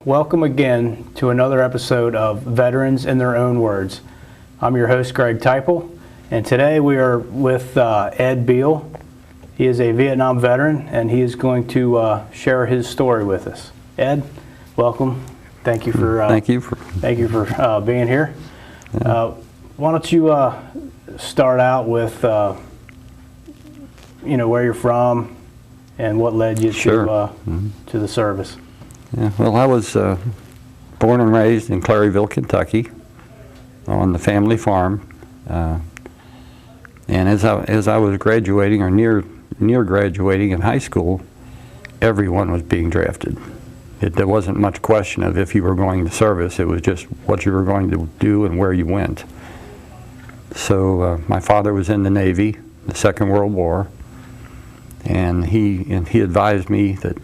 welcome again to another episode of Veterans in Their Own Words. I'm your host, Greg Teipel, and today we are with Ed Bihl. He is a Vietnam veteran, and he is going to share his story with us. Ed, welcome. Thank you for being here. Yeah. Why don't you start out with where you're from and what led you to the service. Yeah, well, I was born and raised in Claryville, Kentucky, on the family farm, and as I was graduating or near graduating in high school, everyone was being drafted. There wasn't much question of if you were going to service. It was just what you were going to do and where you went. So my father was in the Navy, the Second World War, and he advised me that,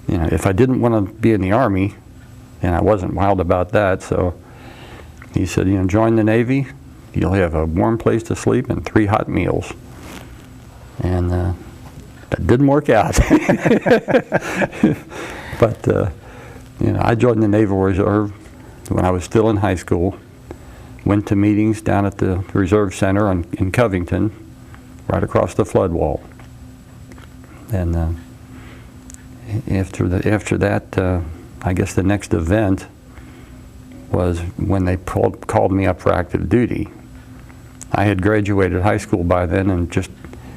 if I didn't want to be in the Army, and I wasn't wild about that, so he said, join the Navy, you'll have a warm place to sleep and 3 hot meals. And that didn't work out. But, I joined the Naval Reserve when I was still in high school, went to meetings down at the Reserve Center in Covington, right across the flood wall. And after that, I guess the next event was when they called me up for active duty. I had graduated high school by then and just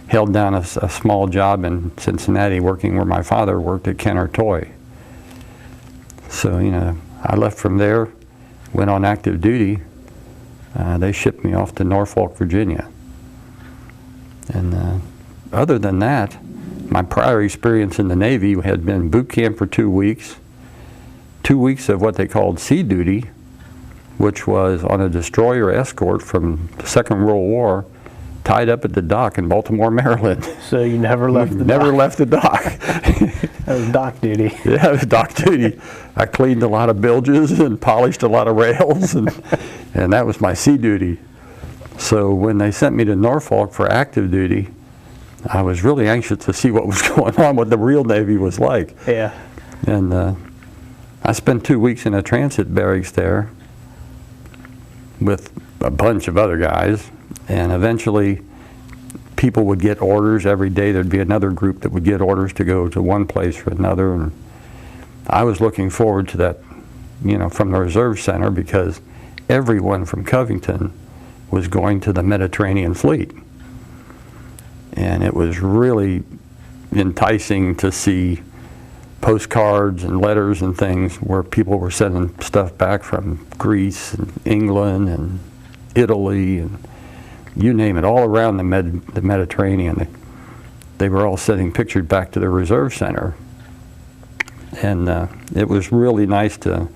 held down a small job in Cincinnati, working where my father worked at Kenner Toy. So, I left from there, went on active duty. They shipped me off to Norfolk, Virginia. And other than that, my prior experience in the Navy had been boot camp for 2 weeks, 2 weeks of what they called sea duty, which was on a destroyer escort from the Second World War, tied up at the dock in Baltimore, Maryland. So you never left the dock? Never left the dock. That was dock duty. Yeah, it was dock duty. I cleaned a lot of bilges and polished a lot of rails, and that was my sea duty. So when they sent me to Norfolk for active duty, I was really anxious to see what was going on, what the real Navy was like. Yeah. And I spent 2 weeks in a transit barracks there with a bunch of other guys, and eventually people would get orders every day. There'd be another group that would get orders to go to one place or another, and I was looking forward to that, from the Reserve Center, because everyone from Covington was going to the Mediterranean Fleet. And it was really enticing to see postcards and letters and things where people were sending stuff back from Greece and England and Italy and you name it, all around the Mediterranean. They were all sending pictures back to the Reserve Center. And it was really nice to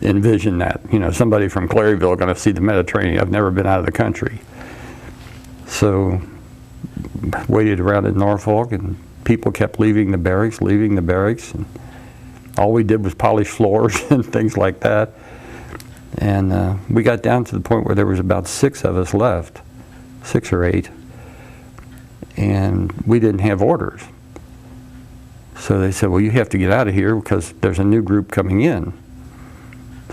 envision that, somebody from Claryville going to see the Mediterranean. I've never been out of the country. So waited around in Norfolk, and people kept leaving the barracks, and all we did was polish floors and things like that. And we got down to the point where there was about 6 of us left, 6 or 8, and we didn't have orders. So they said, well, you have to get out of here because there's a new group coming in.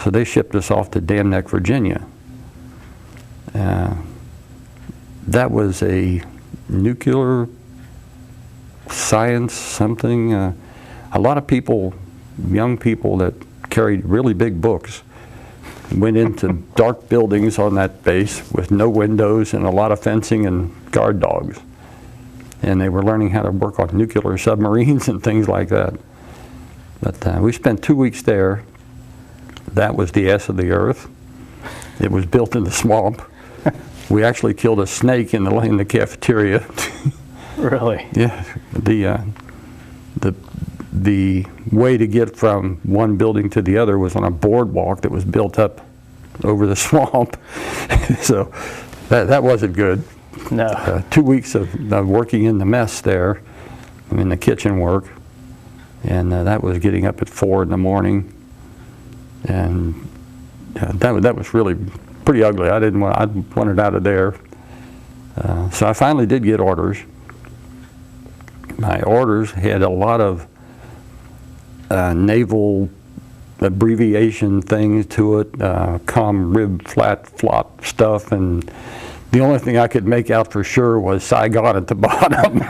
So they shipped us off to Dam Neck, Virginia. That was a nuclear science something. A lot of people, young people that carried really big books, went into dark buildings on that base with no windows and a lot of fencing and guard dogs. And they were learning how to work on nuclear submarines and things like that. But we spent 2 weeks there. That was the S of the earth. It was built in the swamp. We actually killed a snake in the cafeteria. Really? Yeah. The way to get from one building to the other was on a boardwalk that was built up over the swamp. So that wasn't good. No. 2 weeks of working in the mess there, in the kitchen work, and that was getting up at 4 in the morning, and that was really pretty ugly. I wanted out of there. So I finally did get orders. My orders had a lot of naval abbreviation things to it, com, rib, flat, flop stuff, and the only thing I could make out for sure was Saigon at the bottom.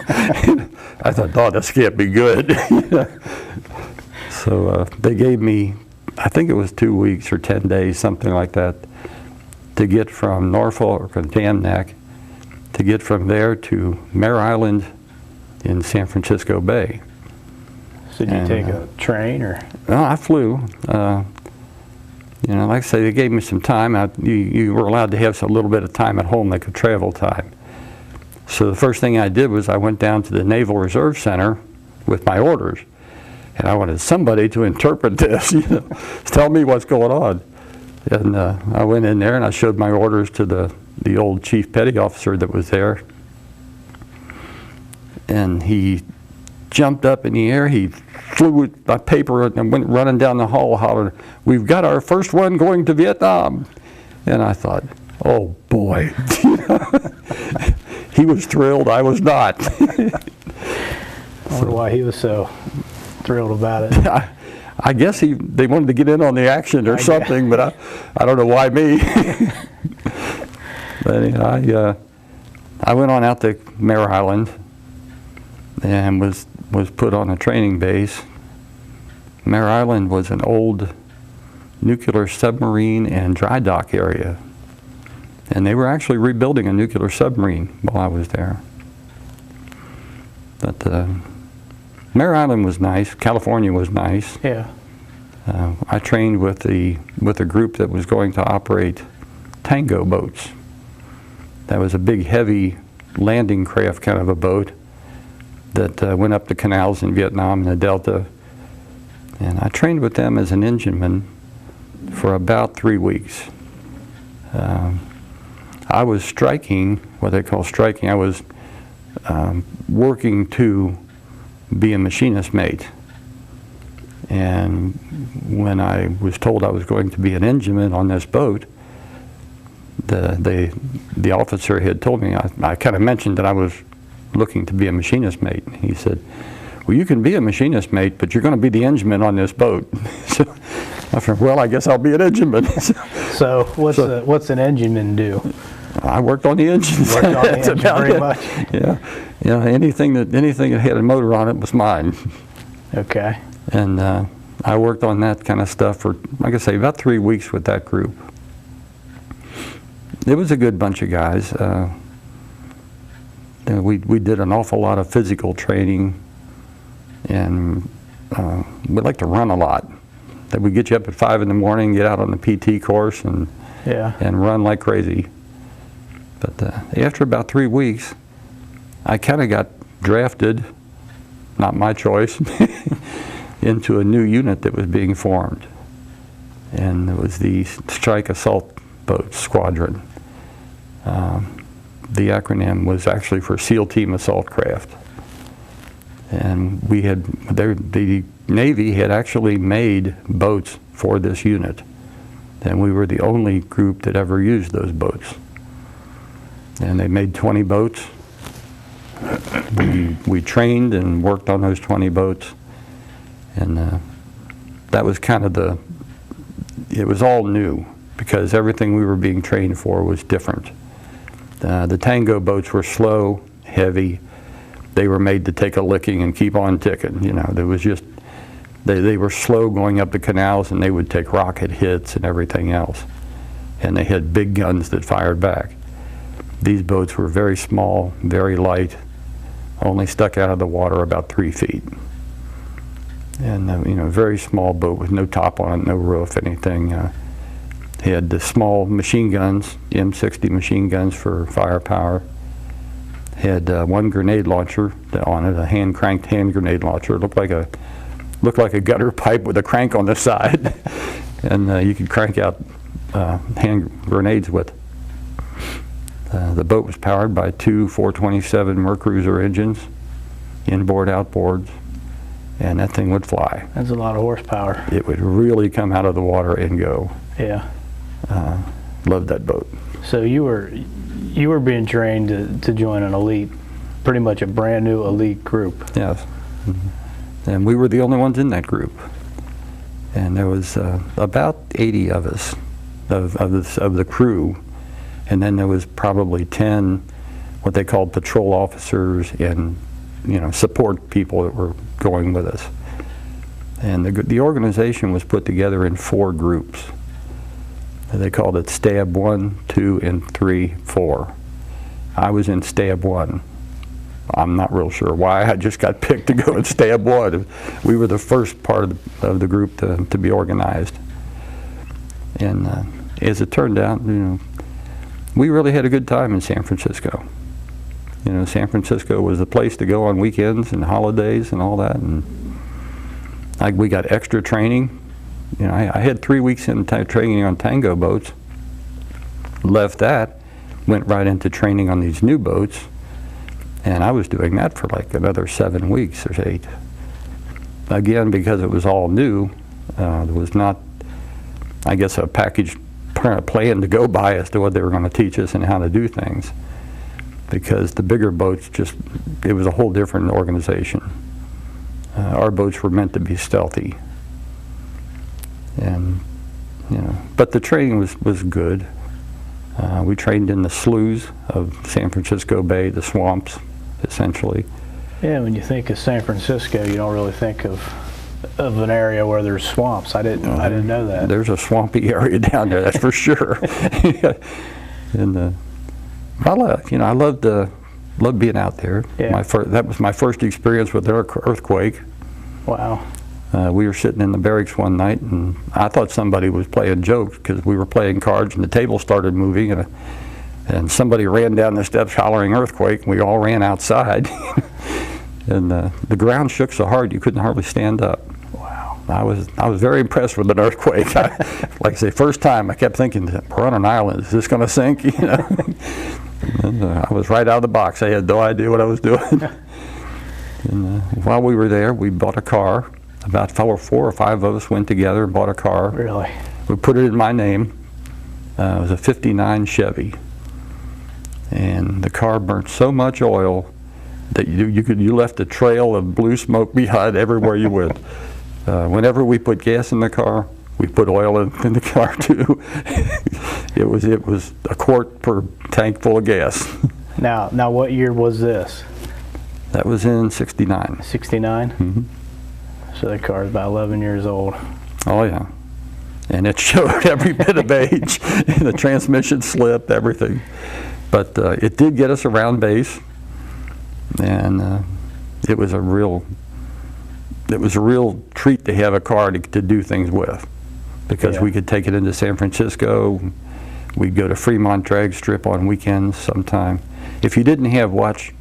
I thought, oh, this can't be good. So they gave me, I think it was 2 weeks or 10 days, something like that, to get from Norfolk or Dam Neck, to get from there to Mare Island in San Francisco Bay. So did you take a train or? Well, I flew. You know, like I say, they gave me some time. You were allowed to have a little bit of time at home, like a travel time. So the first thing I did was I went down to the Naval Reserve Center with my orders. And I wanted somebody to interpret this, you know, tell me what's going on. And I went in there and I showed my orders to the old chief petty officer that was there. And he jumped up in the air, he flew with my paper and went running down the hall hollering, "We've got our first one going to Vietnam." And I thought, oh boy. He was thrilled, I was not. I wonder why he was so thrilled about it. I guess they wanted to get in on the action or something, but I don't know why me. But anyhow, I went on out to Mare Island and was put on a training base. Mare Island was an old nuclear submarine and dry dock area. And they were actually rebuilding a nuclear submarine while I was there. But Mare Island was nice. California was nice. Yeah. I trained with a group that was going to operate Tango boats. That was a big, heavy landing craft kind of a boat that went up the canals in Vietnam and the Delta. And I trained with them as an engineman for about 3 weeks. I was striking, what they call striking. I was working to be a machinist mate. And when I was told I was going to be an engineman on this boat, the officer had told me, I kind of mentioned that I was looking to be a machinist mate. He said, well, you can be a machinist mate, but you're going to be the engineman on this boat. So I said, well, I guess I'll be an engineman. So what's an engineman do? I worked on the engines. Worked on the engine very much. Yeah. Anything that had a motor on it was mine. Okay. And I worked on that kind of stuff for, like I say, about 3 weeks with that group. It was a good bunch of guys. We did an awful lot of physical training, and we like to run a lot. That we get you up at 5 in the morning, get out on the PT course, and run like crazy. But after about 3 weeks, I kind of got drafted, not my choice, into a new unit that was being formed. And it was the Strike Assault Boat Squadron. The acronym was actually for SEAL Team Assault Craft. And the Navy had actually made boats for this unit. And we were the only group that ever used those boats. And they made 20 boats. We trained and worked on those 20 boats. And that was kind of it was all new, because everything we were being trained for was different. The Tango boats were slow, heavy. They were made to take a licking and keep on ticking. You know, there was just, they were slow going up the canals, and they would take rocket hits and everything else. And they had big guns that fired back. These boats were very small, very light, only stuck out of the water about 3 feet. And you know, very small boat with no top on it, no roof, anything. Had the small machine guns, M60 machine guns for firepower. Had one grenade launcher on it, a hand-cranked hand grenade launcher. It looked like a gutter pipe with a crank on the side, and you could crank out hand grenades with. The boat was powered by 2 427 Mercruiser engines, inboard, outboard, and that thing would fly. That's a lot of horsepower. It would really come out of the water and go. Yeah. Loved that boat. So you were being trained to join an elite, pretty much a brand new elite group. Yes. And we were the only ones in that group. And there was about 80 of us, of the crew, and then there was probably 10 what they called patrol officers and support people that were going with us. And the organization was put together in 4 groups. They called it STAB 1, 2, and 3, 4. I was in STAB 1. I'm not real sure why. I just got picked to go in STAB 1. We were the first part of the group to be organized. And as it turned out, we really had a good time in San Francisco. San Francisco was the place to go on weekends and holidays and all that. And we got extra training. I had 3 weeks in training on tango boats. Left that, went right into training on these new boats, and I was doing that for like another 7 weeks or 8. Again, because it was all new, there was not, I guess, a package plan to go by as to what they were going to teach us and how to do things. Because the bigger boats it was a whole different organization. Our boats were meant to be stealthy. And, but the training was good. We trained in the sloughs of San Francisco Bay, the swamps, essentially. Yeah, when you think of San Francisco, you don't really think of an area where there's swamps. I didn't know that. There's a swampy area down there, that's for sure. And I loved being out there. Yeah. That was my first experience with an earthquake. Wow. We were sitting in the barracks one night, and I thought somebody was playing jokes because we were playing cards, and the table started moving, and somebody ran down the steps hollering earthquake, and we all ran outside. And the ground shook so hard you couldn't hardly stand up. Wow. I was very impressed with an earthquake. Like I say, first time I kept thinking, we're on an island, is this going to sink? And, I was right out of the box. I had no idea what I was doing. And while we were there, we bought a car. About 4 or 5 of us went together and bought a car. Really? We put it in my name. It was a '59 Chevy. And the car burnt so much oil that you left a trail of blue smoke behind everywhere you went. Whenever we put gas in the car, we put oil in the car too. It was a quart per tank full of gas. Now what year was this? That was in '69. 69? Mm-hmm. So the car is about 11 years old. Oh yeah. And it showed every bit of age. And the transmission slipped, everything. But it did get us around base. And it was a real treat to have a car to do things with. Because we could take it into San Francisco. We'd go to Fremont Drag Strip on weekends sometime. If you didn't have watch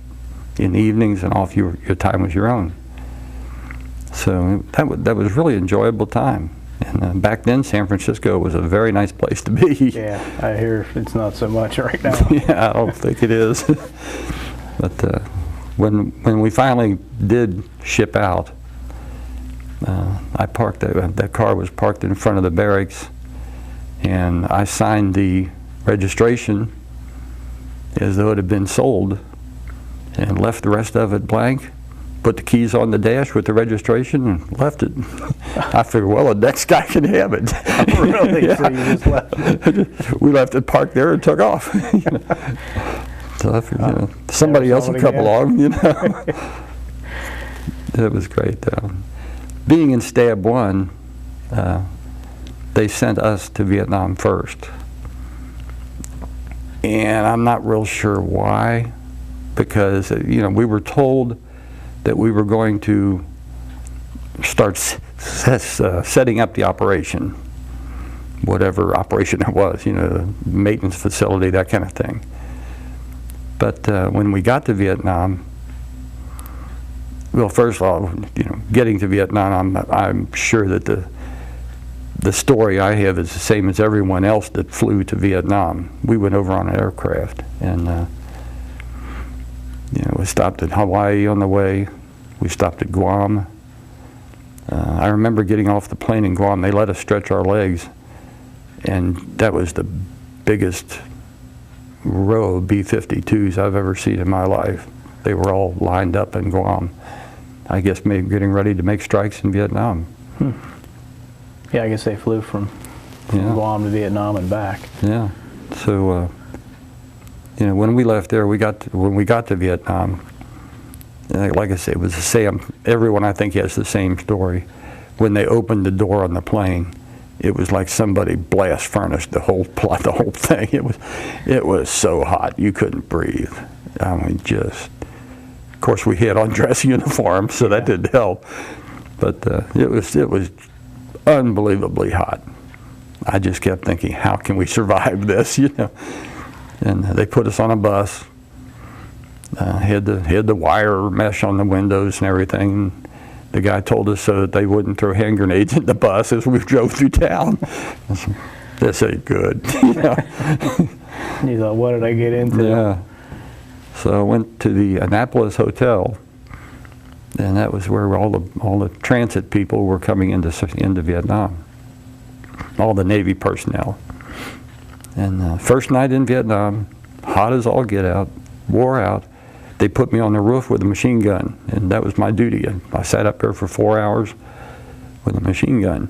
in the evenings and off, your time was your own. So that was really enjoyable time. And back then, San Francisco was a very nice place to be. Yeah, I hear it's not so much right now. Yeah, I don't think it is. But when we finally did ship out, I parked that car was parked in front of the barracks, and I signed the registration as though it had been sold, and left the rest of it blank. Put the keys on the dash with the registration and left it. I figured, well, the next guy can have it. Oh, really? Yeah. So you just left it? We left it parked there and took off. So I figured, somebody else would come along, It was great. Being in STAB 1, they sent us to Vietnam first. And I'm not real sure why, because, we were told that we were going to start setting up the operation, whatever operation it was, maintenance facility, that kind of thing. But when we got to Vietnam, well, first of all, getting to Vietnam, I'm sure that the story I have is the same as everyone else that flew to Vietnam. We went over on an aircraft, and we stopped at Hawaii on the way. We stopped at Guam. I remember getting off the plane in Guam. They let us stretch our legs, and that was the biggest row of B-52s I've ever seen in my life. They were all lined up in Guam. I guess maybe getting ready to make strikes in Vietnam. Yeah, I guess they flew from Guam to Vietnam and back. Yeah. So, you know, when we left there, when we got to Vietnam, like I said, it was the same. Everyone, I think, has the same story. When they opened the door on the plane, it was like somebody blast furnace the whole thing. It was so hot you couldn't breathe. I mean, just. Of course, we had on dress uniforms, so that didn't help. But it was unbelievably hot. I just kept thinking, how can we survive this? You know. And they put us on a bus. Had the wire mesh on the windows and everything. The guy told us so that they wouldn't throw hand grenades in the bus as we drove through town. This ain't good. You know? And you thought, what did I get into? Yeah. So I went to the Annapolis Hotel, and that was where all the transit people were coming into Vietnam. All the Navy personnel. And first night in Vietnam, hot as all get out, wore out. They put me on the roof with a machine gun, and that was my duty. I sat up there for 4 hours with a machine gun,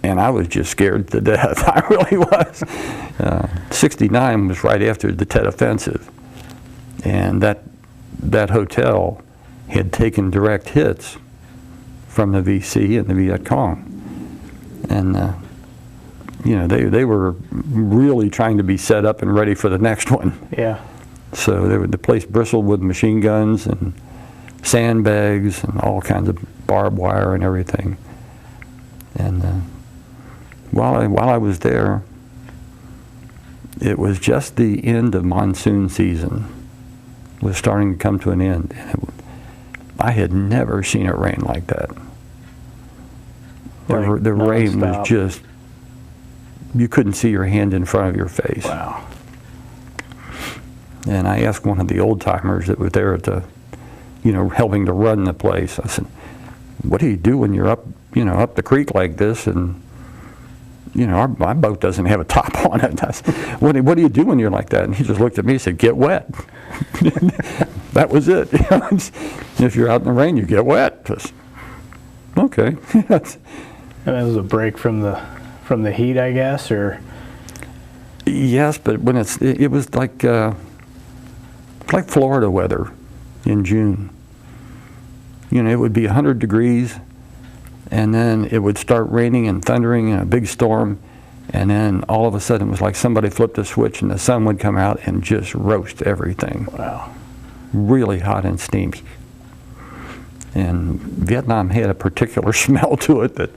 and I was just scared to death. I really was. 69 was right after the Tet Offensive, and that hotel had taken direct hits from the VC and the Viet Cong, and you know, they were really trying to be set up and ready for the next one. Yeah. So the place bristled with machine guns and sandbags and all kinds of barbed wire and everything. And while I was there, it was just the end of monsoon season. It was starting to come to an end. And I had never seen it rain like that. Like the rain nonstop. was just, you couldn't see your hand in front of your face. Wow. And I asked one of the old timers that were there helping to run the place. I said, "What do you do when you're up the creek like this, and my boat doesn't have a top on it?" I said, what do you do when you're like that? And he just looked at me and said, "Get wet." That was it. If you're out in the rain, you get wet. Just, okay. And that was a break from the heat, I guess, or. Yes, but when it was like Florida weather in June. You know, it would be 100 degrees, and then it would start raining and thundering and a big storm, and then all of a sudden it was like somebody flipped a switch and the sun would come out and just roast everything. Wow. Really hot and steamy. And Vietnam had a particular smell to it that,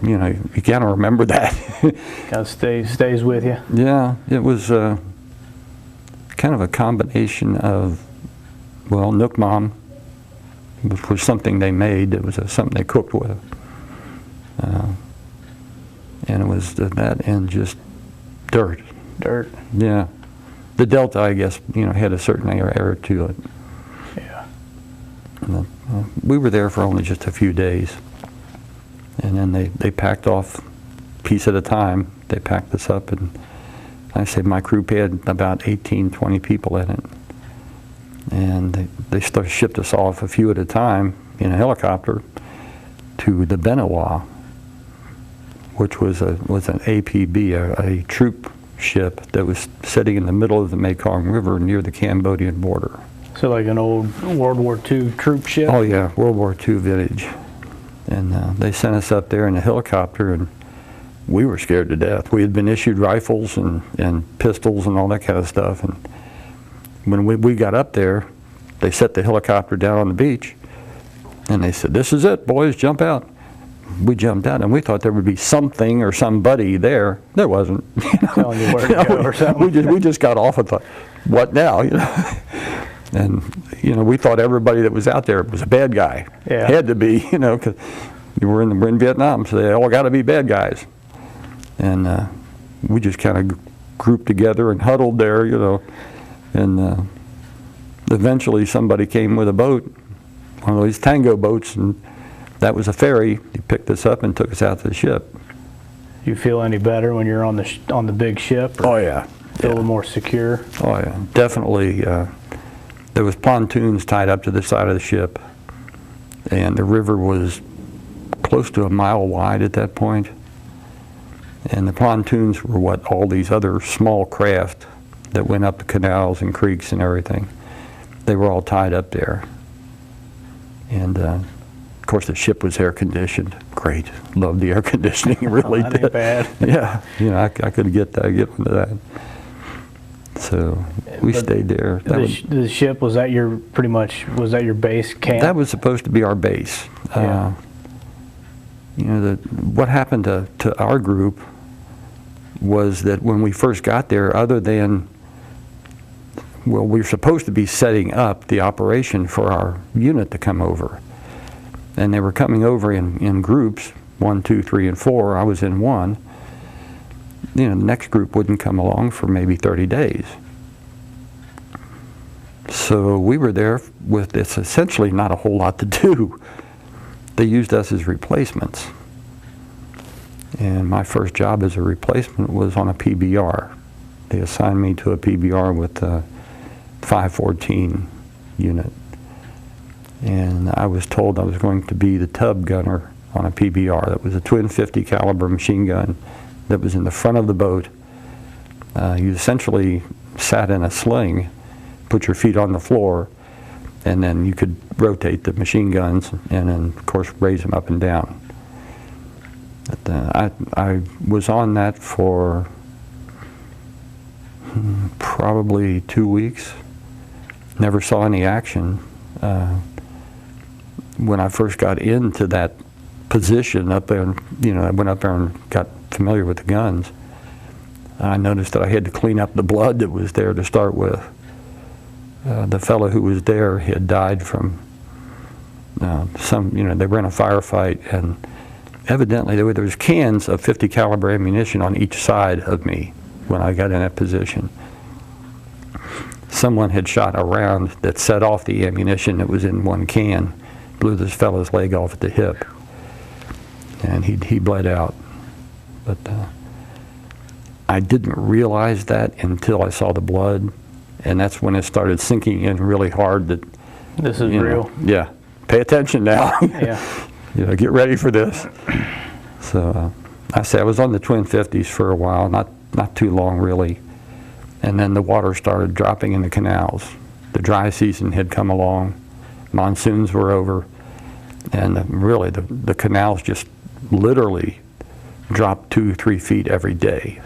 you gotta remember that. Kind of stays with you. Yeah, it was kind of a combination of, Nook Mom, which was something they made. It was something they cooked with. And it was that and just dirt. Dirt. Yeah. The Delta, I guess, had a certain air to it. Yeah. And, we were there for only just a few days. And then they packed off piece at a time. They packed us up, and I say my crew had about 18, 20 people in it. And they shipped us off a few at a time in a helicopter to the Benoit, which was an APB, a troop ship that was sitting in the middle of the Mekong River near the Cambodian border. So like an old World War II troop ship? Oh yeah, World War II vintage. And they sent us up there in a helicopter, and we were scared to death. We had been issued rifles and pistols and all that kind of stuff. And when we got up there, they set the helicopter down on the beach, and they said, "This is it, boys, jump out." We jumped out, and we thought there would be something or somebody there. There wasn't. Telling you where to go or something. We just got off and thought, what now? And we thought everybody that was out there was a bad guy. Yeah. Had to be, because we're in Vietnam, so they all got to be bad guys. And we just kind of grouped together and huddled there, and eventually somebody came with a boat, one of these tango boats, and that was a ferry. He picked us up and took us out to the ship. You feel any better when you're on the big ship? Or Oh yeah. feel a little more secure? Oh yeah, definitely. There was pontoons tied up to the side of the ship, and the river was close to a mile wide at that point. And the pontoons were what all these other small craft that went up the canals and creeks and everything, they were all tied up there. And of course the ship was air conditioned. Great, loved the air conditioning, really That did. ain't bad. Yeah, you know, I could get into that. So we stayed there. The ship, was that your base camp? That was supposed to be our base. Yeah. You know, what happened to our group was that when we first got there, other than, well, we were supposed to be setting up the operation for our unit to come over. And they were coming over in groups, 1, 2, 3, and 4. I was in one. You know, the next group wouldn't come along for maybe 30 days. So we were there with this essentially not a whole lot to do. They used us as replacements. And my first job as a replacement was on a PBR. They assigned me to a PBR with a 514 unit. And I was told I was going to be the tub gunner on a PBR. That was a twin 50 caliber machine gun that was in the front of the boat. You essentially sat in a sling, put your feet on the floor, and then you could rotate the machine guns and then, of course, raise them up and down. But, I was on that for probably 2 weeks. Never saw any action. When I first got into that position up there, you know, I went up there and got familiar with the guns. I noticed that I had to clean up the blood that was there to start with. The fellow who was there had died from they were in a firefight, and evidently there was cans of 50 caliber ammunition on each side of me when I got in that position. Someone had shot a round that set off the ammunition that was in one can, blew this fellow's leg off at the hip, and he bled out. But I didn't realize that until I saw the blood, and that's when it started sinking in really hard that this is real. Yeah, pay attention now. Yeah. You know, get ready for this. So I was on the twin 50s for a while, not too long really, and then the water started dropping in the canals. The dry season had come along, monsoons were over, and really the canals just literally dropped 2-3 feet every day.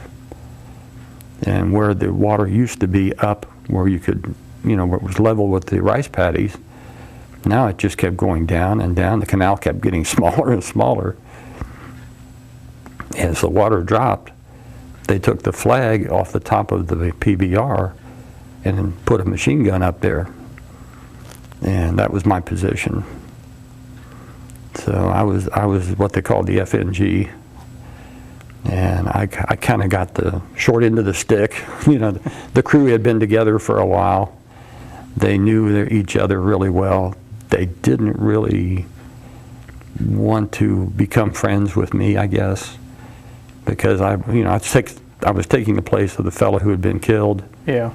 And where the water used to be up, where you could, you know, where it was level with the rice paddies, now it just kept going down and down. The canal kept getting smaller and smaller. As the water dropped, they took the flag off the top of the PBR and then put a machine gun up there. And that was my position. So I was what they called the FNG. And I kind of got the short end of the stick. You know, the crew had been together for a while. They knew each other really well. They didn't really want to become friends with me, I guess, because I was taking the place of the fellow who had been killed. Yeah.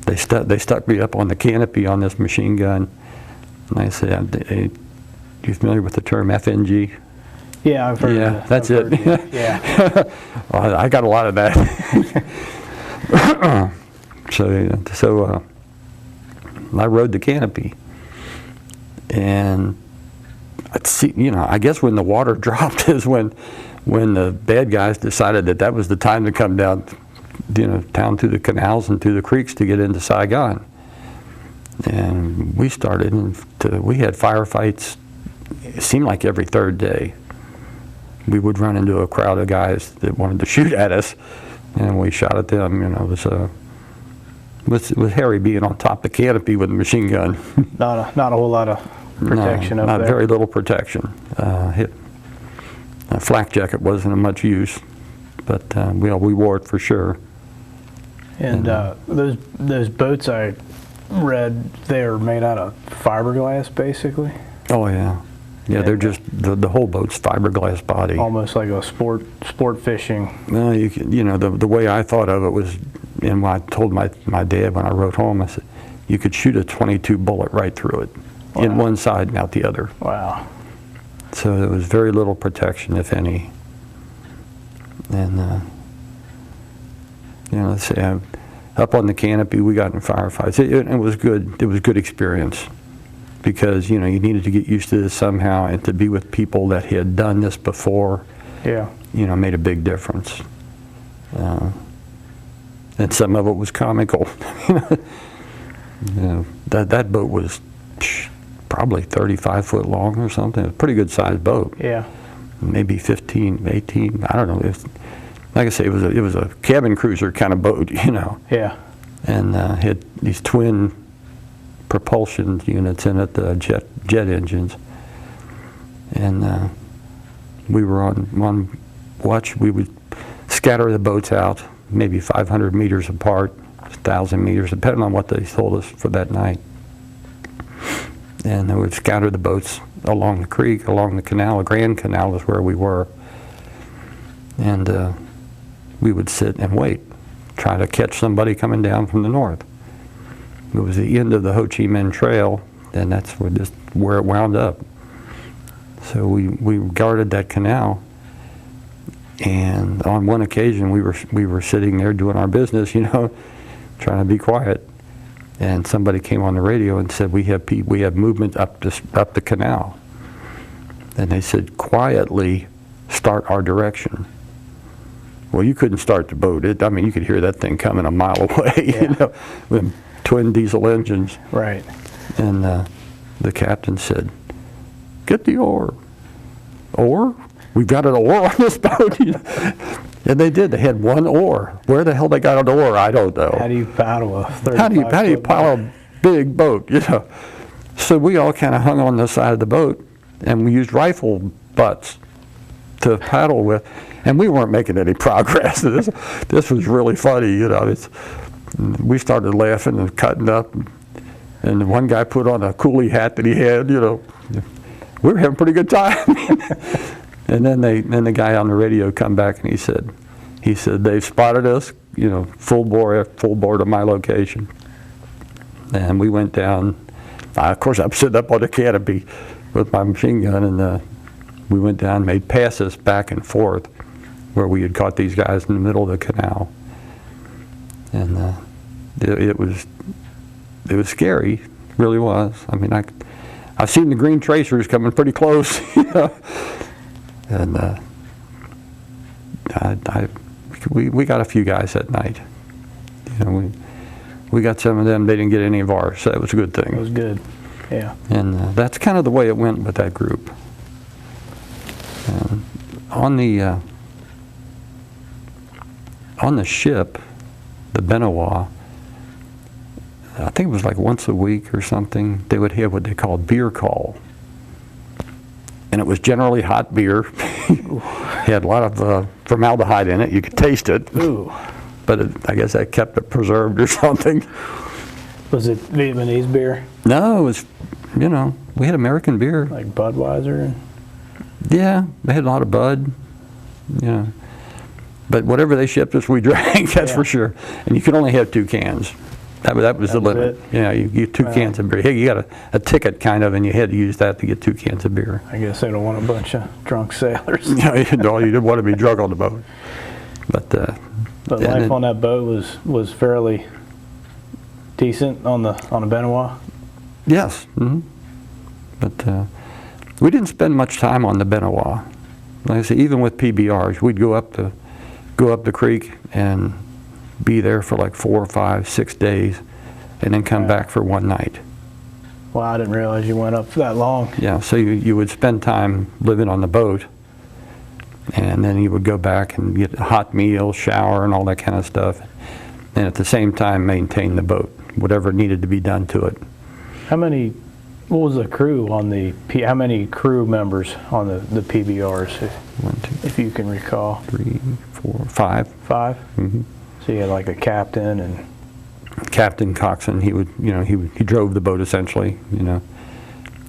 They stuck me up on the canopy on this machine gun, and I said, "Hey, you familiar with the term FNG?" Yeah, I've heard of it. That's it. Yeah. Well, I got a lot of that. So I rode the canopy, and I guess when the water dropped is when the bad guys decided that was the time to come down, down through the canals and through the creeks to get into Saigon. And we had firefights. It seemed like every third day. We would run into a crowd of guys that wanted to shoot at us, and we shot at them. It was hairy being on top of the canopy with a machine gun. Not a whole lot of protection up there. Not very little protection. A flak jacket wasn't of much use, but we wore it for sure. And those boats I read, they're made out of fiberglass, basically. Oh yeah. Yeah, they're just the whole boat's fiberglass body. Almost like a sport fishing. Well, the way I thought of it was, and when I told my dad when I wrote home, I said, you could shoot a .22 bullet right through it, in one side and out the other. Wow. So there was very little protection, if any. And, you know, let's say up on the canopy, we got in firefights. It was good. It was a good experience because, you know, you needed to get used to this somehow, and to be with people that had done this before, Yeah. you know, made a big difference. And some of it was comical. You know, that boat was probably 35 foot long or something. It was a pretty good sized boat. Yeah. Maybe 15, 18, I don't know. Like I say, it was a cabin cruiser kind of boat, you know. Yeah. And had these twin propulsion units in it, the jet engines. And we were on watch. We would scatter the boats out, maybe 500 meters apart, 1,000 meters, depending on what they told us for that night. And they would scatter the boats along the creek, along the canal. The Grand Canal is where we were. And we would sit and wait, try to catch somebody coming down from the north. It was the end of the Ho Chi Minh Trail, and that's where it wound up. So we guarded that canal. And on one occasion, we were sitting there doing our business, you know, trying to be quiet. And somebody came on the radio and said, we have movement up the canal. And they said, quietly start our direction. Well, you couldn't start the boat. I mean, you could hear that thing coming a mile away, Yeah. you know, with twin diesel engines. Right. And the captain said, get the oar. Oar? We've got an oar on this boat. And they did. They had one oar. Where the hell they got an oar, I don't know. How do you paddle a 35 How do you foot paddle boat? a big boat, you know? So we all kind of hung on the side of the boat, and we used rifle butts to paddle with, and we weren't making any progress. This was really funny, you know. We started laughing and cutting up, and one guy put on a coolie hat that he had, you know. We were having a pretty good time. And then the guy on the radio come back and he said they've spotted us, you know, full bore to my location. And we went down. Of course, I'm sitting up on the canopy with my machine gun, and we went down, made passes back and forth, where we had caught these guys in the middle of the canal. And it was scary, really was. I mean, I've seen the green tracers coming pretty close, you know. And we got a few guys that night. You know, we got some of them. They didn't get any of ours, so that was a good thing. It was good. Yeah. And that's kind of the way it went with that group. On the ship, the Benoit, I think it was like once a week or something, they would have what they called beer call. And it was generally hot beer. Had a lot of formaldehyde in it. You could taste it. Ooh. But I guess that kept it preserved or something. Was it Vietnamese beer? No, it was, you know, we had American beer. Like Budweiser? Yeah, they had a lot of Bud, you know. But whatever they shipped us, we drank, that's for sure. And you could only have 2 cans. That was the limit. Yeah, you get 2 cans of beer. Hey, you got a ticket kind of, and you had to use that to get 2 cans of beer. I guess they don't want a bunch of drunk sailors. No, you didn't want to be drunk on the boat. But Life on that boat was fairly decent on the Benoit. Yes. Mm-hmm. But we didn't spend much time on the Benoit. Like I say, even with PBRs, we'd go up the creek and be there for like 4 or 5, 6 days, and then come back for one night. Well, I didn't realize you went up that long. Yeah, so you would spend time living on the boat, and then you would go back and get a hot meal, shower, and all that kind of stuff, and at the same time maintain the boat, whatever needed to be done to it. What was the crew on how many crew members on the PBRs, if you can recall? 3, 4, 5. 5? Mm-hmm. So you had like a captain and... Captain Coxon, he drove the boat essentially, you know.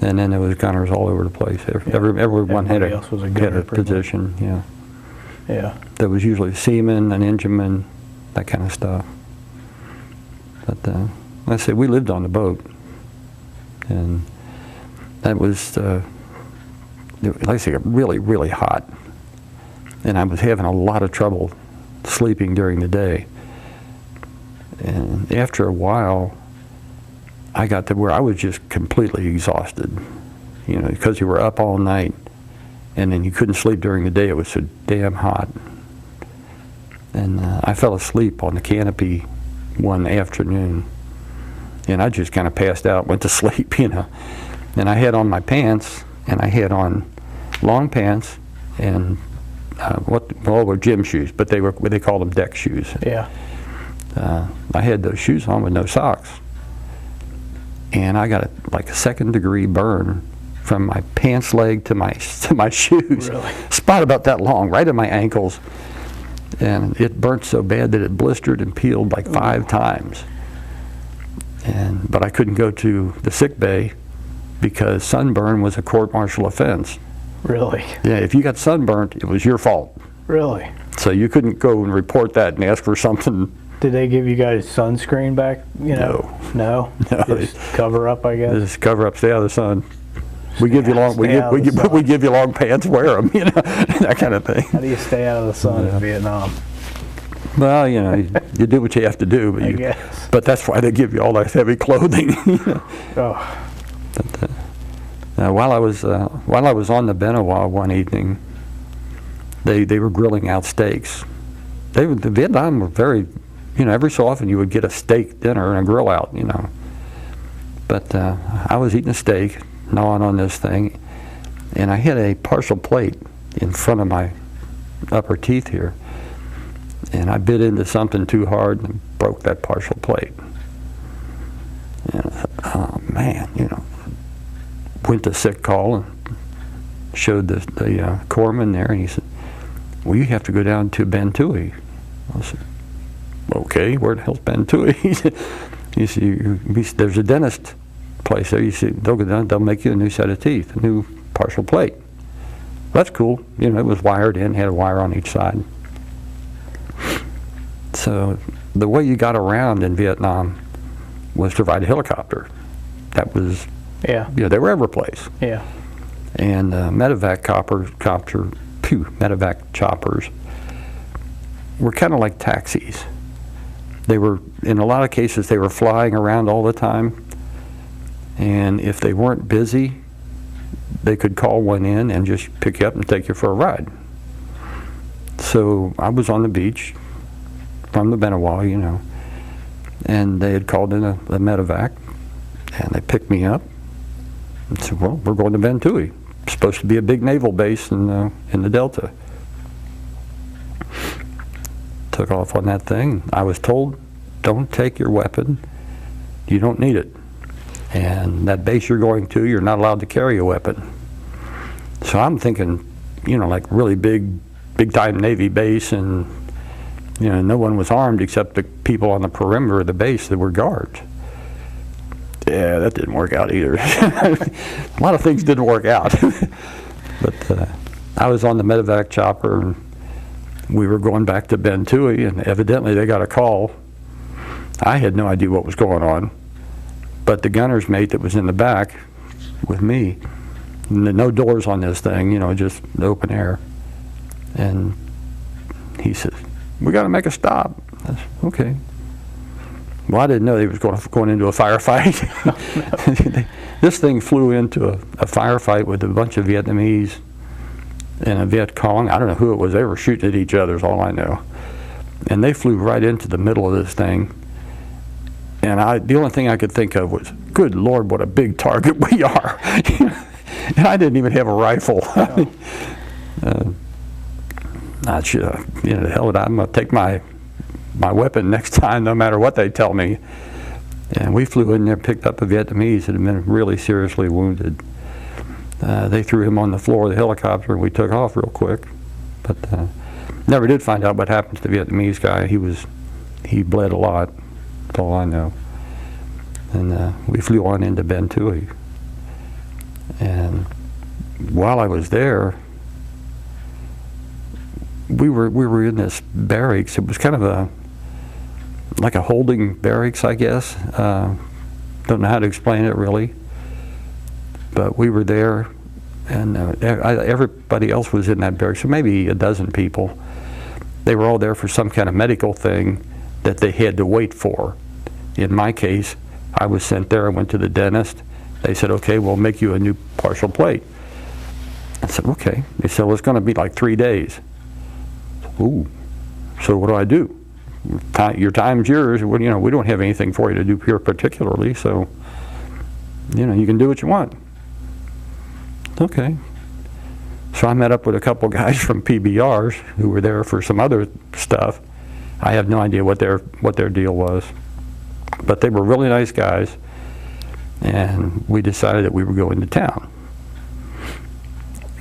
And then there was gunners all over the place. Everyone had a position, yeah. Yeah. There was usually a seaman, an engineman, that kind of stuff. But like I said, we lived on the boat. And that was like I say, really, really hot. And I was having a lot of trouble sleeping during the day. And after a while, I got to where I was just completely exhausted, you know, because you were up all night, and then you couldn't sleep during the day. It was so damn hot. And I fell asleep on the canopy one afternoon, and I just kind of passed out, went to sleep, you know. And I had on my pants, and I had on long pants and were gym shoes, but they called them deck shoes. Yeah. I had those shoes on with no socks, and I got like a second-degree burn from my pants leg to my shoes. Really? Spot about that long, right at my ankles, and it burnt so bad that it blistered and peeled like 5 times. But I couldn't go to the sick bay because sunburn was a court-martial offense. Really? Yeah, if you got sunburnt, it was your fault. Really? So you couldn't go and report that and ask for something. Did they give you guys sunscreen back? You know? No. No. Just cover up, I guess. Just cover up, stay out of the sun. We give you long. We give you long pants. Wear them. You know, that kind of thing. How do you stay out of the sun in Vietnam? Well, you know, you do what you have to do. But I guess. But that's why they give you all that heavy clothing. You know? Oh. But, while I was on the Benoit one evening, they were grilling out steaks. The Vietnam were very, you know, every so often you would get a steak dinner and a grill out, you know. But I was eating a steak, gnawing on this thing, and I hit a partial plate in front of my upper teeth here, and I bit into something too hard and broke that partial plate. And I thought, oh man, you know. Went to sick call and showed the corpsman there, and he said, well, you have to go down to Ben Tui. I said, okay, where the hell's Ben Tui? He said, there's a dentist place there. You see, they'll go down, they'll make you a new set of teeth, a new partial plate. That's cool. You know, it was wired in, had a wire on each side. So the way you got around in Vietnam was to ride a helicopter. That was, yeah. You know, they were every place. Yeah. And medevac medevac choppers were kind of like taxis. They were, in a lot of cases, they were flying around all the time. And if they weren't busy, they could call one in and just pick you up and take you for a ride. So I was on the beach from the Benoit, you know, and they had called in a medevac, and they picked me up and said, well, we're going to Ben Tui. It's supposed to be a big naval base in the Delta. Took off on that thing. I was told, don't take your weapon. You don't need it. And that base you're going to, you're not allowed to carry a weapon. So I'm thinking, you know, like really big time Navy base, and you know, no one was armed except the people on the perimeter of the base that were guards. Yeah, that didn't work out either. A lot of things didn't work out. But I was on the medevac chopper, and we were going back to Ben Tui, and evidently they got a call. I had no idea what was going on, but the gunner's mate that was in the back with me, no doors on this thing, you know, just open air, and he said, we got to make a stop. I said, okay. Well, I didn't know he was going into a firefight. This thing flew into a firefight with a bunch of Vietnamese and a Viet Cong. I don't know who it was. They were shooting at each other, is all I know. And they flew right into the middle of this thing. And the only thing I could think of was, good Lord, what a big target we are. And I didn't even have a rifle. I should, you know, the hell with that. I'm going to take my weapon next time, no matter what they tell me. And we flew in there, picked up a Vietnamese that had been really seriously wounded. They threw him on the floor of the helicopter, and we took off real quick. But never did find out what happened to the Vietnamese guy. He bled a lot. That's all I know. And we flew on into Ben Tui. And while I was there, we were in this barracks. It was kind of like a holding barracks, I guess. Don't know how to explain it really. But we were there, And everybody else was in that barracks, so maybe a dozen people. They were all there for some kind of medical thing that they had to wait for. In my case, I was sent there. I went to the dentist. They said, okay, we'll make you a new partial plate. I said, okay. They said, well, it's going to be like 3 days. Ooh, so what do I do? Your time's yours. Well, you know, we don't have anything for you to do here particularly, so, you know, you can do what you want. Okay. So I met up with a couple guys from PBRs who were there for some other stuff. I have no idea what their deal was, but they were really nice guys, and we decided that we were going to town.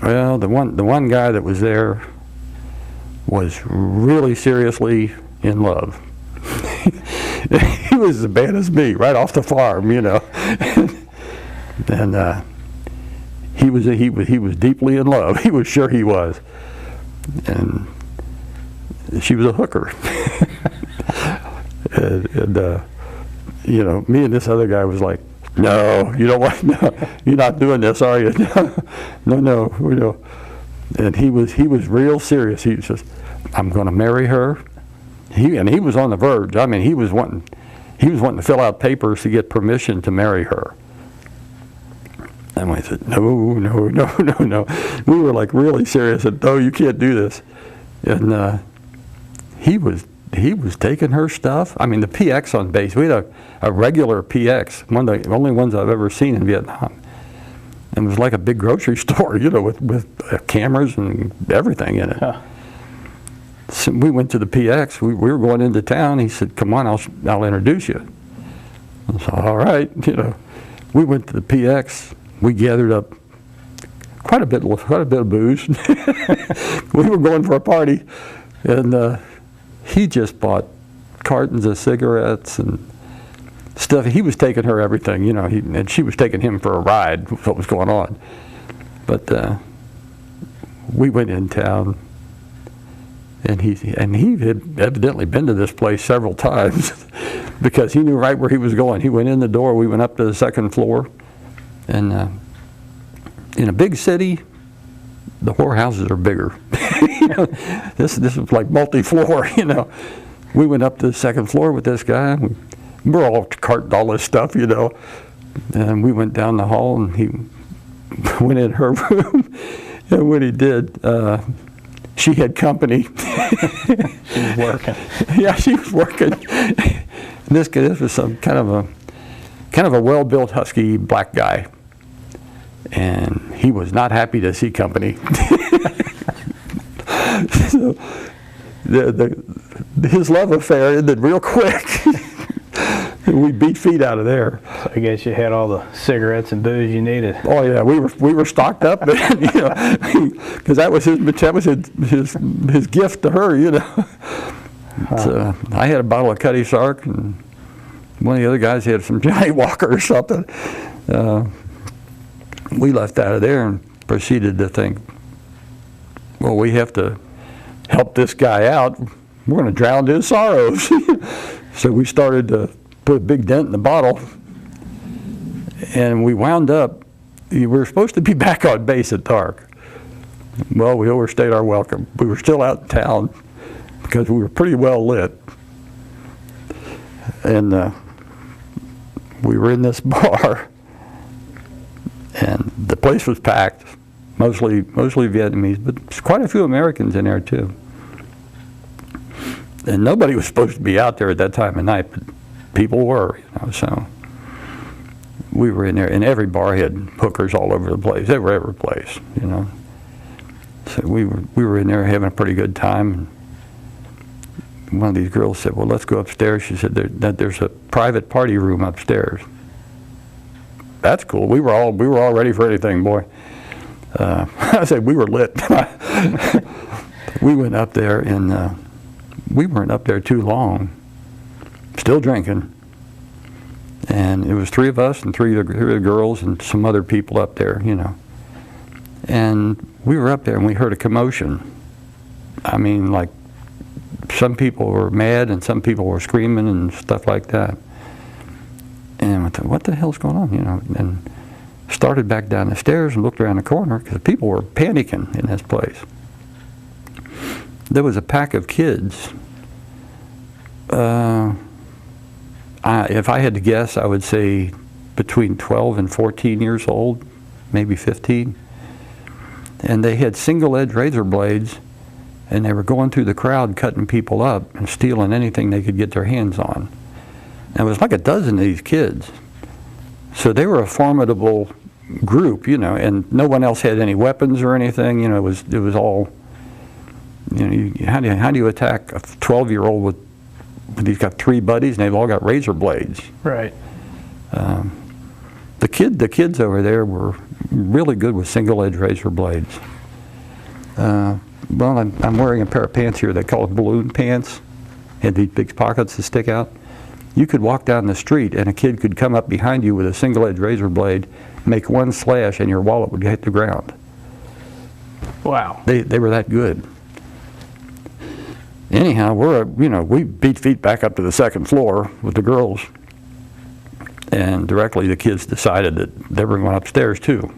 Well, the one guy that was there was really seriously in love. He was as bad as me, right off the farm, you know. And he was deeply in love. He was sure he was, and she was a hooker. and you know, me and this other guy was like, no, you don't want, no, you're not doing this, are you? No, you know. And he was real serious. He was just, I'm going to marry her. He was on the verge. I mean, he was wanting to fill out papers to get permission to marry her. And I said, no. We were like really serious. And no, you can't do this. And he was taking her stuff. I mean, the PX on base. We had a regular PX, one of the only ones I've ever seen in Vietnam. And it was like a big grocery store, you know, with cameras and everything in it. Huh. So we went to the PX. We were going into town. He said, "Come on, I'll introduce you." I said, "All right," you know. We went to the PX. We gathered up quite a bit of booze. We were going for a party, and he just bought cartons of cigarettes and stuff. He was taking her everything, you know, and she was taking him for a ride. What was going on? But we went in town. And he had evidently been to this place several times because he knew right where he was going. He went in the door. We went up to the second floor. And in a big city, the whorehouses are bigger. You know, this was like multi-floor, you know. We went up to the second floor with this guy. We were all carting all this stuff, you know. And we went down the hall, and he went in her room. And when he did, she had company. She was working. Yeah, she was working. This was some kind of a well-built, husky black guy, and he was not happy to see company. So his love affair ended real quick. We beat feet out of there. So I guess you had all the cigarettes and booze you needed. Oh yeah, we were stocked up, man, you know, because that was his gift to her, you know. Huh. So I had a bottle of Cutty Sark, and one of the other guys had some Johnny Walker or something. We left out of there and proceeded to think, well, we have to help this guy out. We're going to drown his sorrows. So we started to put a big dent in the bottle, and we wound up, we were supposed to be back on base at dark. Well, we overstayed our welcome. We were still out in town because we were pretty well lit. And we were in this bar, and the place was packed, mostly Vietnamese, but there's quite a few Americans in there too. And nobody was supposed to be out there at that time of night, but people were, you know, so we were in there, and every bar had hookers all over the place. They were every place, you know. So we were in there having a pretty good time. And one of these girls said, "Well, let's go upstairs." She said, "There's a private party room upstairs." That's cool. We were all ready for anything, boy. I said we were lit. We went up there, and we weren't up there too long. Still drinking, and it was three of us and three of the girls and some other people up there, you know. And we were up there, and we heard a commotion. I mean, like, some people were mad and some people were screaming and stuff like that. And I thought, what the hell's going on, you know? And started back down the stairs and looked around the corner because people were panicking in this place. There was a pack of kids. If I had to guess, I would say between 12 and 14 years old, maybe 15. And they had single-edged razor blades, and they were going through the crowd cutting people up and stealing anything they could get their hands on. And it was like a dozen of these kids. So they were a formidable group, you know, and no one else had any weapons or anything. You know, it was all, you know, how do you attack a 12-year-old with he's got 3 buddies and they've all got razor blades. Right. The kids over there were really good with single-edged razor blades. Well, I'm wearing a pair of pants here they call it balloon pants. Had these big pockets that stick out. You could walk down the street and a kid could come up behind you with a single-edged razor blade, make one slash, and your wallet would hit the ground. Wow. They were that good. Anyhow, we beat feet back up to the 2nd floor with the girls, and directly the kids decided that they were going upstairs too.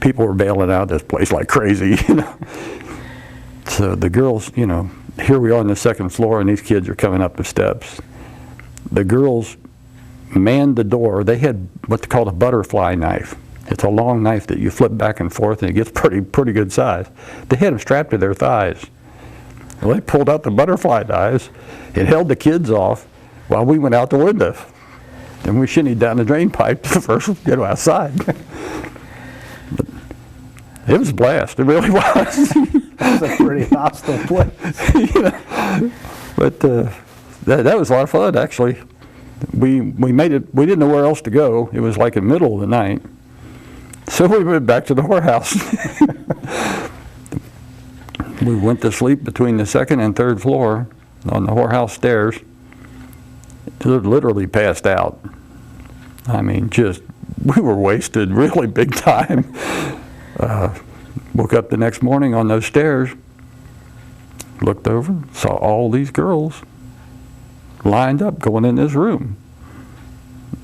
People were bailing out of this place like crazy, you know. So the girls, you know, here we are on the 2nd floor, and these kids are coming up the steps. The girls manned the door. They had what's called a butterfly knife. It's a long knife that you flip back and forth, and it gets pretty good size. They had them strapped to their thighs. Well, they pulled out the butterfly knives. It held the kids off while we went out the window. And we shinnied down the drain pipe to first, you know, outside. But it was a blast. It really was. That's a pretty hostile place. You know, but that was a lot of fun, actually. We made it. We didn't know where else to go. It was like in the middle of the night. So we went back to the whorehouse. We went to sleep between the 2nd and 3rd floor on the whorehouse stairs. Literally passed out. I mean, we were wasted really big time. Woke up the next morning on those stairs, looked over, saw all these girls lined up going in this room.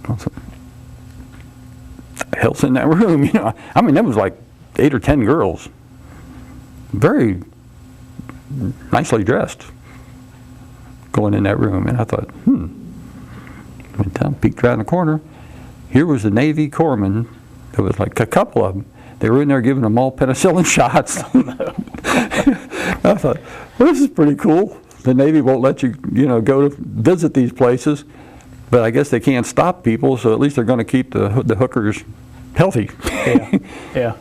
I was like, what the hell's in that room? You know, I mean, there was like 8 or 10 girls, very nicely dressed, going in that room. And I thought, went down, peeked around the corner. Here was the Navy corpsman. There was like a couple of them. They were in there giving them all penicillin shots. I thought, well, this is pretty cool. The Navy won't let you, you know, go to visit these places, but I guess they can't stop people, so at least they're going to keep the hookers healthy. Yeah. Yeah.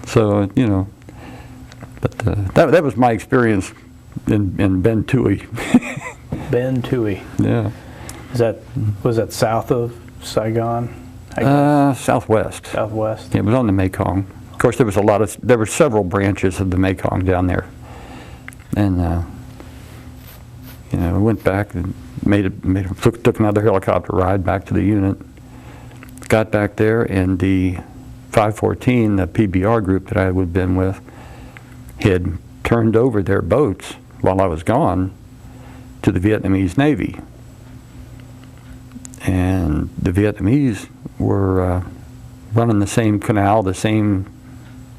So, you know, but that was my experience in Ben Toohey. Ben Toohey. Yeah. Was that south of Saigon? Southwest. Southwest. Yeah, it was on the Mekong. Of course, there were several branches of the Mekong down there, and you know, we went back and took another helicopter ride back to the unit. Got back there, and the 514, the PBR group that I had been with, had turned over their boats while I was gone to the Vietnamese Navy. And the Vietnamese were running the same canal,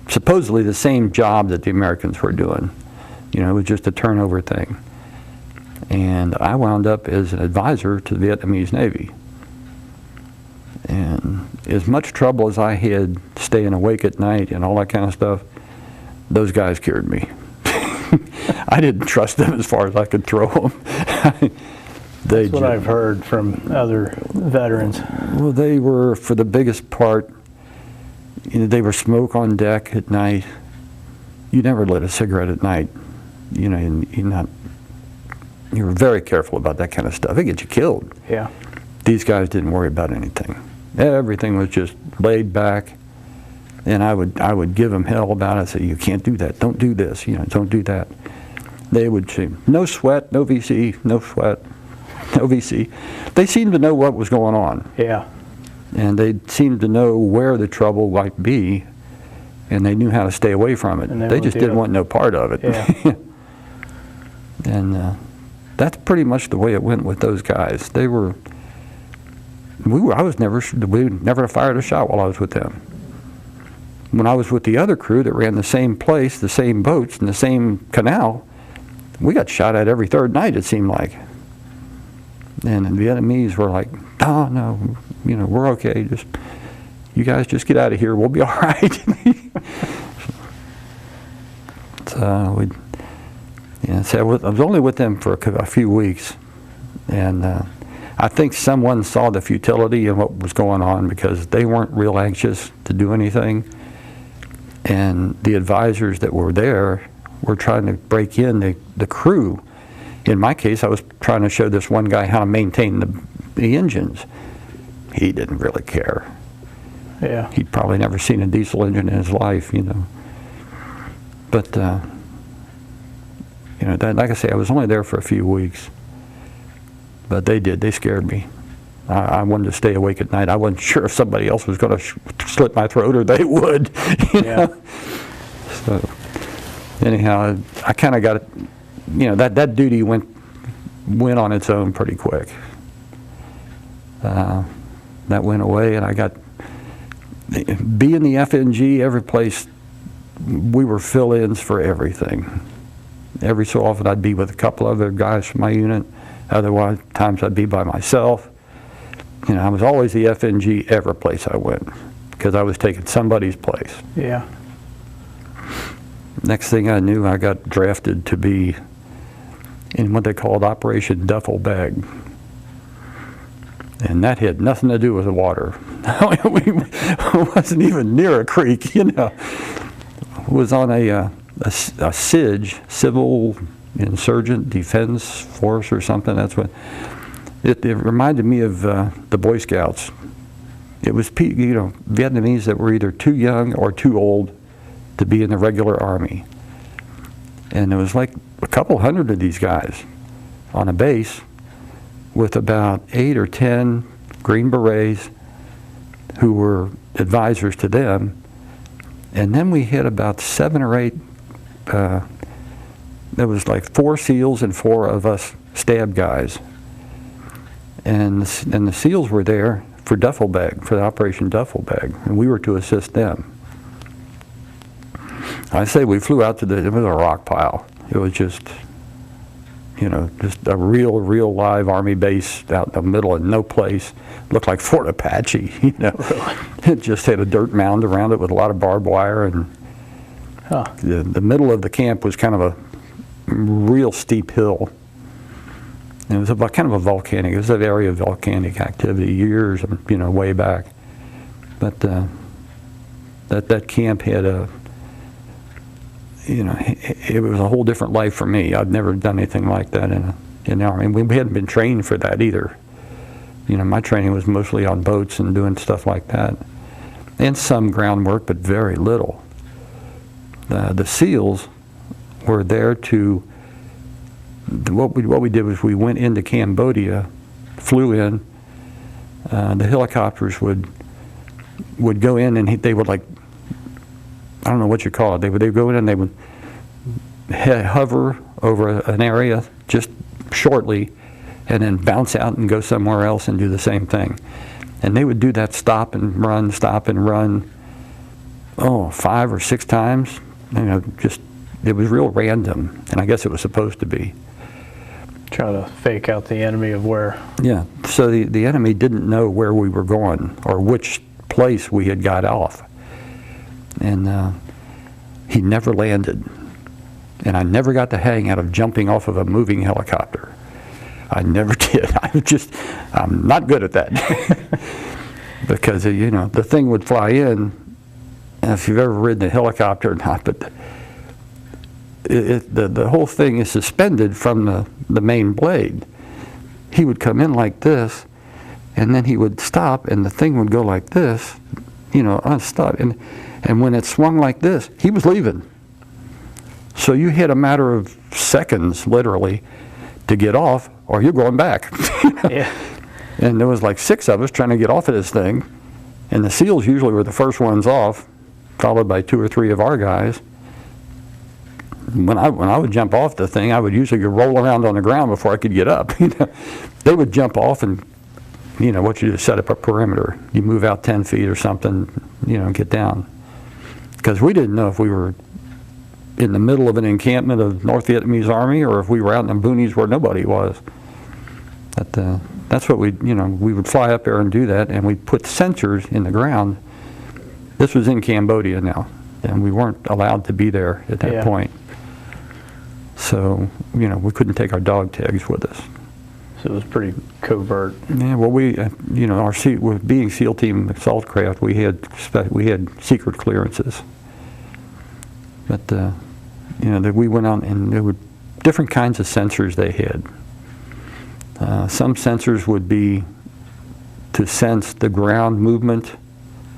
supposedly the same job that the Americans were doing. You know, it was just a turnover thing. And I wound up as an advisor to the Vietnamese Navy. And as much trouble as I had staying awake at night and all that kind of stuff, those guys cured me. I didn't trust them as far as I could throw them. That's what I've heard from other veterans. Well, they were, for the biggest part, you know, they were smoke on deck at night. You never lit a cigarette at night. You know, you were very careful about that kind of stuff. It gets you killed. Yeah. These guys didn't worry about anything. Everything was just laid back, and I would give them hell about it. Say, you can't do that. Don't do this. You know, don't do that. They would say, no sweat, no VC, no sweat. No VC. They seemed to know what was going on. Yeah. And they seemed to know where the trouble might be, and they knew how to stay away from it. They just didn't want no part of it. Yeah. And that's pretty much the way it went with those guys. We never fired a shot while I was with them. when I was with the other crew that ran the same place, the same boats, and the same canal, we got shot at every third night, it seemed like. And the Vietnamese were like, oh, no, you know, we're okay. Just, you guys just get out of here. We'll be all right. So, so I was only with them for a few weeks. And I think someone saw the futility of what was going on because they weren't real anxious to do anything. And the advisors that were there were trying to break in the crew. In my case, I was trying to show this one guy how to maintain the engines. He didn't really care. Yeah. He'd probably never seen a diesel engine in his life, you know. But, you know, like I say, I was only there for a few weeks. But they scared me. I wanted to stay awake at night. I wasn't sure if somebody else was going to slit my throat or they would. You know? So, anyhow, I kind of got it. You know, that duty went on its own pretty quick. That went away, and I got being the FNG. Every place we were fill-ins for everything. Every so often, I'd be with a couple other guys from my unit. Otherwise, times I'd be by myself. You know, I was always the FNG every place I went because I was taking somebody's place. Yeah. Next thing I knew, I got drafted to be in what they called Operation Duffel Bag. And that had nothing to do with the water. We wasn't even near a creek, you know. It was on a SIDG, Civil Insurgent Defense Force or something. That's what it reminded me of the Boy Scouts. It was, you know, Vietnamese that were either too young or too old to be in the regular army. And there was like a couple hundred of these guys on a base with about 8 or 10 Green Berets who were advisors to them. And then we hit about 7 or 8, there was like 4 SEALs and 4 of us STAB guys. And the SEALs were there for Duffel Bag, for the Operation Duffel Bag, and we were to assist them. I say we flew out to it was a rock pile. It was just, you know, just a real live Army base out in the middle of no place. Looked like Fort Apache, you know. Really? It just had a dirt mound around it with a lot of barbed wire, and the middle of the camp was kind of a real steep hill. And it was about kind of a volcanic, it was an area of volcanic activity years, you know, way back. But that camp had a, you know, it was a whole different life for me. I'd never done anything like that in the Army. We hadn't been trained for that either. You know, my training was mostly on boats and doing stuff like that. And some groundwork, but very little. The SEALs were there to, what we did was we went into Cambodia, flew in, the helicopters would go in and they would, like, I don't know what you call it, they would go in and they would hover over an area just shortly and then bounce out and go somewhere else and do the same thing. And they would do that stop and run, 5 or 6 times. You know, just, it was real random, and I guess it was supposed to be. Trying to fake out the enemy of where. Yeah, so the enemy didn't know where we were going or which place we had got off. And he never landed. And I never got the hang out of jumping off of a moving helicopter. I never did. I'm not good at that. Because, you know, the thing would fly in, and if you've ever ridden a helicopter or not, but the whole thing is suspended from the main blade. He would come in like this, and then he would stop, and the thing would go like this, you know, unstop. And when it swung like this, he was leaving. So you had a matter of seconds, literally, to get off, or you're going back. Yeah. And there was like 6 of us trying to get off of this thing, and the SEALs usually were the first ones off, followed by 2 or 3 of our guys. When I would jump off the thing, I would usually roll around on the ground before I could get up. You know, they would jump off, and you know what you do is set up a perimeter. You move out 10 feet or something, you know, get down. because we didn't know if we were in the middle of an encampment of North Vietnamese Army or if we were out in the boonies where nobody was. But that's what we would fly up there and do that, and we'd put sensors in the ground. This was in Cambodia now, and we weren't allowed to be there at that point. So, we couldn't take our dog tags with us. So it was pretty covert. Yeah, well, with being SEAL Team Assault Craft, we had secret clearances. But that we went out, and there were different kinds of sensors they had. Some sensors would be to sense the ground movement,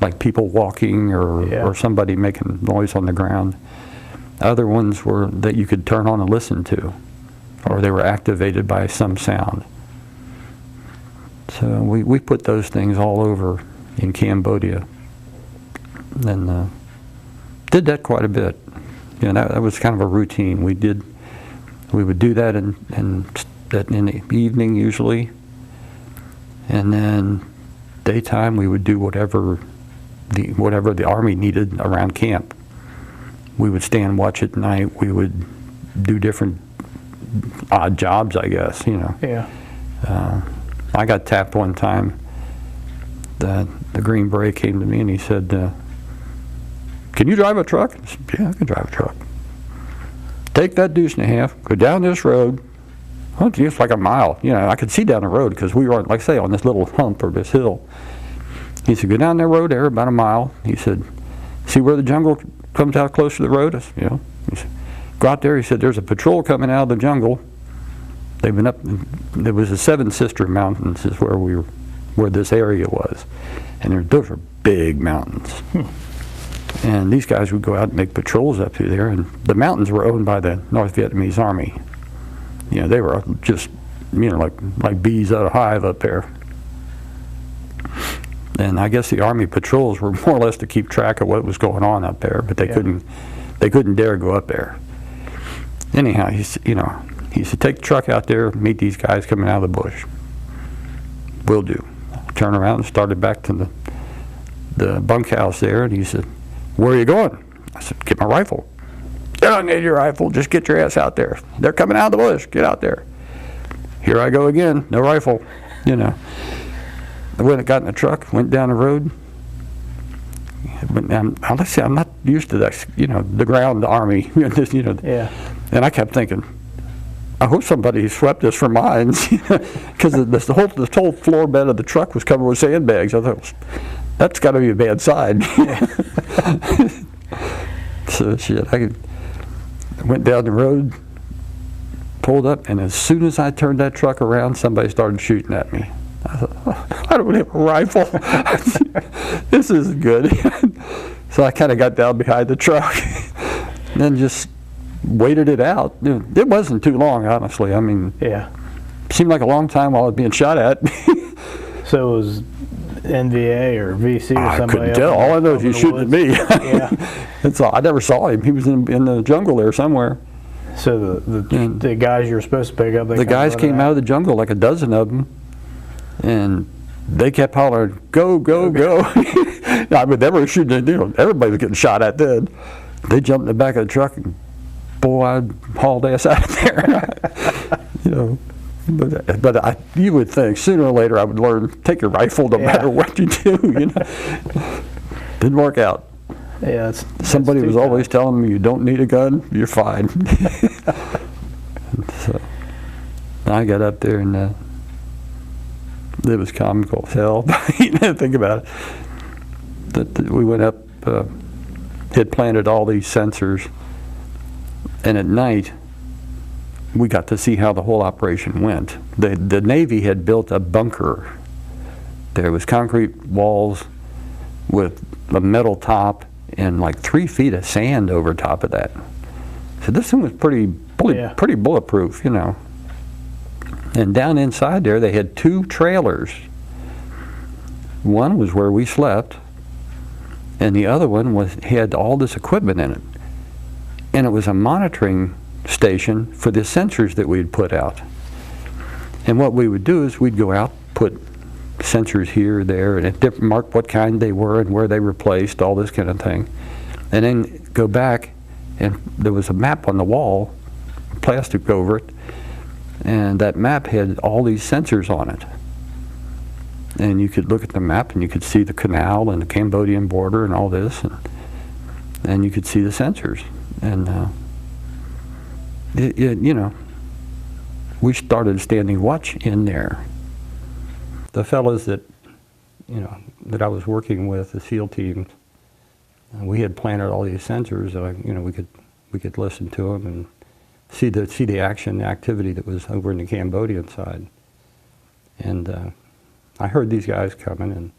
like people walking or somebody making noise on the ground. Other ones were that you could turn on and listen to, or they were activated by some sound. So we put those things all over in Cambodia, and did that quite a bit. That was kind of a routine. We would do that in the evening usually, and then daytime we would do whatever the Army needed around camp. We would stand watch at night. We would do different odd jobs, I guess. Yeah. I got tapped one time. The Green Beret came to me and he said, "Can you drive a truck?" I said, "Yeah, I can drive a truck." "Take that deuce and a half, go down this road." Oh, it's like a mile. I could see down the road because we were, like I say, on this little hump or this hill. He said, "Go down that road there about a mile." He said, "See where the jungle comes out close to the road?" I said, He said, "Go out there." He said, "There's a patrol coming out of the jungle. They've been up. There was the Seven Sister Mountains is where this area was, and those are big mountains." And these guys would go out and make patrols up through there, and the mountains were owned by the North Vietnamese Army. They were just, like bees out of a hive up there. And I guess the Army patrols were more or less to keep track of what was going on up there, but they couldn't dare go up there. Anyhow, he said, "Take the truck out there, meet these guys coming out of the bush." "Will do." Turn around and started back to the bunkhouse there, and he said, "Where are you going?" I said, "Get my rifle." "You don't need your rifle, just get your ass out there. They're coming out of the bush, get out there." Here I go again, no rifle, I went and got in the truck, went down the road. But let's say I'm not used to that, the ground army, Yeah. And I kept thinking, I hope somebody swept this for mines, because the whole floor bed of the truck was covered with sandbags. I thought, that's got to be a bad side. So I went down the road, pulled up, and as soon as I turned that truck around, somebody started shooting at me. I thought, oh, I don't have a rifle. This isn't good. So I kind of got down behind the truck and then just waited it out. It wasn't too long, honestly. I mean, it seemed like a long time while I was being shot at. So it was NVA or VC or somebody else? I couldn't tell. All I know is he was shooting at me. Yeah. That's all. I never saw him. He was in the jungle there somewhere. So the guys you were supposed to pick up, the guys came out of the jungle, like a dozen of them, and they kept hollering, "Go, go, go." I mean, they were shooting, everybody was getting shot at then. They jumped in the back of the truck, and boy, I hauled ass out of there. But you would think sooner or later I would learn, take your rifle no matter what you do. Didn't work out. Yeah, somebody was always telling me, "You don't need a gun, you're fine." So I got up there and it was comical as hell. Think about it. We went up, had planted all these sensors, and at night we got to see how the whole operation went. The Navy had built a bunker. There was concrete walls with a metal top and like 3 feet of sand over top of that. So this thing was pretty bulletproof, And down inside there they had 2 trailers. One was where we slept, and the other one had all this equipment in it. And it was a monitoring station for the sensors that we'd put out. And what we would do is we'd go out, put sensors here, there, and mark what kind they were and where they were placed, all this kind of thing. and then go back, and there was a map on the wall, plastic over it, and that map had all these sensors on it. And you could look at the map and you could see the canal and the Cambodian border and all this, and you could see the sensors. And you know, we started standing watch in there. The fellas that, you know, that I was working with, the SEAL teams, we had planted all these sensors. You know, we could listen to them and see the action, the activity that was over in the Cambodian side. And I heard these guys coming, and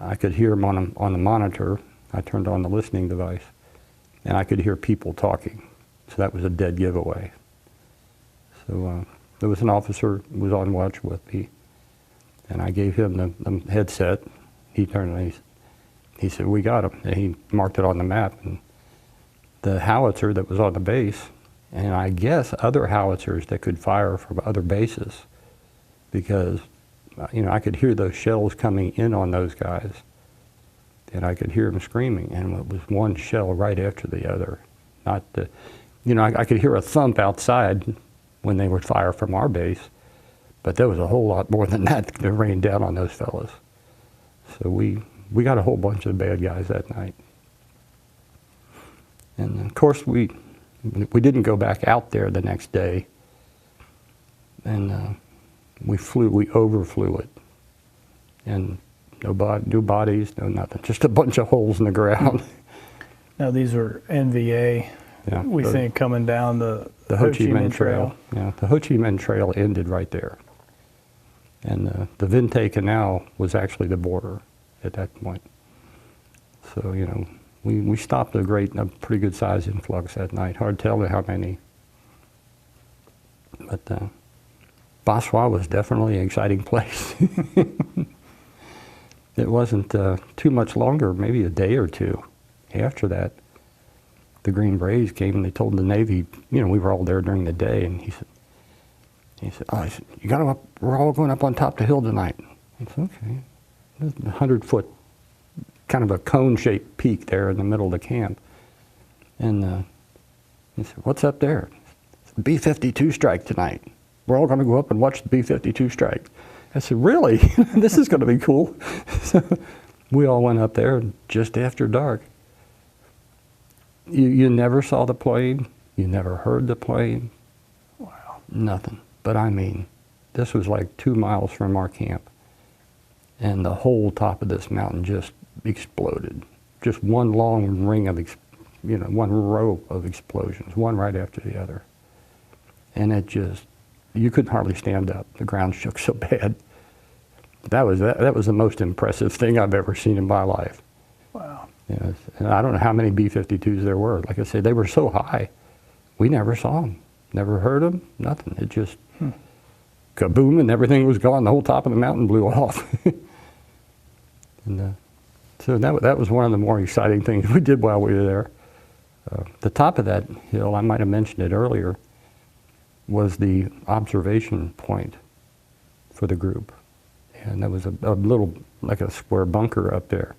I could hear them on the monitor. I turned on the listening device, and I could hear people talking. So that was a dead giveaway. So there was an officer who was on watch with me, and I gave him the headset. He turned and he said, "We got him." And he marked it on the map, and the howitzer that was on the base, and I guess other howitzers that could fire from other bases, because you know, I could hear those shells coming in on those guys, and I could hear them screaming, and it was one shell right after the other. Not the, you know, I could hear a thump outside when they would fire from our base, but there was a whole lot more than that that rained down on those fellas. So we got a whole bunch of bad guys that night. And of course we didn't go back out there the next day, and we overflew it, and no bodies, no nothing, just a bunch of holes in the ground. Now these are NVA, yeah, we think, coming down the Ho Chi Minh Trail. Yeah, the Ho Chi Minh Trail ended right there. And the Vinte Canal was actually the border at that point. So, you know, we stopped a pretty good size influx that night. Hard to tell how many. But Baswa was definitely an exciting place. It wasn't too much longer, maybe a day or two after that, the Green Berets came and they told the Navy, you know, we were all there during the day, and he said, "You got 'em up, we're all going up on top of the hill tonight." I said, "Okay." There's a 100-foot, kind of a cone-shaped peak there in the middle of the camp. And he said, "What's up there?" It's the B-52 strike tonight. We're all going to go up and watch the B-52 strike. I said, "Really? This is going to be cool." So we all went up there just after dark. You never saw the plane. You never heard the plane. Wow. Nothing. But I mean, this was like 2 miles from our camp, and the whole top of this mountain just exploded. Just one long ring of, one row of explosions, one right after the other. And it just, you couldn't hardly stand up. The ground shook so bad. That was the most impressive thing I've ever seen in my life. Wow. Yes. And I don't know how many B-52s there were. Like I said, they were so high. We never saw them. Never heard them. Nothing. It just kaboom, and everything was gone. The whole top of the mountain blew off. And so that was one of the more exciting things we did while we were there. The top of that hill, I might have mentioned it earlier, was the observation point for the group. And there was a little, like a square bunker up there.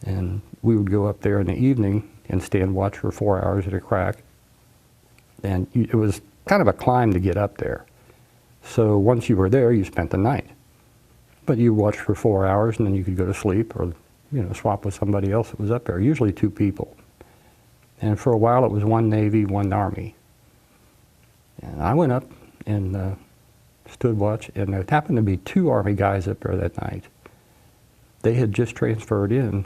And we would go up there in the evening and stand watch for 4 hours at a crack. And it was kind of a climb to get up there. So once you were there, you spent the night. But you watched for 4 hours, and then you could go to sleep or, swap with somebody else that was up there, usually 2 people. And for a while, it was 1 Navy, 1 Army. And I went up and stood watch, and there happened to be 2 Army guys up there that night. They had just transferred in,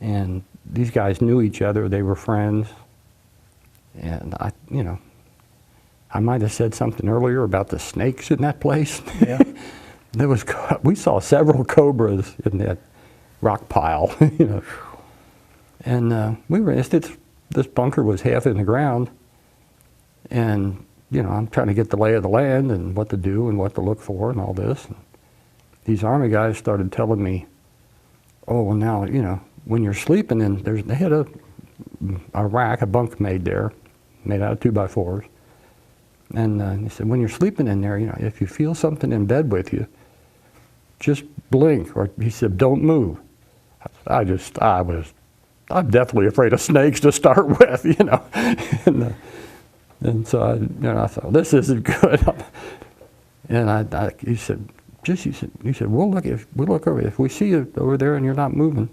and these guys knew each other. They were friends. And I might have said something earlier about the snakes in that place. Yeah. We saw several cobras in that rock pile, And this bunker was half in the ground, and I'm trying to get the lay of the land and what to do and what to look for and all this. And these Army guys started telling me, "Oh, well now, when you're sleeping in, they had a rack, a bunk made there, made out of 2x4s. And he said, when you're sleeping in there, if you feel something in bed with you, just blink." Or he said, "Don't move." I was I'm definitely afraid of snakes to start with, you know. And so I thought, this isn't good. And he said, we'll look over. If we see you over there and you're not moving,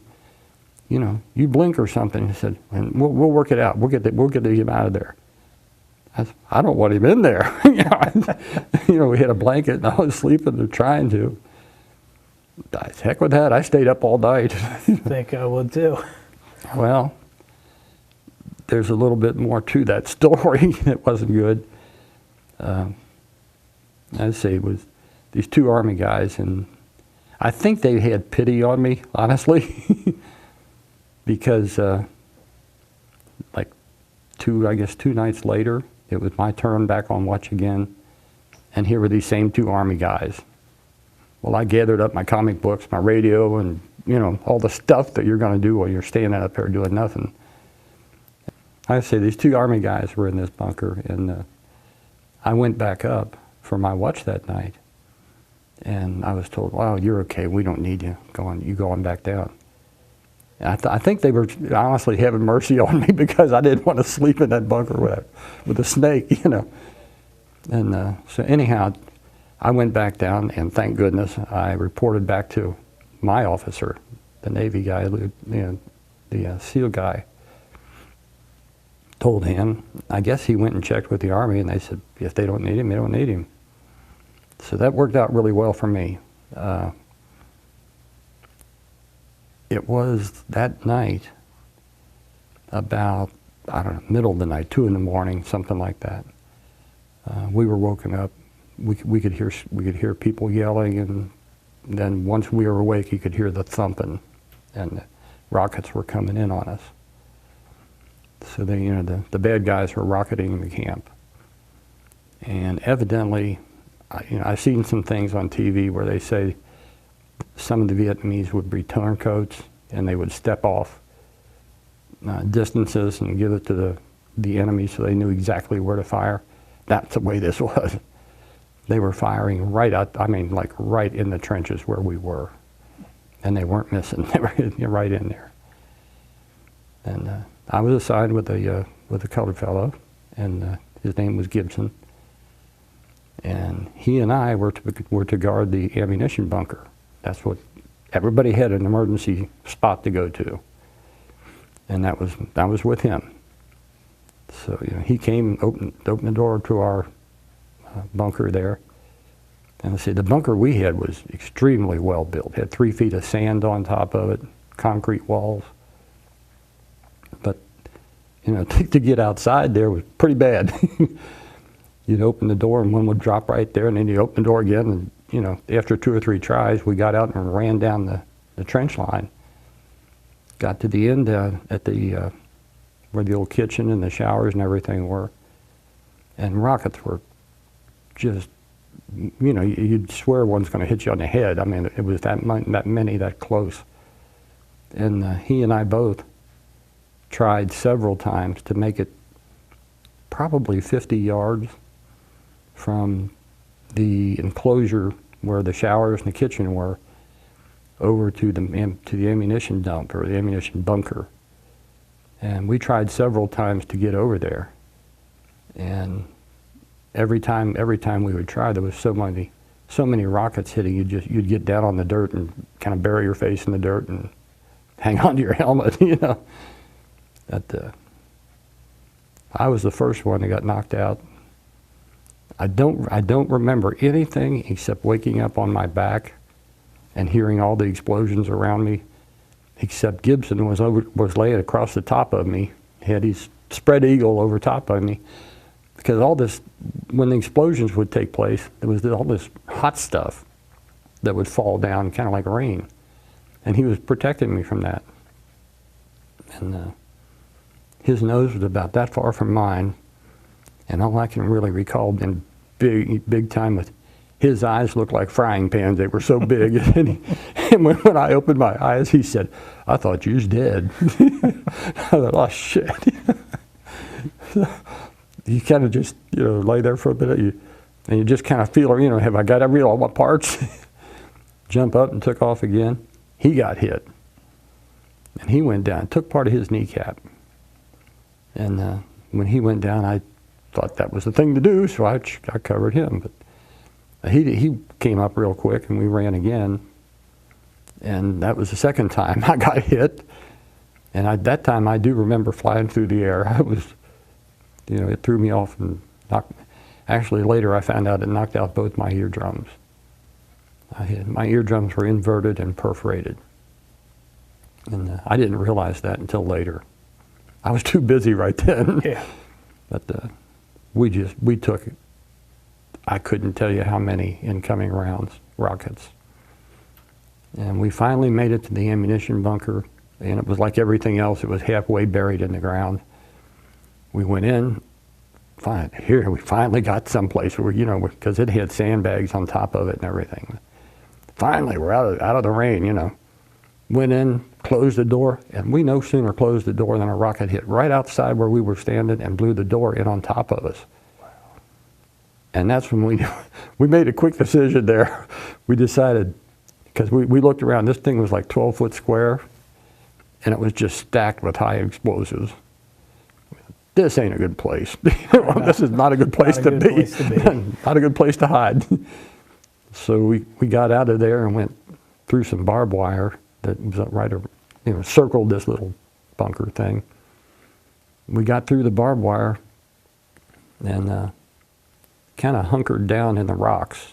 you know, you blink or something. He said, and we'll work it out. We'll get him out of there. I said, I don't want him in there. You know, we had a blanket and I was sleeping or trying to. Heck with that. I stayed up all night. I think I would too. Well, there's a little bit more to that story. It wasn't good. I'd say it was these two Army guys, and I think they had pity on me, honestly, because like 2 nights later, it was my turn back on watch again, and here were these same two Army guys. Well, I gathered up my comic books, my radio, and, you know, all the stuff that you're going to do while you're standing up there doing nothing. I say these two Army guys were in this bunker, and I went back up for my watch that night, and I was told, "Wow, you're okay. We don't need you. You go on back down." And I think they were honestly having mercy on me because I didn't want to sleep in that bunker with a snake, you know. And so anyhow, I went back down, and thank goodness I reported back to my officer, the Navy guy, the SEAL guy. Told him. I guess he went and checked with the Army, and they said, if they don't need him, they don't need him. So that worked out really well for me. It was that night about, I don't know, middle of the night, 2 in the morning, something like that. We were woken up. We could hear people yelling, and then once we were awake, you could hear the thumping, and the rockets were coming in on us. So the bad guys were rocketing the camp, and evidently, I've seen some things on TV where they say some of the Vietnamese would be turncoats, and they would step off distances and give it to the enemy so they knew exactly where to fire. That's the way this was. They were firing right out, like right in the trenches where we were. And they weren't missing. They were right in there. And I was assigned with a colored fellow, and his name was Gibson. And he and I were to guard the ammunition bunker. That's what everybody had, an emergency spot to go to. And I was with him. So he came, opened the door to our bunker there. And the bunker we had was extremely well built. It had 3 feet of sand on top of it, concrete walls. But to get outside there was pretty bad. You'd open the door and one would drop right there, and then you'd open the door again, and after 2 or 3 tries, we got out and ran down the trench line. Got to the end at the where the old kitchen and the showers and everything were, and rockets were just, you'd swear one's going to hit you on the head. I mean, it was that many, that close. And he and I both tried several times to make it probably 50 yards from the enclosure where the showers and the kitchen were over to the ammunition dump, or the ammunition bunker. And we tried several times to get over there. And every time we would try, there was so many rockets hitting, you'd get down on the dirt and kind of bury your face in the dirt and hang on to your helmet, I was the first one that got knocked out. I don't remember anything except waking up on my back and hearing all the explosions around me, except Gibson was laying across the top of me. He had his spread eagle over top of me. Because all this, when the explosions would take place, there was all this hot stuff that would fall down, kind of like rain. And he was protecting me from that. And his nose was about that far from mine. And all I can really recall being big time with his eyes looked like frying pans. They were so big. And when I opened my eyes, he said, "I thought you was dead." I thought, oh, shit. You kind of just, lay there for a minute, and you just kind of feel, have I got all my parts? Jump up and took off again. He got hit. And he went down, took part of his kneecap. And when he went down, I thought that was the thing to do, so I covered him. But he came up real quick, and we ran again. And that was the second time I got hit. And that time I do remember flying through the air. I was, it threw me off and actually later I found out it knocked out both my eardrums. My eardrums were inverted and perforated. And I didn't realize that until later. I was too busy right then. Yeah. But we took, I couldn't tell you how many incoming rockets. And we finally made it to the ammunition bunker, and it was like everything else. It was halfway buried in the ground. We went in, here we finally got someplace where, because it had sandbags on top of it and everything. Finally, we're out of the rain, Went in, closed the door, and we no sooner closed the door than a rocket hit right outside where we were standing and blew the door in on top of us. Wow. And that's when we made a quick decision there. We decided, because we looked around, this thing was like 12 foot square, and it was just stacked with high explosives. This ain't a good place. This is not a good place to be. Not a good place to hide. So we got out of there and went through some barbed wire that was circled this little bunker thing. We got through the barbed wire and kind of hunkered down in the rocks.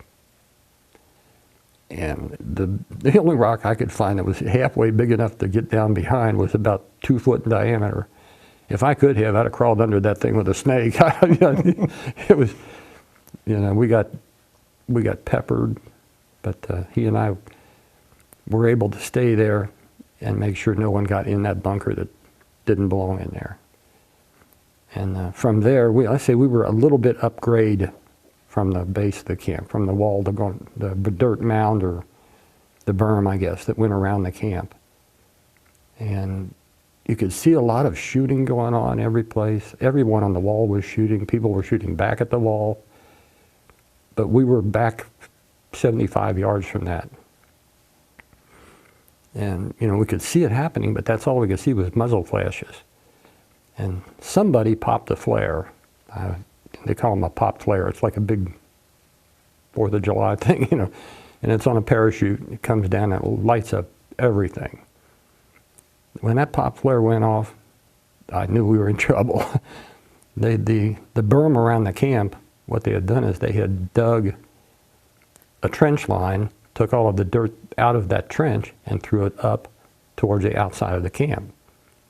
And the only rock I could find that was halfway big enough to get down behind was about 2 foot in diameter. If I could have, I'd have crawled under that thing with a snake. It was, we got peppered, but he and I were able to stay there and make sure no one got in that bunker that didn't belong in there. And from there, I say we were a little bit upgrade from the base of the camp, from the wall, the dirt mound or the berm, I guess, that went around the camp. And you could see a lot of shooting going on every place. Everyone on the wall was shooting. People were shooting back at the wall. But we were back 75 yards from that. And, we could see it happening, but that's all we could see was muzzle flashes. And somebody popped a flare. They call them a pop flare. It's like a big 4th of July thing, and it's on a parachute. It comes down and it lights up everything. When that pop flare went off, I knew we were in trouble. The berm around the camp, what they had done is they had dug a trench line, took all of the dirt out of that trench and threw it up towards the outside of the camp.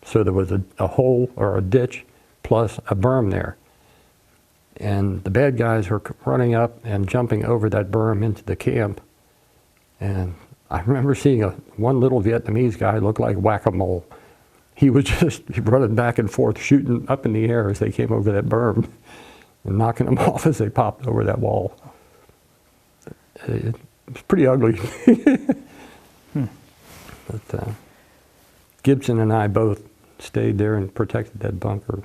So there was a hole or a ditch plus a berm there. And the bad guys were running up and jumping over that berm into the camp. And I remember seeing one little Vietnamese guy look like whack-a-mole. He was just running back and forth, shooting up in the air as they came over that berm and knocking them off as they popped over that wall. It was pretty ugly. But Gibson and I both stayed there and protected that bunker.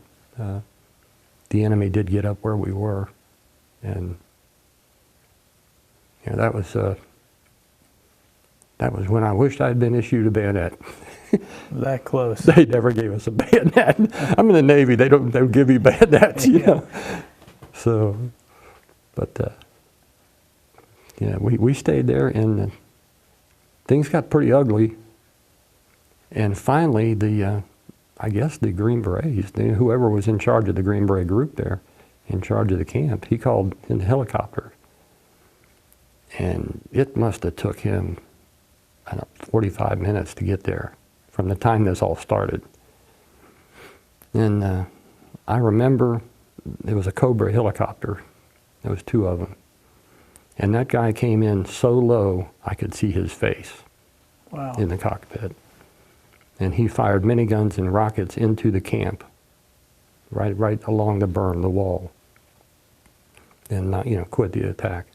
The enemy did get up where we were, and that was when I wished I'd been issued a bayonet. That close. They never gave us a bayonet. I'm in the Navy. They don't give you bayonets, know. So, but we stayed there, and things got pretty ugly. And finally, I guess the Green Berets, whoever was in charge of the Green Beret group there, in charge of the camp, he called in the helicopter. And it must have took him, 45 minutes to get there from the time this all started. And I remember there was a Cobra helicopter. There was 2 of them. And that guy came in so low, I could see his face. Wow. In the cockpit. And he fired miniguns and rockets into the camp, right along the berm, the wall, and quit the attack.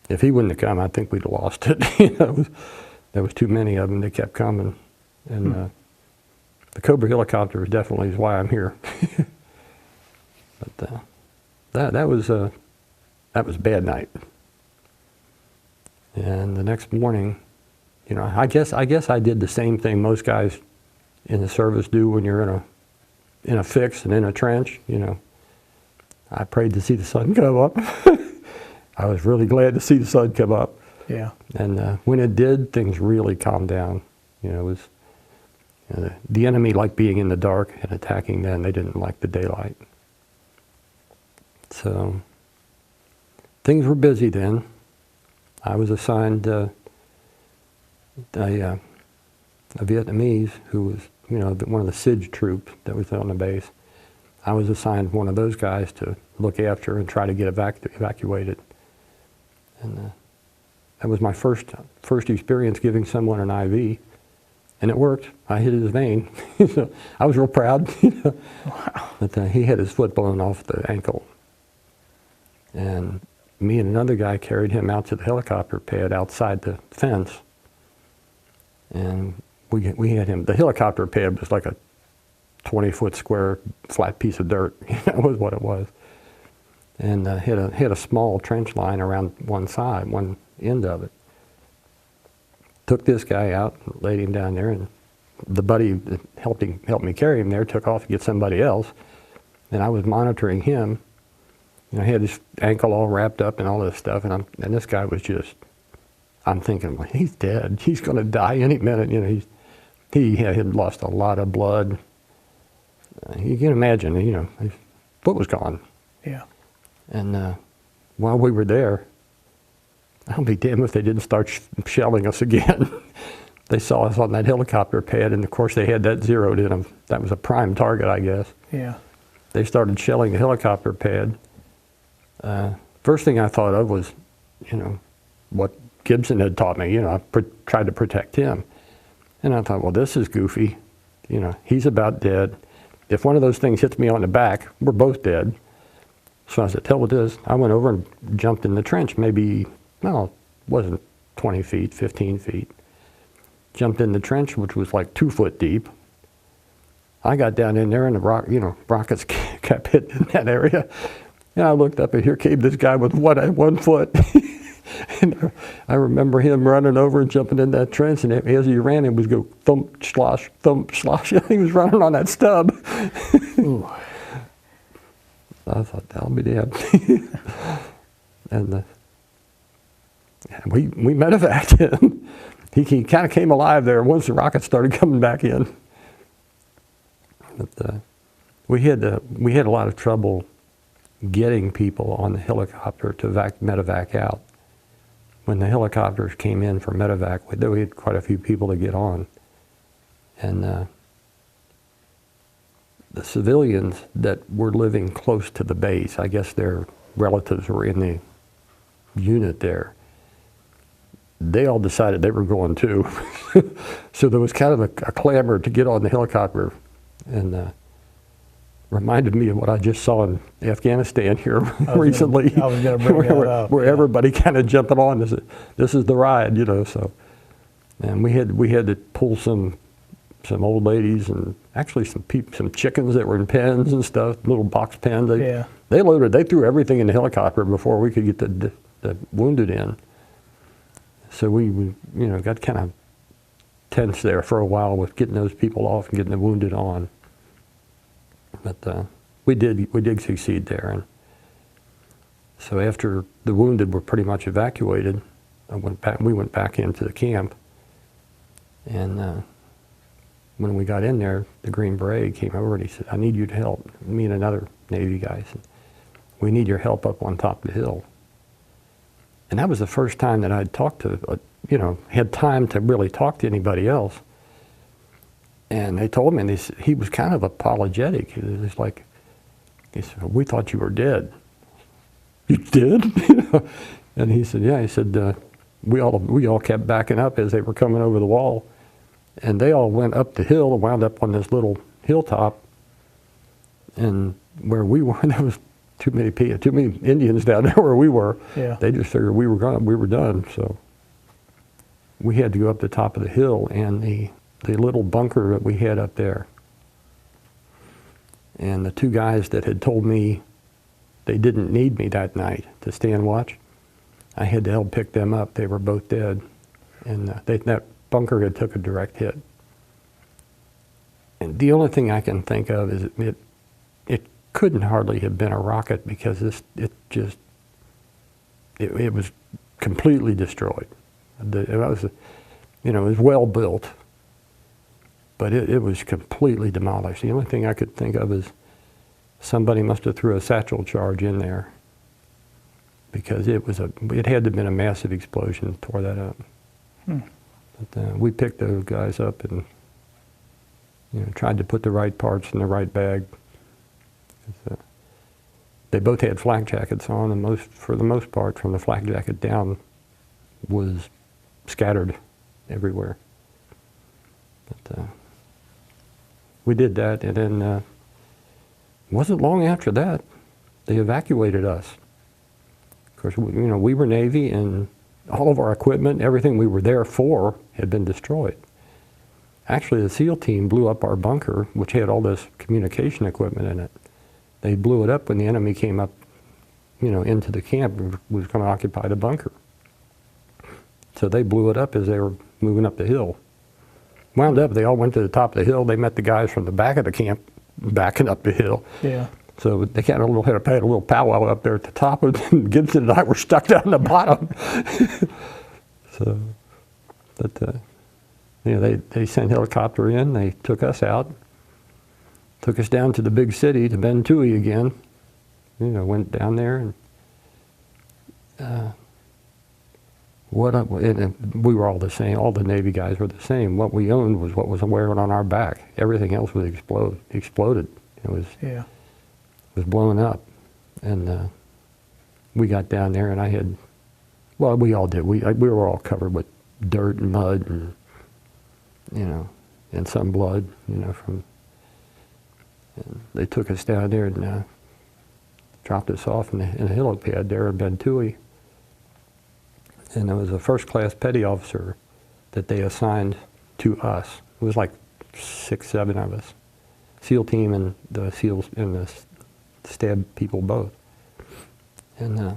If he wouldn't have come, I think we'd have lost it. There was too many of them. They kept coming, and the Cobra helicopter is definitely why I'm here. But that was a bad night. And the next morning, I guess I did the same thing most guys in the service do when you're in a fix and in a trench, you know. I prayed to see the sun come up. I was really glad to see the sun come up. Yeah. And when it did, things really calmed down. You know, it was the enemy liked being in the dark and attacking them. They didn't like the daylight. So things were busy then. I was assigned a Vietnamese who was, you know, one of the SIG troops that was on the base. I was assigned one of those guys to look after and try to get evacuated. And that was my first experience giving someone an IV, and it worked. I hit his vein. So I was real proud. You know. Wow. But he had his foot blown off the ankle. And me and another guy carried him out to the helicopter pad outside the fence. And we had him, the helicopter pad was like a 20-foot square flat piece of dirt. That was what it was. And had a small trench line around one side, one end of it. Took this guy out, laid him down there, and the buddy that helped me carry him there took off to get somebody else. And I was monitoring him. You know, he had his ankle all wrapped up and all this stuff, and this guy was just, I'm thinking, well, he's dead. He's going to die any minute. You know, he had lost a lot of blood. You can imagine, you know, his foot was gone. Yeah. And while we were there, I'll be damned if they didn't start shelling us again. They saw us on that helicopter pad, and of course they had that zeroed in them. That was a prime target, I guess. Yeah. They started shelling the helicopter pad. First thing I thought of was, you know, what Gibson had taught me. You know, I tried to protect him. And I thought, well, this is goofy. You know, he's about dead. If one of those things hits me on the back, we're both dead. So I said, hell with this. I went over and jumped in the trench, maybe, well, it wasn't 20 feet, 15 feet. Jumped in the trench, which was like 2 foot deep. I got down in there and the rockets kept hitting in that area. And I looked up and here came this guy with 1 foot. And I remember him running over and jumping in that trench, and as he ran, it was go thump, slosh, thump, slosh. He was running on that stub. Ooh. I thought, I'll be damned. And we medevaced him. He kind of came alive there once the rockets started coming back in. But we had a lot of trouble getting people on the helicopter to medevac out. When the helicopters came in for medevac, we had quite a few people to get on. And the civilians that were living close to the base, I guess their relatives were in the unit there, they all decided they were going too. So there was kind of a clamor to get on the helicopter, and reminded me of what I just saw in Afghanistan here recently. I was going to bring that up. Where everybody kind of jumping on. This is the ride, you know. So, and we had to pull some old ladies and actually some chickens that were in pens and stuff, little box pens. They threw everything in the helicopter before we could get the wounded in. So we got kind of tense there for a while with getting those people off and getting the wounded on. But we did succeed there. And so after the wounded were pretty much evacuated, we went back into the camp. And when we got in there, the Green Beret came over and he said, I need you to help. Me and another Navy guy said, we need your help up on top of the hill. And that was the first time that I'd talked to, had time to really talk to anybody else. And they told me, and he was kind of apologetic. He was like, he said, we thought you were dead. You did? And he said, yeah. He said, we all kept backing up as they were coming over the wall. And they all went up the hill and wound up on this little hilltop. And where we were, there was too many Indians down there where we were. Yeah. They just figured we were gone, we were done. So we had to go up the top of the hill, and the little bunker that we had up there. And the two guys that had told me they didn't need me that night to stand watch, I had to help pick them up. They were both dead. And that bunker had took a direct hit. And the only thing I can think of is it couldn't hardly have been a rocket because it was completely destroyed. It was, it was well built, but it was completely demolished. The only thing I could think of is somebody must have threw a satchel charge in there because it had to have been a massive explosion, tore that up. But we picked those guys up and tried to put the right parts in the right bag. They both had flak jackets on, and for the most part, from the flak jacket down, was scattered everywhere. But we did that, and then it wasn't long after that they evacuated us. Of course, we were Navy, and all of our equipment, everything we were there for, had been destroyed. Actually, the SEAL team blew up our bunker, which had all this communication equipment in it. They blew it up when the enemy came up, into the camp and was going to occupy the bunker. So they blew it up as they were moving up the hill. Wound up, they all went to the top of the hill. They met the guys from the back of the camp backing up the hill. Yeah. So they had a little powwow up there at the top, and Gibson and I were stuck down the bottom. So, but they sent a helicopter in. They took us out, took us down to the big city, to Ben Tui again. Went down there, and we were all the same. All the Navy guys were the same. What we owned was what was wearing on our back. Everything else was exploded. It was blowing up, and we got down there, and we all did. We were all covered with dirt and mud, and some blood, from. And they took us down there and dropped us off in a helipad there in Ben Tui. And there was a first-class petty officer that they assigned to us. It was like 6, 7 of us, SEAL team and the SEALs and the STAB people both. And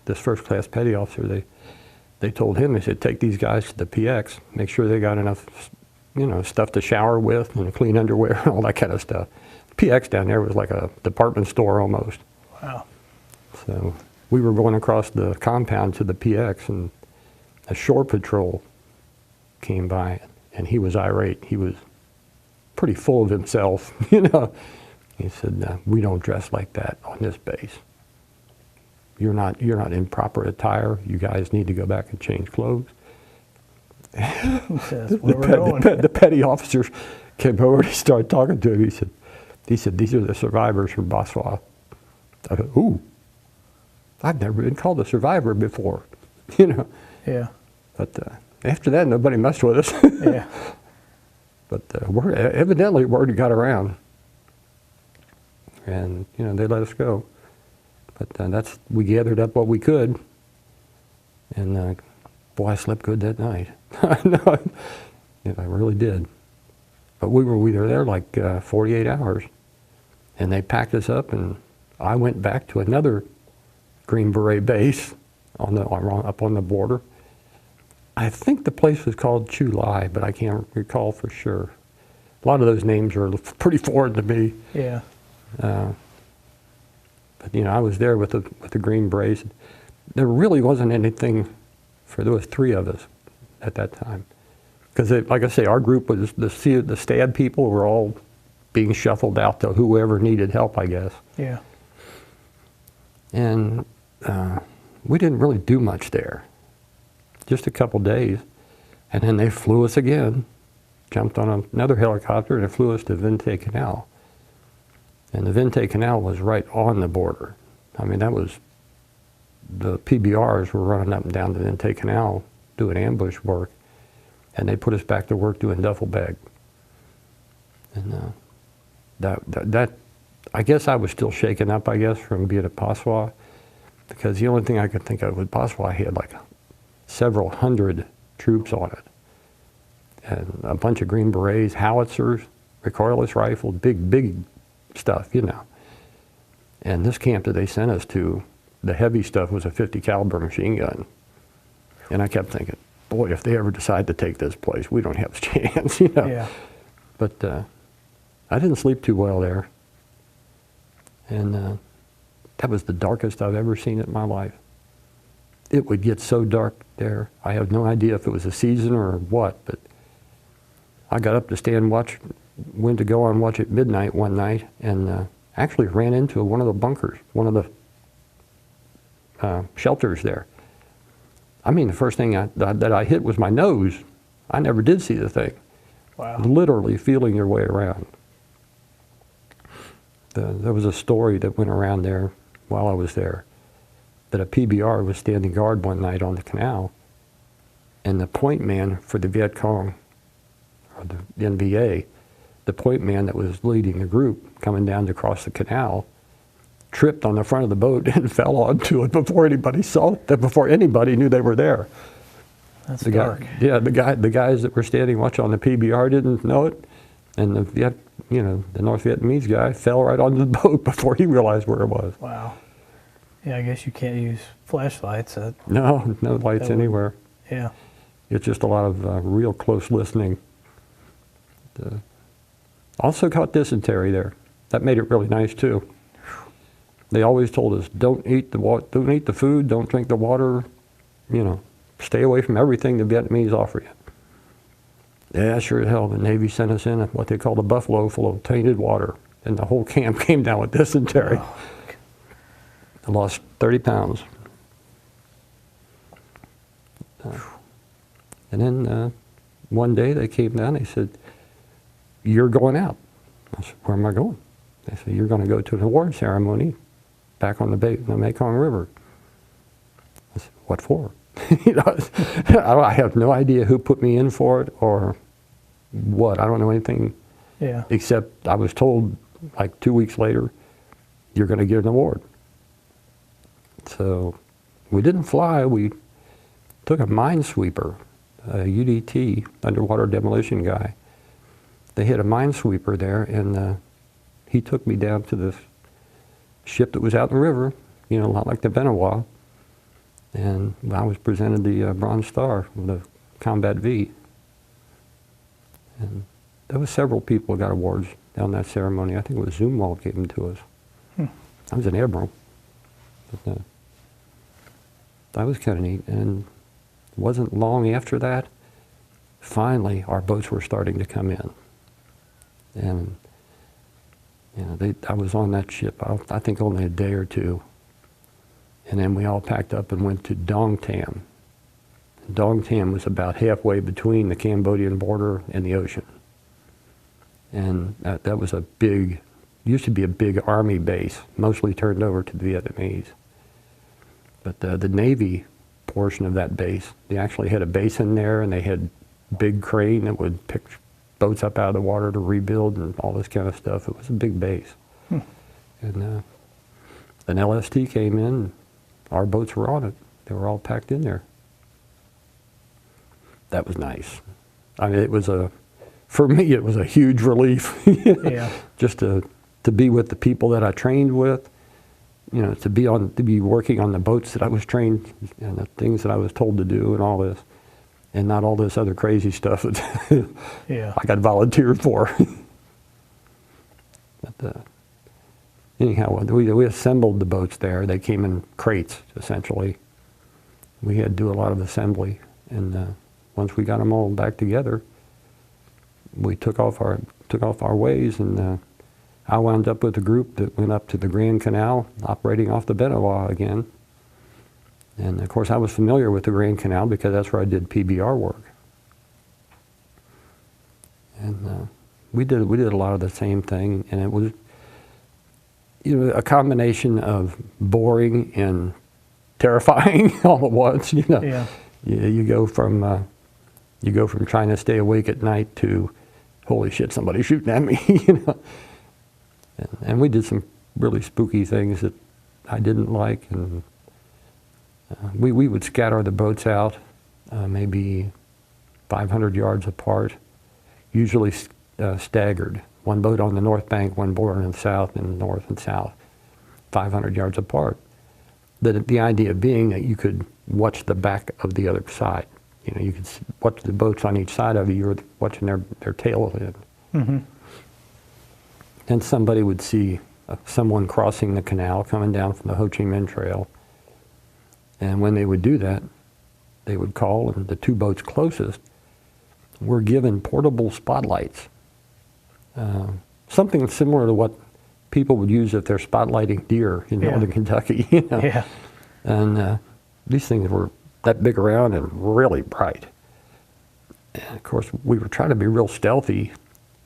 this first-class petty officer, they told him, they said, take these guys to the PX, make sure they got enough, stuff to shower with and clean underwear and all that kind of stuff. PX down there was like a department store almost. Wow. So we were going across the compound to the PX, and a shore patrol came by, and he was irate. He was pretty full of himself, He said, we don't dress like that on this base. You're not in proper attire. You guys need to go back and change clothes. He says, where we're going. The petty officers came over and he started talking to him. He said, these are the survivors from Boswa. I thought, ooh, I've never been called a survivor before, Yeah. But after that, nobody messed with us. Yeah. But evidently word got around. And, they let us go. But we gathered up what we could. And boy, I slept good that night. No, I really did. But we were there like 48 hours. And they packed us up, and I went back to another Green Beret base up on the border. I think the place was called Chu Lai, but I can't recall for sure. A lot of those names are pretty foreign to me. Yeah. But I was there with the Green Berets. There really wasn't anything for those 3 of us at that time, because like I say, our group was the STAB people were all being shuffled out to whoever needed help, I guess. Yeah. And we didn't really do much there, just a couple days, and then they flew us again, jumped on another helicopter, and it flew us to Vente Canal. And the Vente Canal was right on the border. I mean, that was, the PBRs were running up and down the Vente Canal doing ambush work, and they put us back to work doing duffel bag. And that I guess I was still shaken up, I guess, from being at Paswa, because the only thing I could think of with Paswa had like several hundred troops on it, and a bunch of Green Berets, howitzers, recoilless rifles, big stuff, And this camp that they sent us to, the heavy stuff was a .50 caliber machine gun. And I kept thinking, boy, if they ever decide to take this place, we don't have a chance, Yeah. But I didn't sleep too well there. And that was the darkest I've ever seen it in my life. It would get so dark there. I have no idea if it was a season or what, but I got up to stay and watch, went to go on watch at midnight one night, and actually ran into one of the bunkers, one of the shelters there. I mean, the first thing that I hit was my nose. I never did see the thing. Wow. Literally feeling your way around. There was a story that went around there while I was there, that a PBR was standing guard one night on the canal, and the point man for the Viet Cong, or the NVA, the point man that was leading the group coming down to cross the canal, tripped on the front of the boat and fell onto it before anybody saw it, before anybody knew they were there. That's dark. The guys that were standing watching on the PBR didn't know it, and the North Vietnamese guy fell right onto the boat before he realized where it was. Wow. Yeah, I guess you can't use flashlights. No lights anywhere. Yeah. It's just a lot of real close listening. Also caught dysentery there. That made it really nice too. They always told us, don't eat the food, don't drink the water, stay away from everything the Vietnamese offer you. Yeah, sure as hell, the Navy sent us in what they called a buffalo full of tainted water, and the whole camp came down with dysentery. Oh. I lost 30 pounds. And then one day they came down, they said, you're going out. I said, where am I going? They said, you're going to go to an award ceremony back on the Mekong River. I said, what for? I have no idea who put me in for it or what. I don't know anything except I was told like 2 weeks later, you're going to get an award. So we didn't fly. We took a minesweeper, a UDT, underwater demolition guy. They hit a minesweeper there, and he took me down to this ship that was out in the river, a lot like the Benoit. And I was presented the Bronze Star with the Combat V. And there was several people who got awards down that ceremony. I think it was Zumwalt gave them to us. I was an Admiral. But, that was kind of neat. And it wasn't long after that, finally our boats were starting to come in. And I was on that ship, I think only a day or two. And then we all packed up and went to Dong Tam. Dong Tam was about halfway between the Cambodian border and the ocean. And that was used to be a big army base, mostly turned over to the Vietnamese. But the Navy portion of that base, they actually had a basin there, and they had big crane that would pick boats up out of the water to rebuild and all this kind of stuff. It was a big base. And an LST came in, our boats were on it. They were all packed in there. That was nice. I mean, for me, it was a huge relief. Yeah. Just to be with the people that I trained with, to be working on the boats that I was trained and the things that I was told to do and all this, and not all this other crazy stuff that I got volunteered for. But anyhow, we assembled the boats there. They came in crates, essentially. We had to do a lot of assembly, and once we got them all back together, we took off our ways, and I wound up with a group that went up to the Grand Canal, operating off the Benoit again. And of course, I was familiar with the Grand Canal because that's where I did PBR work. And we did a lot of the same thing, and it was a combination of boring and terrifying all at once. Yeah. You go from trying to stay awake at night to, holy shit, somebody's shooting at me. And we did some really spooky things that I didn't like, and we would scatter the boats out maybe 500 yards apart, usually staggered. One boat on the north bank, one boat on the south, and north and south, 500 yards apart. The idea being that you could watch the back of the other side. You could watch the boats on each side of you. You were watching their tail end. then somebody would see someone crossing the canal coming down from the Ho Chi Minh Trail. And when they would do that, they would call, and the two boats closest were given portable spotlights. Something similar to what people would use if they're spotlighting deer in northern Kentucky, you know. Yeah. And these things were that big around and really bright. And of course, we were trying to be real stealthy.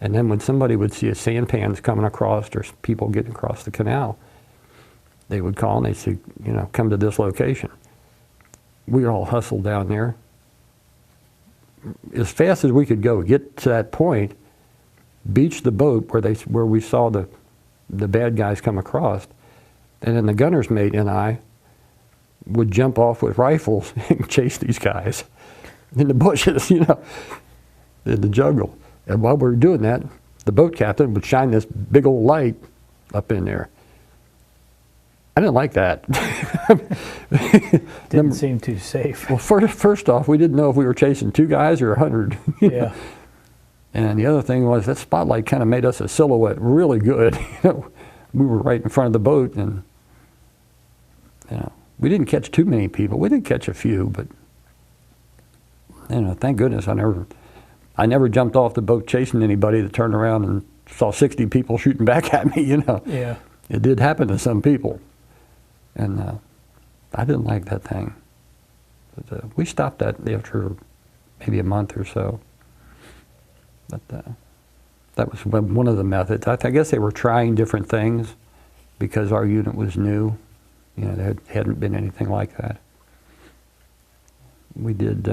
And then when somebody would see a sampans coming across or people getting across the canal, they would call and they'd say, you know, come to this location. We all hustled down there as fast as we could go, get to that point, beach the boat where we saw the bad guys come across, and then the gunner's mate and I would jump off with rifles and chase these guys in the bushes, you know, in the jungle. And while we were doing that, the boat captain would shine this big old light up in there. I didn't like that. Didn't seem too safe. Well, first off, we didn't know if we were chasing 2 guys or 100. Yeah. And the other thing was that spotlight kind of made us a silhouette really good. We were right in front of the boat, and you know, we didn't catch too many people. We did catch a few, but you know, thank goodness I never jumped off the boat chasing anybody that turned around and saw 60 people shooting back at me. You know. Yeah. It did happen to some people. And I didn't like that thing. But we stopped that after maybe a month or so. But that was one of the methods. I guess they were trying different things because our unit was new. You know, there hadn't been anything like that. We did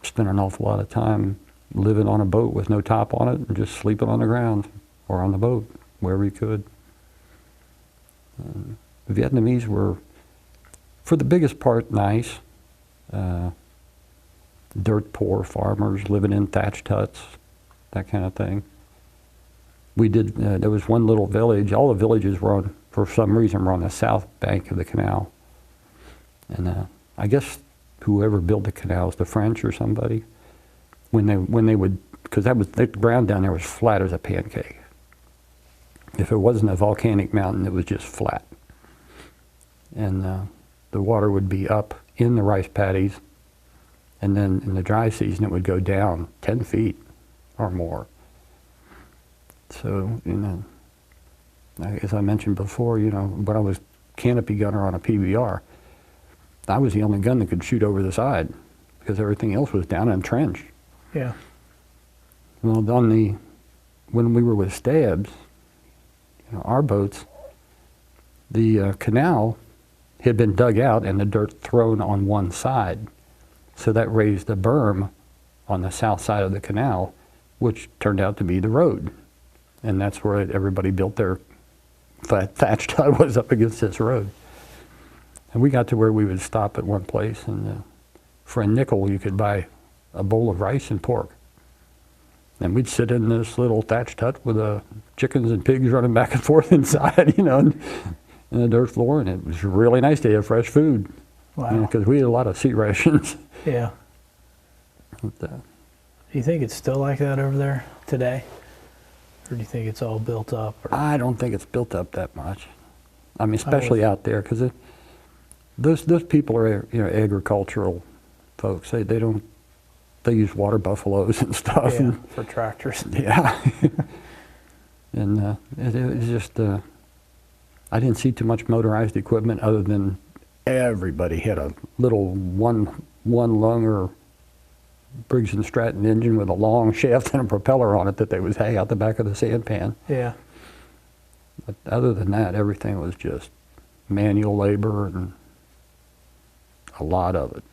spend an awful lot of time living on a boat with no top on it and just sleeping on the ground or on the boat, wherever you could. The Vietnamese were, for the biggest part, nice. Dirt poor farmers living in thatched huts, that kind of thing. We did, there was one little village, all the villages were on, for some reason, were on the south bank of the canal. And I guess whoever built the canals, the French or somebody, when they would, because the ground down there was flat as a pancake. If it wasn't a volcanic mountain, it was just flat. And the water would be up in the rice paddies, and then in the dry season it would go down 10 feet or more. So, you know, as I mentioned before, you know, when I was canopy gunner on a PBR, I was the only gun that could shoot over the side because everything else was down in a trench. Yeah. Well, when we were with STABS, you know, our boats, the canal had been dug out and the dirt thrown on one side. So that raised a berm on the south side of the canal, which turned out to be the road. And that's where everybody built their thatched hut, was up against this road. And we got to where we would stop at one place, and for a nickel you could buy a bowl of rice and pork. And we'd sit in this little thatched hut with chickens and pigs running back and forth inside, you know, in the dirt floor, and it was really nice to have fresh food. Wow. Because we had a lot of sea rations. Yeah. But, do you think it's still like that over there today? Or do you think it's all built up? Or? I don't think it's built up that much. I mean, especially out there, because those people are, you know, agricultural folks. They use water buffaloes and stuff. Yeah, and, for tractors. Yeah. And it was just, I didn't see too much motorized equipment other than everybody had a little one lunger Briggs & Stratton engine with a long shaft and a propeller on it that they would hang out the back of the sandpan. Yeah. But other than that, everything was just manual labor and a lot of it.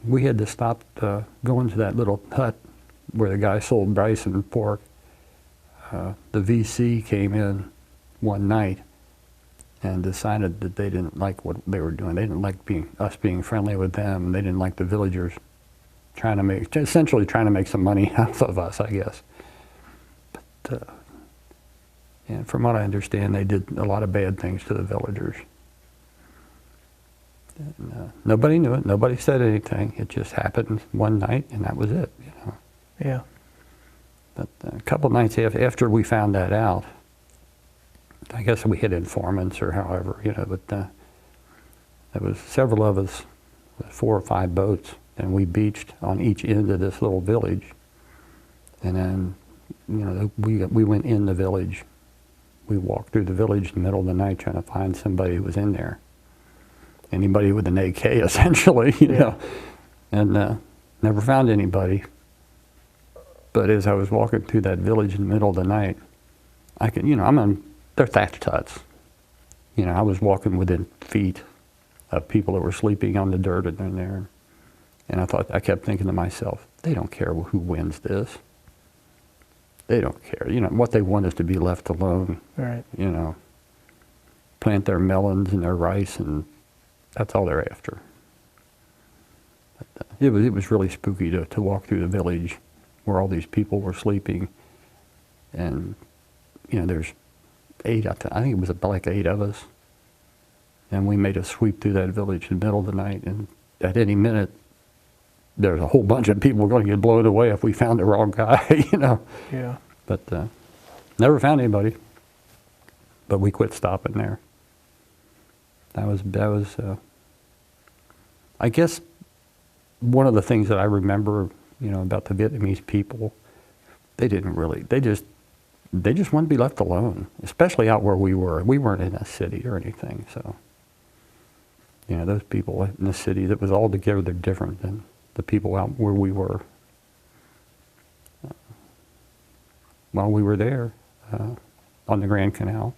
We had to stop going to that little hut where the guy sold rice and pork. The VC came in one night and decided that they didn't like what they were doing. They didn't like us being friendly with them, and they didn't like the villagers essentially trying to make some money off of us, I guess. But, and from what I understand, they did a lot of bad things to the villagers. And, nobody knew it. Nobody said anything. It just happened one night, and that was it. You know. Yeah. But a couple nights after we found that out, I guess we had informants or however, but there was several of us, 4 or 5 boats, and we beached on each end of this little village. And then, we went in the village. We walked through the village in the middle of the night trying to find somebody who was in there. Anybody with an AK, essentially, you know. And never found anybody. But as I was walking through that village in the middle of the night, I could, they're thatched huts. I was walking within feet of people that were sleeping on the dirt in there. And I kept thinking to myself, they don't care who wins this. They don't care. What they want is to be left alone. Right. Plant their melons and their rice, and that's all they're after. But, it was really spooky to walk through the village where all these people were sleeping. And, there's 8, I think it was like 8 of us. And we made a sweep through that village in the middle of the night. And at any minute, there's a whole bunch of people going to get blown away if we found the wrong guy, Yeah. But never found anybody. But we quit stopping there. That was I guess one of the things that I remember, about the Vietnamese people, they just wanted to be left alone, especially out where we were. We weren't in a city or anything, so those people in the city, that was altogether different than the people out where we were. While we were there on the Grand Canal,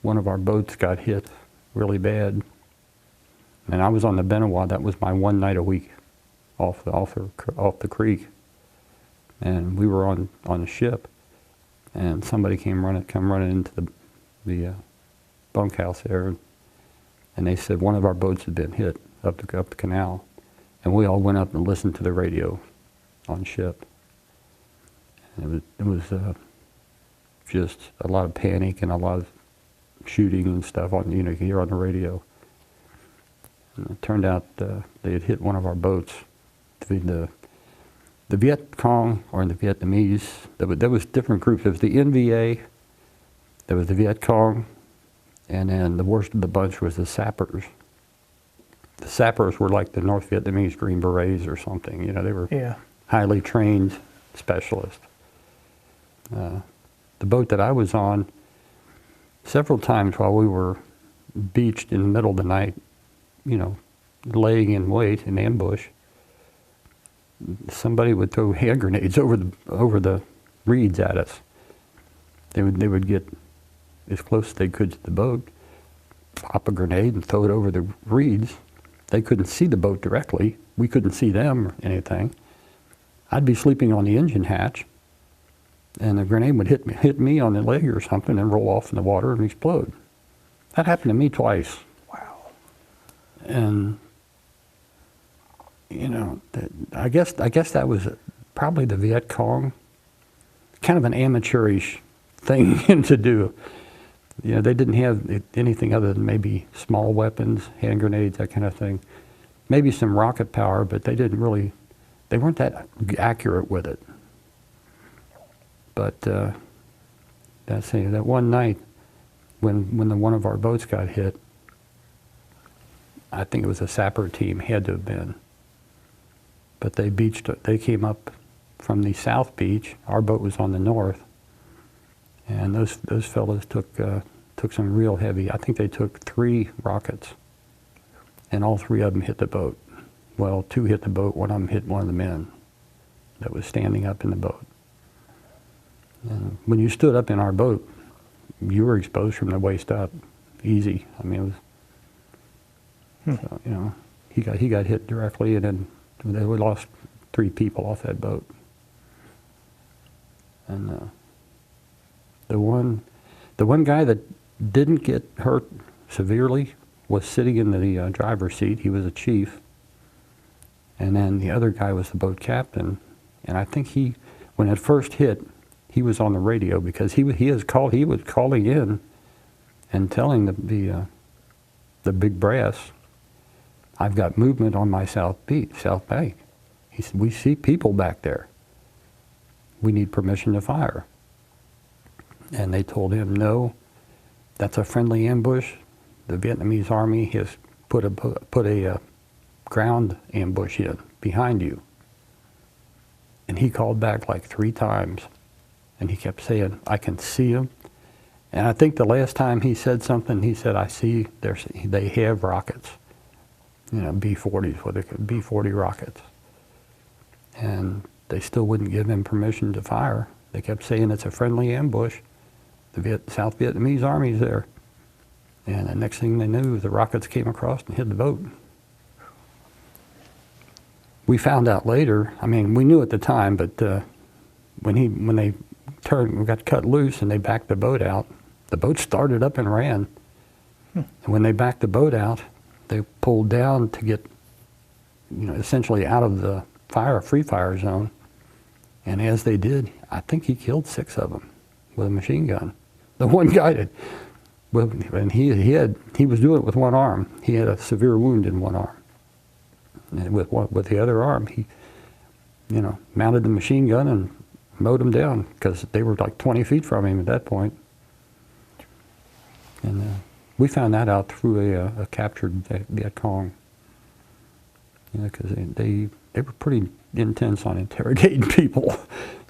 one of our boats got hit really bad, and I was on the Benoit. That was my one night a week off the creek, and we were on a ship, and somebody come running into the bunkhouse there, and they said one of our boats had been hit up the canal, and we all went up and listened to the radio on ship. And it was just a lot of panic and a lot of shooting and stuff on you hear on the radio. And it turned out they had hit one of our boats. The Viet Cong, or the Vietnamese, there was different groups. There was the NVA, there was the Viet Cong, and then the worst of the bunch was the sappers. The sappers were like the North Vietnamese Green Berets or something. They were highly trained specialists. The boat that I was on, several times while we were beached in the middle of the night, laying in wait in ambush, somebody would throw hand grenades over the reeds at us. They would get as close as they could to the boat, pop a grenade and throw it over the reeds. They couldn't see the boat directly. We couldn't see them or anything. I'd be sleeping on the engine hatch, and the grenade would hit me on the leg or something and roll off in the water and explode. That happened to me twice. Wow. And I guess that was probably the Viet Cong, kind of an amateurish thing to do. They didn't have anything other than maybe small weapons, hand grenades, that kind of thing. Maybe some rocket power, but they weren't that accurate with it. But that one night when one of our boats got hit, I think it was a sapper team, had to have been. But they came up from the south beach. Our boat was on the north. And those fellows took some real heavy. I think they took 3 rockets, and all 3 of them hit the boat. Well, 2 hit the boat. One of them hit one of the men that was standing up in the boat. And when you stood up in our boat, you were exposed from the waist up, easy. I mean, it was. So, he got hit directly, and then we lost 3 people off that boat. And the one guy that didn't get hurt severely was sitting in the driver's seat. He was a chief. And then the other guy was the boat captain. And I think when it first hit, he was on the radio because he was calling in and telling the big brass, I've got movement on my south bank. He said, we see people back there. We need permission to fire. And they told him, no, that's a friendly ambush. The Vietnamese army has put a ground ambush in behind you. And he called back like 3 times. And he kept saying, I can see them. And I think the last time he said something, he said, I see they have rockets. You know, B-40s, what they could, B-40 rockets. And they still wouldn't give him permission to fire. They kept saying it's a friendly ambush. The South Vietnamese army's there. And the next thing they knew, the rockets came across and hit the boat. We found out later, I mean, we knew at the time, but when they got cut loose and they backed the boat out, the boat started up and ran. And when they backed the boat out, they pulled down to get, you know, essentially out of the free fire zone. And as they did, I think he killed 6 of them with a machine gun. The one guy did. Well, and he was doing it with one arm. He had a severe wound in one arm. And with the other arm, he, you know, mounted the machine gun and mowed them down because they were like 20 feet from him at that point. And we found that out through a captured Viet Cong. You know, because they were pretty intense on interrogating people.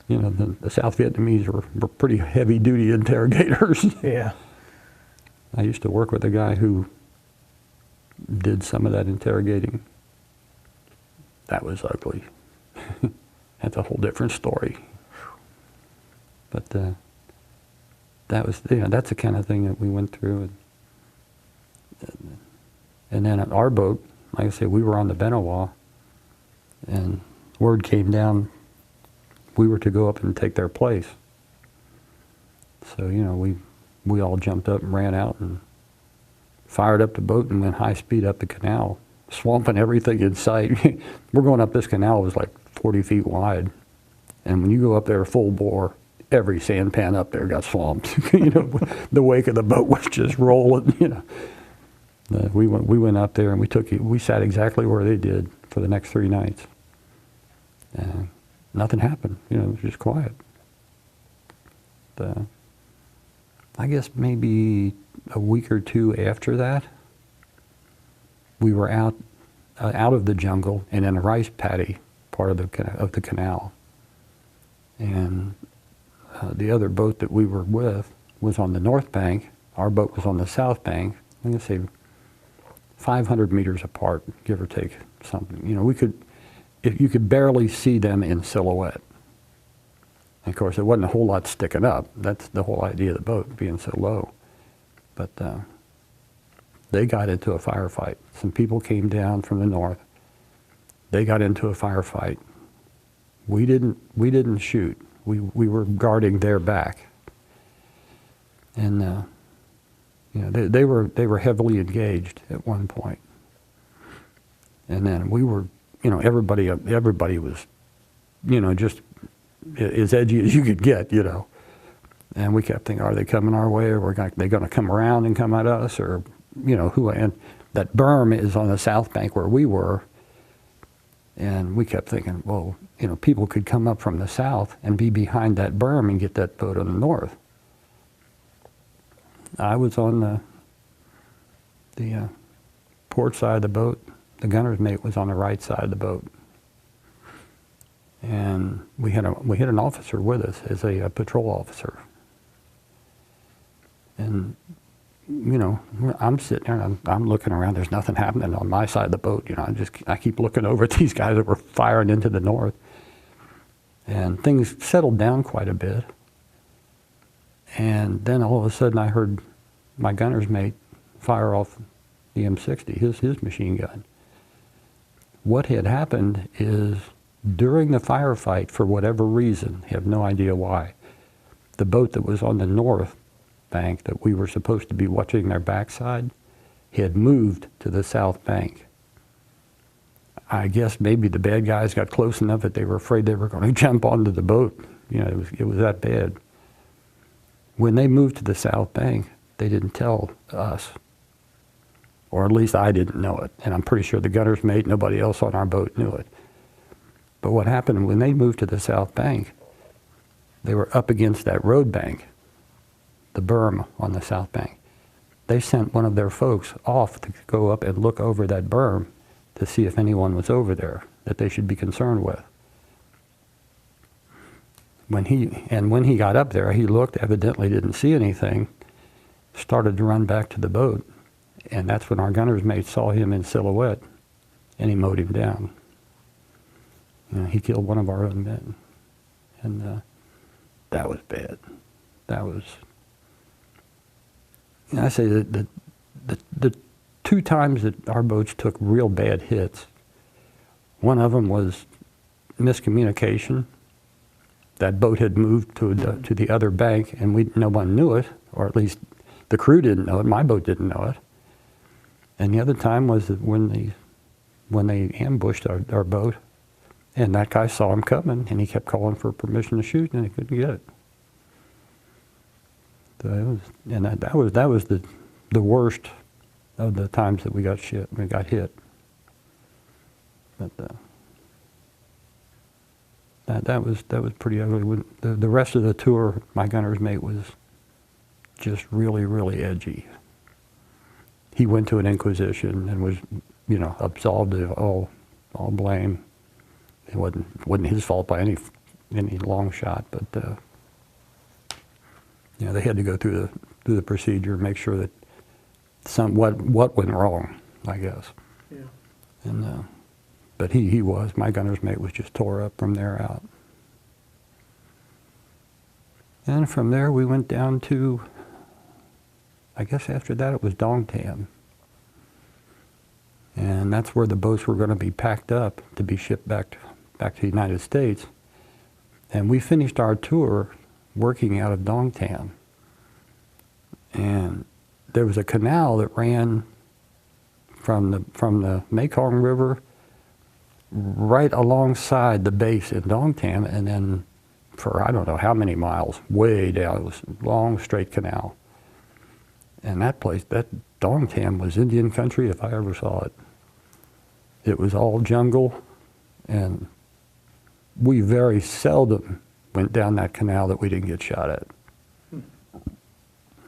You know, the South Vietnamese were pretty heavy-duty interrogators. Yeah. I used to work with a guy who did some of that interrogating. That was ugly. That's a whole different story. But that was, you know, that's the kind of thing that we went through. And then at our boat, like I said, we were on the Benoit, and word came down we were to go up and take their place. So, you know, we all jumped up and ran out and fired up the boat and went high speed up the canal, swamping everything in sight. We're going up this canal, it was like 40 feet wide. And when you go up there full bore, every sampan up there got swamped. You know, the wake of the boat was just rolling, you know. We went up there and we sat exactly where they did for the next 3 nights. And nothing happened, you know, it was just quiet. I guess maybe a week or 2 after that, we were out of the jungle and in a rice paddy part of the canal. And the other boat that we were with was on the north bank. Our boat was on the south bank. I'm going to say 500 meters apart, give or take something. You know, you could barely see them in silhouette. And of course, there wasn't a whole lot sticking up. That's the whole idea of the boat, being so low. But they got into a firefight. Some people came down from the north. They got into a firefight. We didn't shoot. We were guarding their back. And you know, they were heavily engaged at one point. And then we were, you know, everybody was, you know, just as edgy as you could get, you know. And we kept thinking, are they coming our way, or are they going to come around and come at us, or, you know, who? And that berm is on the south bank where we were. And we kept thinking, well, you know, people could come up from the south and be behind that berm and get that boat on the north. I was on the port side of the boat. The gunner's mate was on the right side of the boat. And we had an officer with us as a patrol officer. And, you know, I'm sitting there and I'm looking around. There's nothing happening on my side of the boat. You know, I keep looking over at these guys that were firing into the north. And things settled down quite a bit. And then all of a sudden I heard my gunner's mate fire off the M60, his machine gun. What had happened is during the firefight, for whatever reason, I have no idea why, the boat that was on the north bank that we were supposed to be watching their backside had moved to the south bank. I guess maybe the bad guys got close enough that they were afraid they were going to jump onto the boat. You know, it was that bad. When they moved to the south bank, they didn't tell us, or at least I didn't know it. And I'm pretty sure the gunner's mate, nobody else on our boat knew it. But what happened when they moved to the South Bank, they were up against that road bank, the berm on the South Bank. They sent one of their folks off to go up and look over that berm to see if anyone was over there that they should be concerned with. When he got up there, he looked, evidently didn't see anything, started to run back to the boat, and that's when our gunner's mate saw him in silhouette, and he mowed him down. You know, he killed one of our own men, and that was bad. That was. You know, I say that the 2 times that our boats took real bad hits, one of them was miscommunication. That boat had moved to the other bank, and no one knew it, or at least the crew didn't know it. My boat didn't know it. And the other time was that when they ambushed our boat, and that guy saw him coming, and he kept calling for permission to shoot, and he couldn't get it. So that was the worst of the times that we got hit. But that was pretty ugly. The rest of the tour, my gunner's mate was just really, really edgy. He went to an inquisition and was, you know, absolved of all blame. It wasn't his fault by any long shot, but you know, they had to go through the procedure and make sure that what went wrong, I guess. Yeah. And but my gunner's mate was just tore up from there out. And from there we went down to, I guess after that it was Dongtan. And that's where the boats were going to be packed up to be shipped back to the United States. And we finished our tour working out of Dongtan. And there was a canal that ran from the Mekong River right alongside the base in Dongtan, and then for I don't know how many miles, way down, it was a long straight canal. And that place, that Dongtan, was Indian country if I ever saw it. It was all jungle, and we very seldom went down that canal that we didn't get shot at.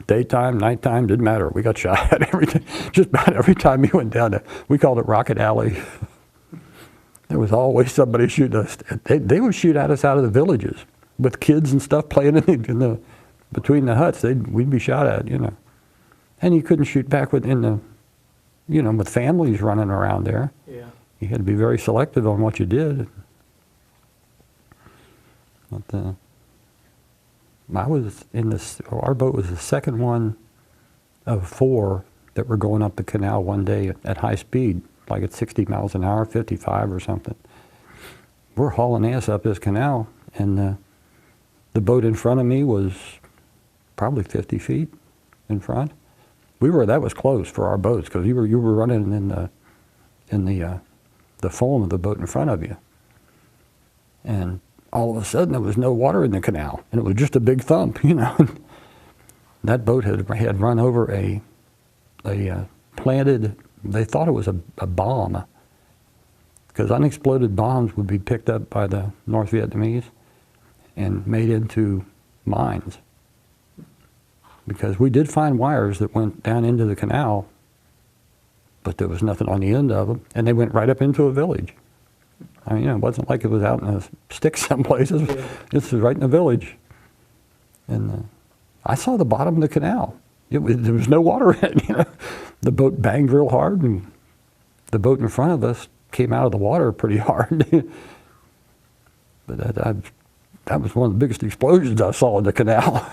Daytime, nighttime, didn't matter. We got shot at just about every time we went down there. We called it Rocket Alley. There was always somebody shooting us. They would shoot at us out of the villages with kids and stuff playing between the huts. We'd be shot at, you know. And you couldn't shoot back with families running around there. Yeah. You had to be very selective on what you did. But our boat was the second one of 4 that were going up the canal one day at high speed, like at 60 miles an hour, 55 or something. We're hauling ass up this canal, and the boat in front of me was probably 50 feet in front. That was close for our boats, because you were running in the foam of the boat in front of you. And all of a sudden there was no water in the canal, and it was just a big thump, you know. That boat had run over a planted, they thought it was a bomb, because unexploded bombs would be picked up by the North Vietnamese and made into mines. Because we did find wires that went down into the canal, but there was nothing on the end of them, and they went right up into a village. I mean, you know, it wasn't like it was out in the sticks someplace. This was right in the village. And I saw the bottom of the canal. There was no water in it, you know. The boat banged real hard, and the boat in front of us came out of the water pretty hard. But that was one of the biggest explosions I saw in the canal.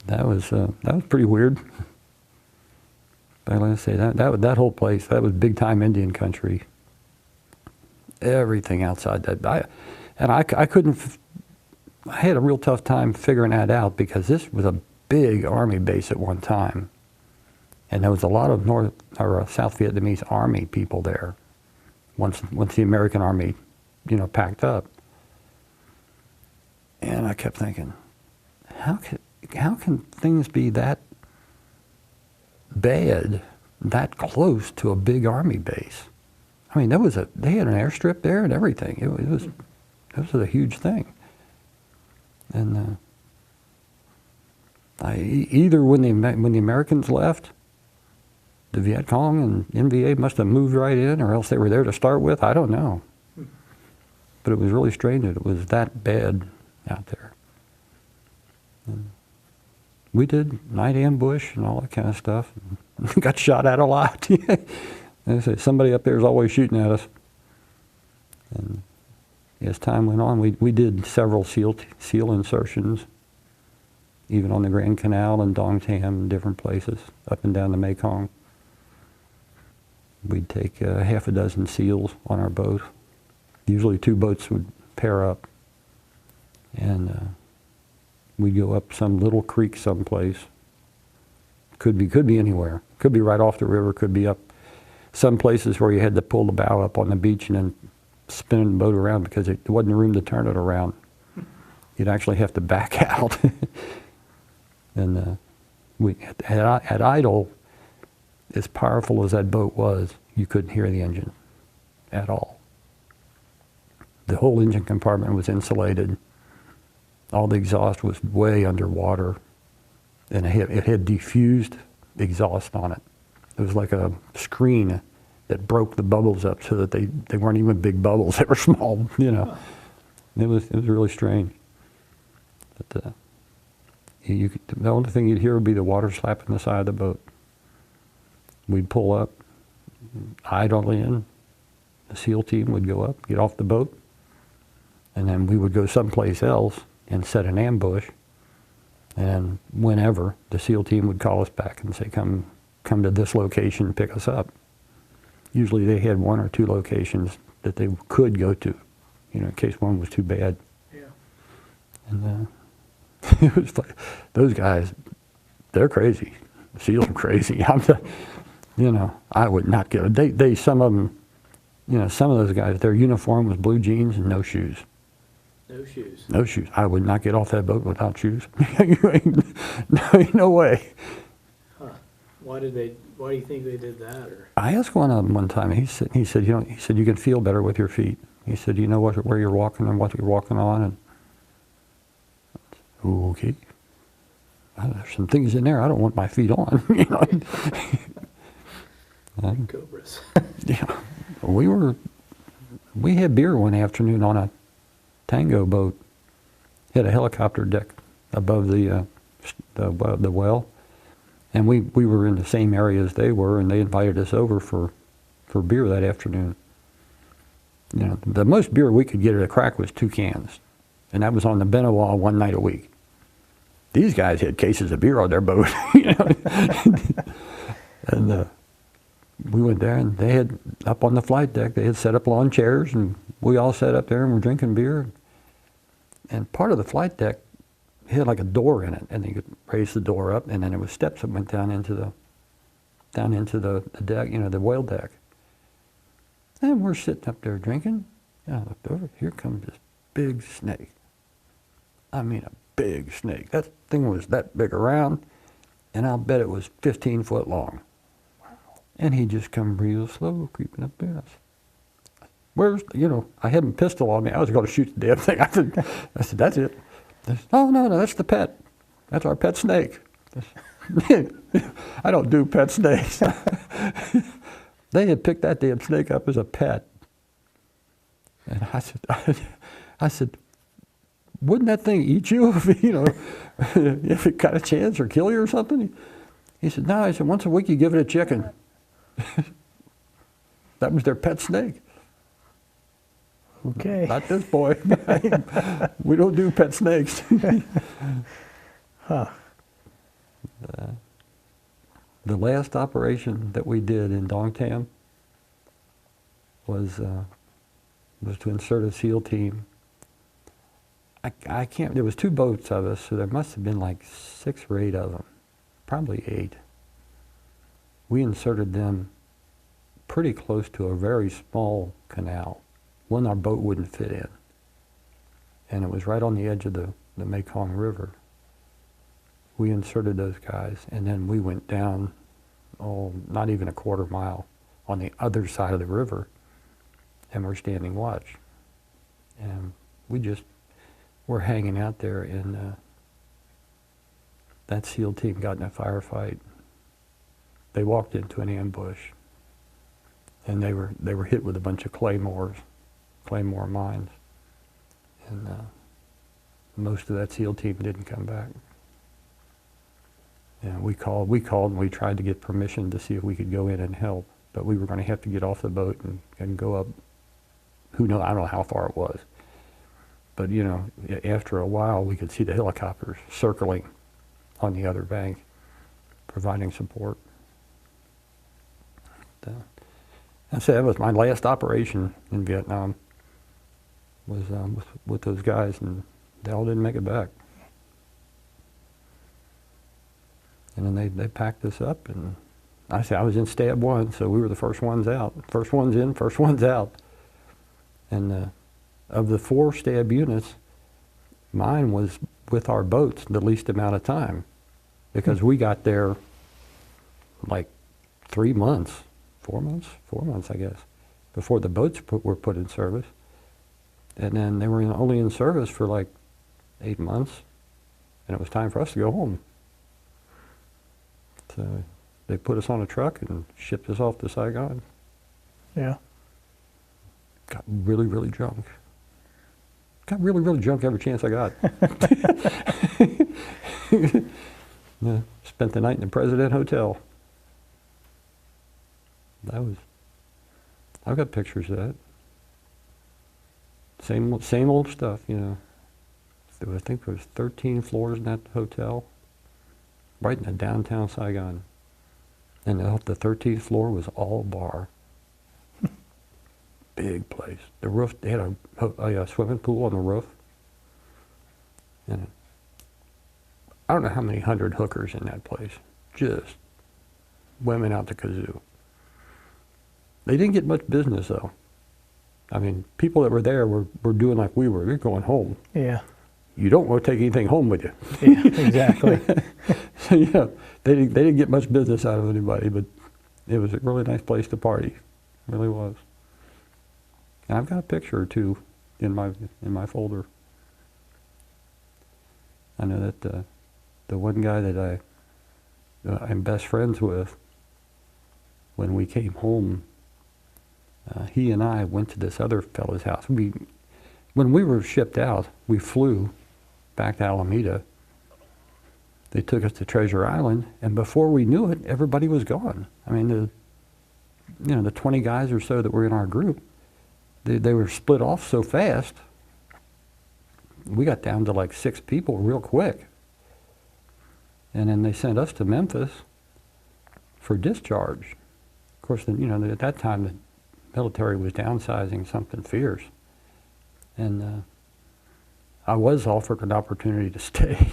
That was pretty weird. But like I say, that whole place, that was big time Indian country. Everything outside that, I had a real tough time figuring that out, because this was a big army base at one time, and there was a lot of South Vietnamese army people there. Once the American army, you know, packed up, and I kept thinking, how can things be that bad, that close to a big army base? I mean, they had an airstrip there and everything. It was a huge thing. And either when the Americans left, the Viet Cong and NVA must have moved right in, or else they were there to start with. I don't know. But it was really strange that it was that bad out there. And we did night ambush and all that kind of stuff. Got shot at a lot. They say somebody up there is always shooting at us. And as time went on, we did several SEAL insertions, even on the Grand Canal and Dong Tam and different places up and down the Mekong. We'd take half a dozen SEALs on our boat. Usually 2 boats would pair up, and we'd go up some little creek someplace. Could be anywhere. Could be right off the river. Could be up some places where you had to pull the bow up on the beach and then spin the boat around because there wasn't room to turn it around. You'd actually have to back out. And at idle, as powerful as that boat was, you couldn't hear the engine at all. The whole engine compartment was insulated. All the exhaust was way underwater, and it had diffused exhaust on it. It was like a screen that broke the bubbles up so that they weren't even big bubbles; they were small. You know, it was really strange. But the only thing you'd hear would be the water slapping the side of the boat. We'd pull up, idle in. The SEAL team would go up, get off the boat, and then we would go someplace else and set an ambush. And whenever, the SEAL team would call us back and say, come to this location, pick us up. Usually they had 1 or 2 locations that they could go to, in case one was too bad. Yeah. And it was like, those guys, they're crazy. SEALs are crazy. I would not get it. Some of them, some of those guys, their uniform was blue jeans and no shoes. No shoes. No shoes. I would not get off that boat without shoes. No way. Huh. Why do you think they did that? Or? I asked one of them one time. He said, you can feel better with your feet. He said, you know where you're walking and what you're walking on, and okay. There's some things in there I don't want my feet on. Cobras. Yeah, we had beer one afternoon on a Tango boat. Had a helicopter deck above the well, and we were in the same area as they were, and they invited us over for beer that afternoon. The most beer we could get at a crack was 2 cans, and that was on the Benoit one night a week. These guys had cases of beer on their boat, and we went there, and they had, up on the flight deck, they had set up lawn chairs, and we all sat up there and were drinking beer. And part of the flight deck had like a door in it, and you could raise the door up, and then there was steps that went down into the deck, the whale deck. And we're sitting up there drinking, and I looked over, here comes this big snake. I mean, a big snake. That thing was that big around, and I'll bet it was 15 foot long. Wow. And he just come real slow, creeping up there. I had a pistol on me. I was going to shoot the damn thing. I said, that's it. Oh, no, that's the pet. That's our pet snake. I don't do pet snakes. They had picked that damn snake up as a pet. And I said, wouldn't that thing eat you if it got a chance or kill you or something? He said, no. I said, once a week you give it a chicken. That was their pet snake. Okay. Not this boy. We don't do pet snakes. Huh. The last operation that we did in Dong Tam was to insert a SEAL team. I can't, there was 2 boats of us, so there must have been like 6 or 8 of them, probably 8. We inserted them pretty close to a very small canal, one our boat wouldn't fit in. And it was right on the edge of the Mekong River. We inserted those guys, and then we went down, not even a quarter mile on the other side of the river, and we're standing watch. And we just were hanging out there, and that SEAL team got in a firefight. They walked into an ambush, and they were hit with a bunch of claymore mines, and most of that SEAL team didn't come back. And we called and we tried to get permission to see if we could go in and help, but we were going to have to get off the boat and go up. Who knows? I don't know how far it was, but you know, after a while, we could see the helicopters circling on the other bank, providing support. I said that was my last operation in Vietnam. Was with those guys, and they all didn't make it back. And then they packed us up, and I was in Stab 1, so we were the first ones out. First ones in, first ones out. And of the 4 Stab units, mine was with our boats the least amount of time, because we got there like 3 months, 4 months, I guess, before the boats were put in service. And then they were only in service for like 8 months, and it was time for us to go home. So they put us on a truck and shipped us off to Saigon. Yeah. Got really, really drunk. Got really, really drunk every chance I got. Yeah, spent the night in the President Hotel. I've got pictures of that. Same old stuff, you know. I think there was 13 floors in that hotel, right in the downtown Saigon. And the 13th floor was all bar. Big place. The roof, they had a swimming pool on the roof. And I don't know how many 100 hookers in that place. Just women out the kazoo. They didn't get much business though. I mean, people that were there were doing like we were. They're going home. Yeah. You don't want to take anything home with you. Yeah, exactly. So, yeah, they didn't get much business out of anybody, but it was a really nice place to party. It really was. And I've got a picture or two in my folder. I know that the one guy that I'm best friends with, when we came home, he and I went to this other fellow's house. When we were shipped out, we flew back to Alameda. They took us to Treasure Island, and before we knew it, everybody was gone. I mean, the 20 guys or so that were in our group, they were split off so fast. We got down to like 6 people real quick. And then they sent us to Memphis for discharge. Of course, at that time, the military was downsizing something fierce. And I was offered an opportunity to stay.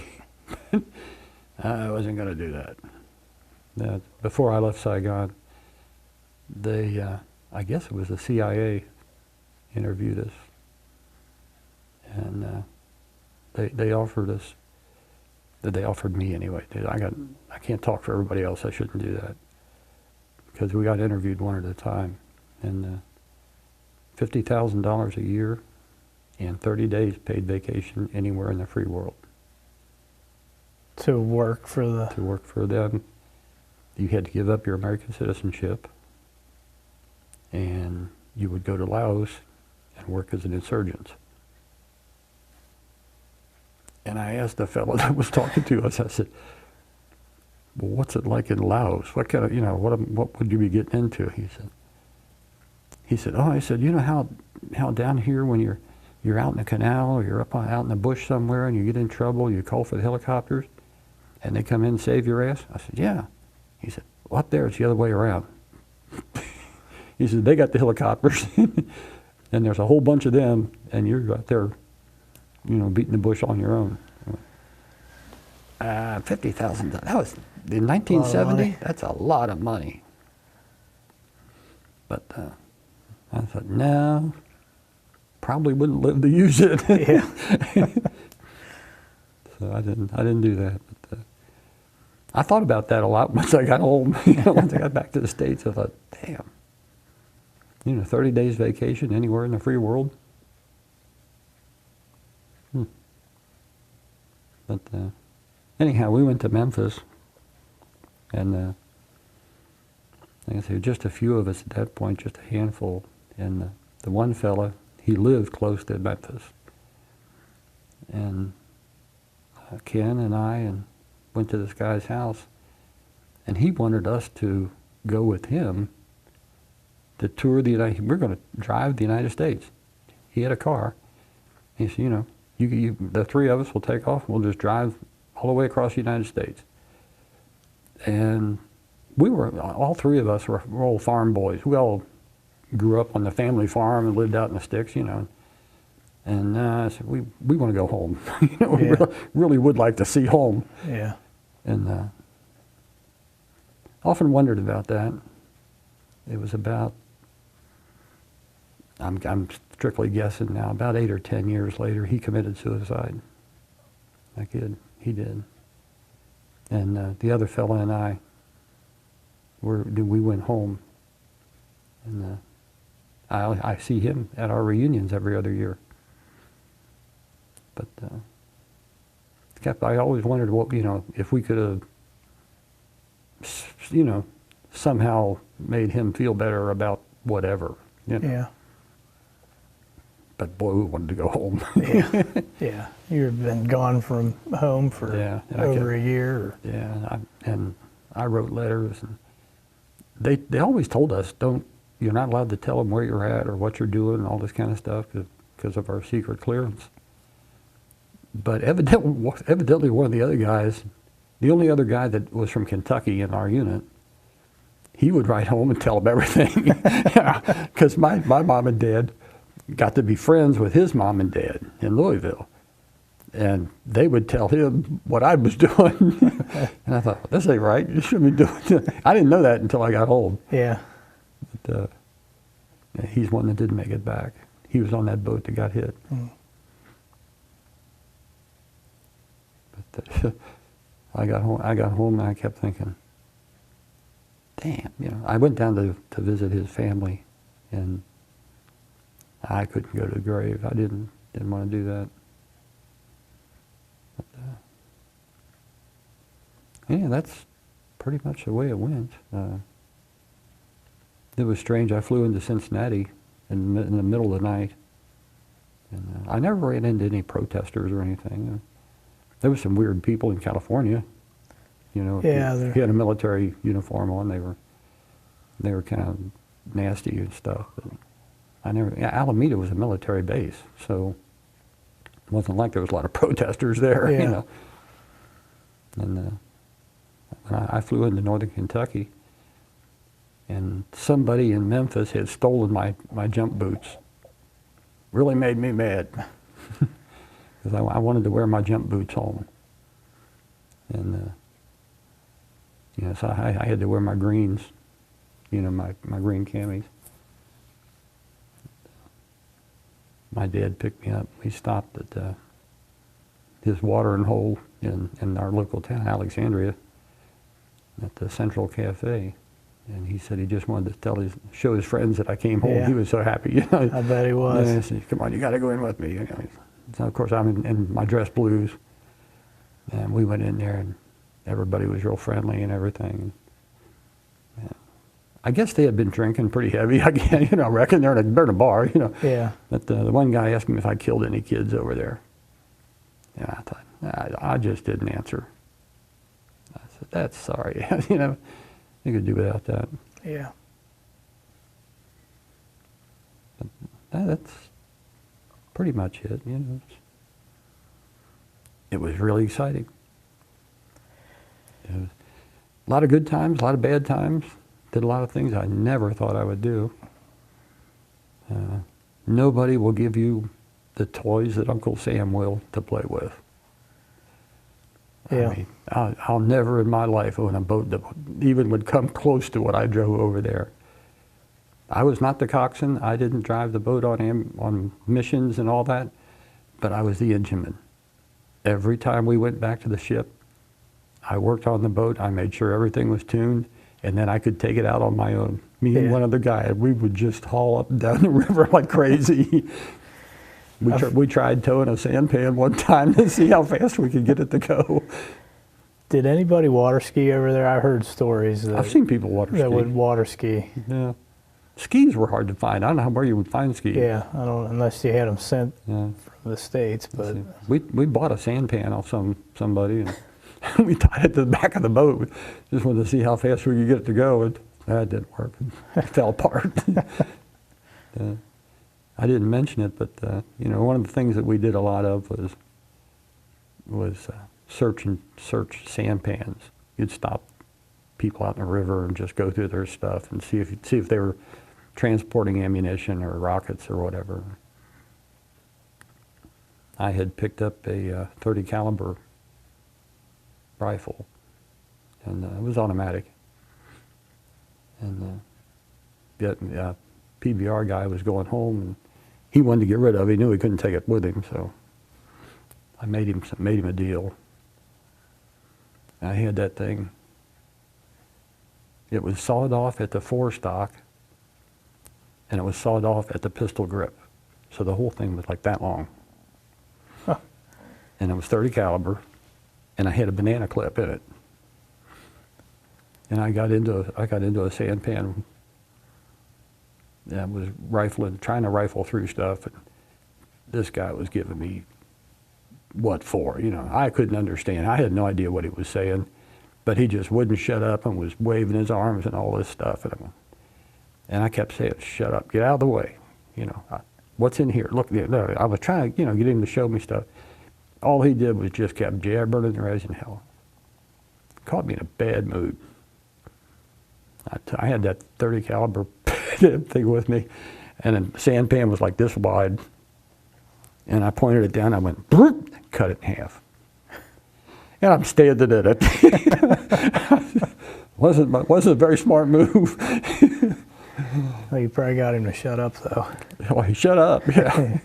I wasn't going to do that. Before I left Saigon, I guess it was the CIA interviewed us. And they offered us, they offered me anyway. I can't talk for everybody else, I shouldn't do that. Because we got interviewed one at a time. And $50,000 a year and 30 days paid vacation anywhere in the free world. To work for them. You had to give up your American citizenship, and you would go to Laos and work as an insurgent. And I asked the fellow that was talking to us, I said, well, what's it like in Laos? What kind of, what would you be getting into? He said, oh, I said, you know how down here when you're out in the canal or you're out in the bush somewhere and you get in trouble, you call for the helicopters and they come in and save your ass? I said, yeah. He said, well, up there it's the other way around. He said, they got the helicopters and there's a whole bunch of them and you're out there, beating the bush on your own. $50,000, that was in 1970, that's a lot of money. But I thought, no, probably wouldn't live to use it. Yeah. So I didn't do that. But I thought about that a lot once I got home. Once I got back to the States, I thought, damn, 30 days vacation anywhere in the free world. But anyhow, we went to Memphis, and like I said, just a few of us at that point, just a handful. And the one fella, he lived close to Memphis. And Ken and I went to this guy's house, and he wanted us to go with him to tour the United. We're going to drive the United States. He had a car. He said, the three of us will take off. We'll just drive all the way across the United States. And all three of us were old farm boys. We all grew up on the family farm and lived out in the sticks, And I said, we want to go home. We really would like to see home. Yeah. And often wondered about that. It was about, I'm strictly guessing now, about 8 or 10 years later, he committed suicide. That kid, he did. And the other fella and I, we went home. And I see him at our reunions every other year. But I always wondered what, if we could have, somehow made him feel better about whatever. Yeah. But boy, we wanted to go home. Yeah. Yeah. You've been gone from home for over a year. Yeah, and I wrote letters, and they always told us, you're not allowed to tell them where you're at or what you're doing and all this kind of stuff because of our secret clearance. But evidently one of the other guys, the only other guy that was from Kentucky in our unit, he would write home and tell them everything. Because my mom and dad got to be friends with his mom and dad in Louisville. And they would tell him what I was doing. And I thought, this ain't right. You shouldn't be doing it. I didn't know that until I got home. Yeah. But he's one that didn't make it back. He was on that boat that got hit. Mm. But I got home and I kept thinking, damn, I went down to visit his family, and I couldn't go to the grave. I didn't want to do that. But, yeah, that's pretty much the way it went. It was strange. I flew into Cincinnati in the middle of the night, and I never ran into any protesters or anything. There were some weird people in California. Yeah, he had a military uniform on. They were kind of nasty and stuff. But Alameda was a military base, so it wasn't like there was a lot of protesters there. Yeah. And I flew into northern Kentucky, and somebody in Memphis had stolen my jump boots. Really made me mad. Because I wanted to wear my jump boots home. And, so I had to wear my greens, my green camis. My dad picked me up. We stopped at his watering hole in our local town, Alexandria, at the Central Cafe. And he said he just wanted to show his friends that I came home. Yeah. He was so happy. I bet he was. And I said, come on, you got to go in with me. So of course, I'm in my dress blues, and we went in there, and everybody was real friendly and everything. And I guess they had been drinking pretty heavy. I reckon they're in a bar. Yeah. But the one guy asked me if I killed any kids over there. And I thought, I just didn't answer. I said, that's sorry. You could do without that. Yeah. But that's pretty much it. It was really exciting. It was a lot of good times, a lot of bad times. Did a lot of things I never thought I would do. Nobody will give you the toys that Uncle Sam will to play with. Yeah. I mean, I'll never in my life own a boat that even would come close to what I drove over there. I was not the coxswain. I didn't drive the boat on missions and all that, but I was the engineman. Every time we went back to the ship, I worked on the boat. I made sure everything was tuned, and then I could take it out on my own. Me and Yeah. one other guy, we would just haul up and down the river like crazy. We tried towing a sampan one time to see how fast we could get it to go. Did anybody water ski over there? I heard stories that, I've seen people water ski. that would water ski. Yeah. Skis were hard to find. I don't know where you would find skis. Yeah, I don't unless you had them sent Yeah. from the States, but We bought a sampan off somebody, and we tied it to the back of the boat. We just wanted to see how fast we could get it to go, and that didn't work. It fell apart. I didn't mention it, but one of the things that we did a lot of was search sampans. You'd stop people out in the river and just go through their stuff and see if they were transporting ammunition or rockets or whatever. I had picked up a .30 caliber rifle, and it was automatic. And the PBR guy was going home, and he wanted to get rid of it. He knew he couldn't take it with him, so I made him a deal. I had that thing. It was sawed off at the forestock, and it was sawed off at the pistol grip. So the whole thing was like that long. Huh. And it was .30 caliber, and I had a banana clip in it. And I got into a sampan that was trying to rifle through stuff, and this guy was giving me what for, I couldn't understand. I had no idea what he was saying, but he just wouldn't shut up and was waving his arms and all this stuff. And I kept saying, shut up, get out of the way. What's in here? Look, I was trying to, get him to show me stuff. All he did was just kept jabbering and raising hell. Caught me in a bad mood. I had that .30 caliber thing with me, and the sampan was like this wide, and I pointed it down. I went, bloop, cut it in half, and I'm standing in it. wasn't a very smart move. well, you probably got him to shut up though. Well, he shut up. Yeah.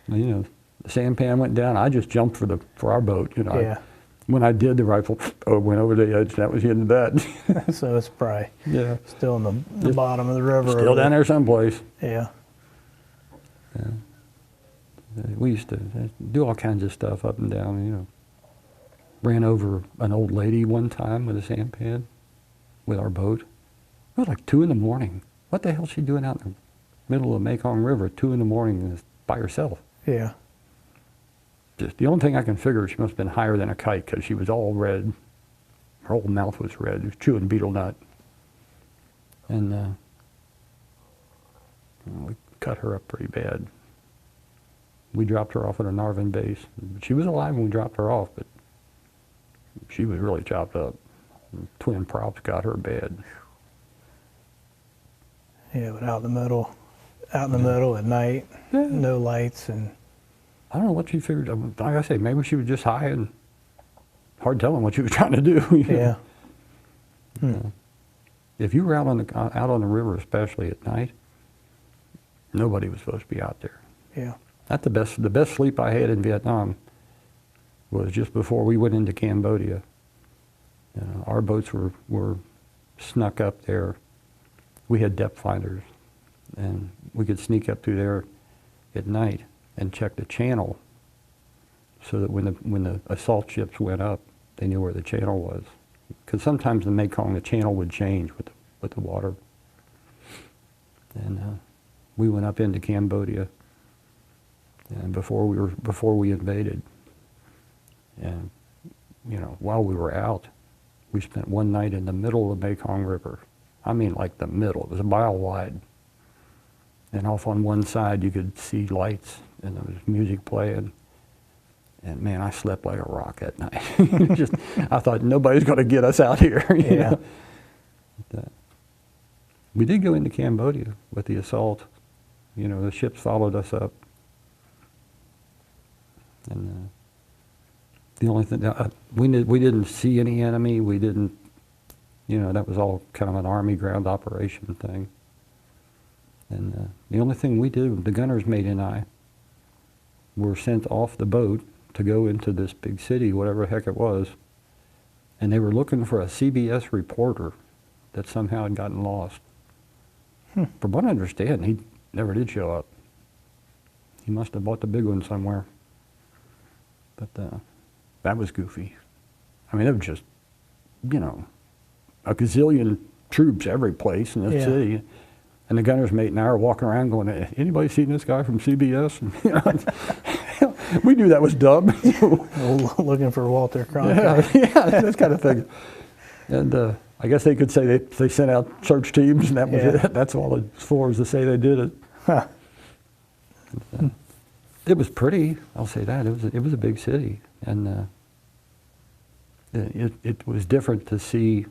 The sampan went down. I just jumped for our boat. Yeah. When I did, the rifle went over the edge. That was the end of that. So it's probably still in the Just bottom of the river. Still down there someplace. Yeah. We used to do all kinds of stuff up and down, Ran over an old lady one time with a sampan with our boat. It was like 2 in the morning. What the hell is she doing out in the middle of the Mekong River at 2 in the morning by herself? Yeah. Just the only thing I can figure, she must have been higher than a kite because she was all red. Her whole mouth was red. She was chewing betel nut. And we cut her up pretty bad. We dropped her off at a Narvin base. She was alive when we dropped her off, but she was really chopped up. Twin props got her bad. Yeah, but out in the middle at night, no lights, and I don't know what she figured. Like I say, maybe she was just high and hard telling what she was trying to do. yeah. If you were out on the river, especially at night, nobody was supposed to be out there. Yeah. That's the best sleep I had in Vietnam was just before we went into Cambodia. Our boats were snuck up there. We had depth finders, and we could sneak up through there at night and check the channel, so that when the assault ships went up, they knew where the channel was. Because sometimes in the Mekong, the channel would change with the water. And we went up into Cambodia, and before we invaded, and while we were out, we spent one night in the middle of the Mekong River. I mean, like the middle. It was a mile wide. And off on one side, you could see lights, and there was music playing. And man, I slept like a rock that night. I thought nobody's going to get us out here. Yeah. We did go into Cambodia with the assault. The ships followed us up. And the only thing, we didn't see any enemy. We didn't, that was all kind of an Army ground operation thing. And the only thing we did, the gunner's mate and I were sent off the boat to go into this big city, whatever the heck it was, and they were looking for a CBS reporter that somehow had gotten lost. From what I understand, he never did show up. He must have bought the big one somewhere. But that was goofy. I mean, it was just, a gazillion troops every place in the city. And the gunner's mate and I are walking around going, anybody seen this guy from CBS? We knew that was dumb. Looking for Walter Cronkite. Yeah, that kind of thing. And I guess they could say they sent out search teams, and that was it. That's all as far as to say they did it. Huh. It was pretty. I'll say that. It was a big city, and it was different to see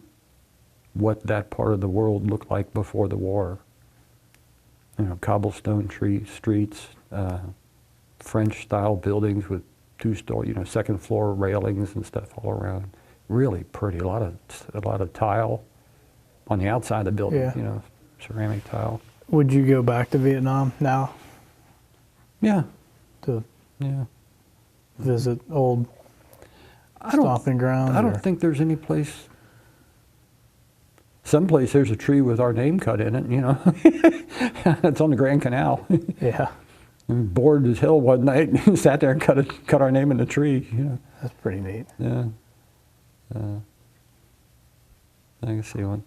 what that part of the world looked like before the war. Cobblestone streets, French-style buildings with two-story, second floor railings and stuff all around. Really pretty. A lot of tile on the outside of the building. Ceramic tile. Would you go back to Vietnam now? Yeah. To visit old I don't, stomping grounds? I don't think there's any place. Someplace there's a tree with our name cut in it, you know. It's on the Grand Canal. Yeah. We were bored as hell one night and sat there and cut our name in the tree, you know. That's pretty neat. Yeah. I can see one.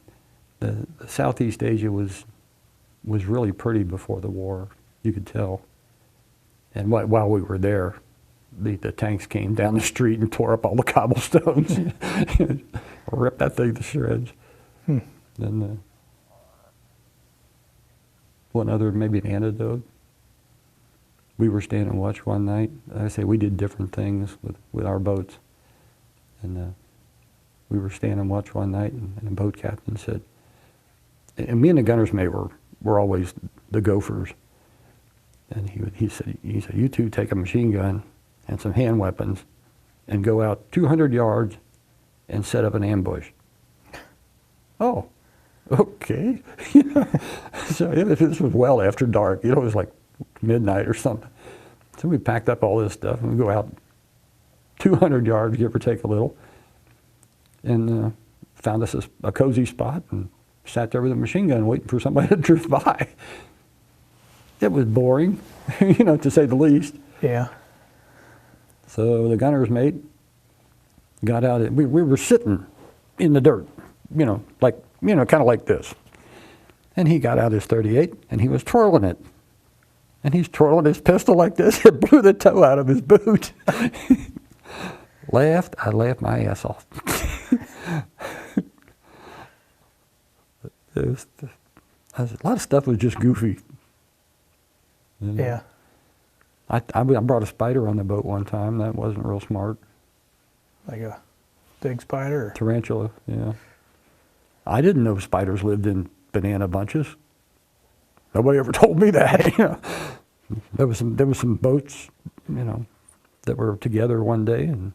The Southeast Asia was really pretty before the war. You could tell. And while we were there, the tanks came down the street and tore up all the cobblestones, ripped that thing to shreds. And one other, maybe an anecdote. We were staying and watch one night. I say we did different things with our boats. And we were staying and watch one night, and the boat captain said, and me and the gunner's mate were always the gophers. And he said, you two take a machine gun and some hand weapons and go out 200 yards and set up an ambush. Oh, okay. So this was well after dark. It was like midnight or something. So we packed up all this stuff and we go out 200 yards, give or take a little, and found us a cozy spot and sat there with a machine gun waiting for somebody to drift by. It was boring, to say the least. Yeah. So the gunner's mate got out. We were sitting in the dirt, kind of like this. And he got out his .38 and he was twirling it. And he's twirling his pistol like this. It blew the toe out of his boot. I laughed my ass off. A lot of stuff was just goofy. Yeah. I brought a spider on the boat one time. That wasn't real smart. Like a big spider? Or? Tarantula, yeah. I didn't know spiders lived in banana bunches. Nobody ever told me that. There was some boats, that were together one day, and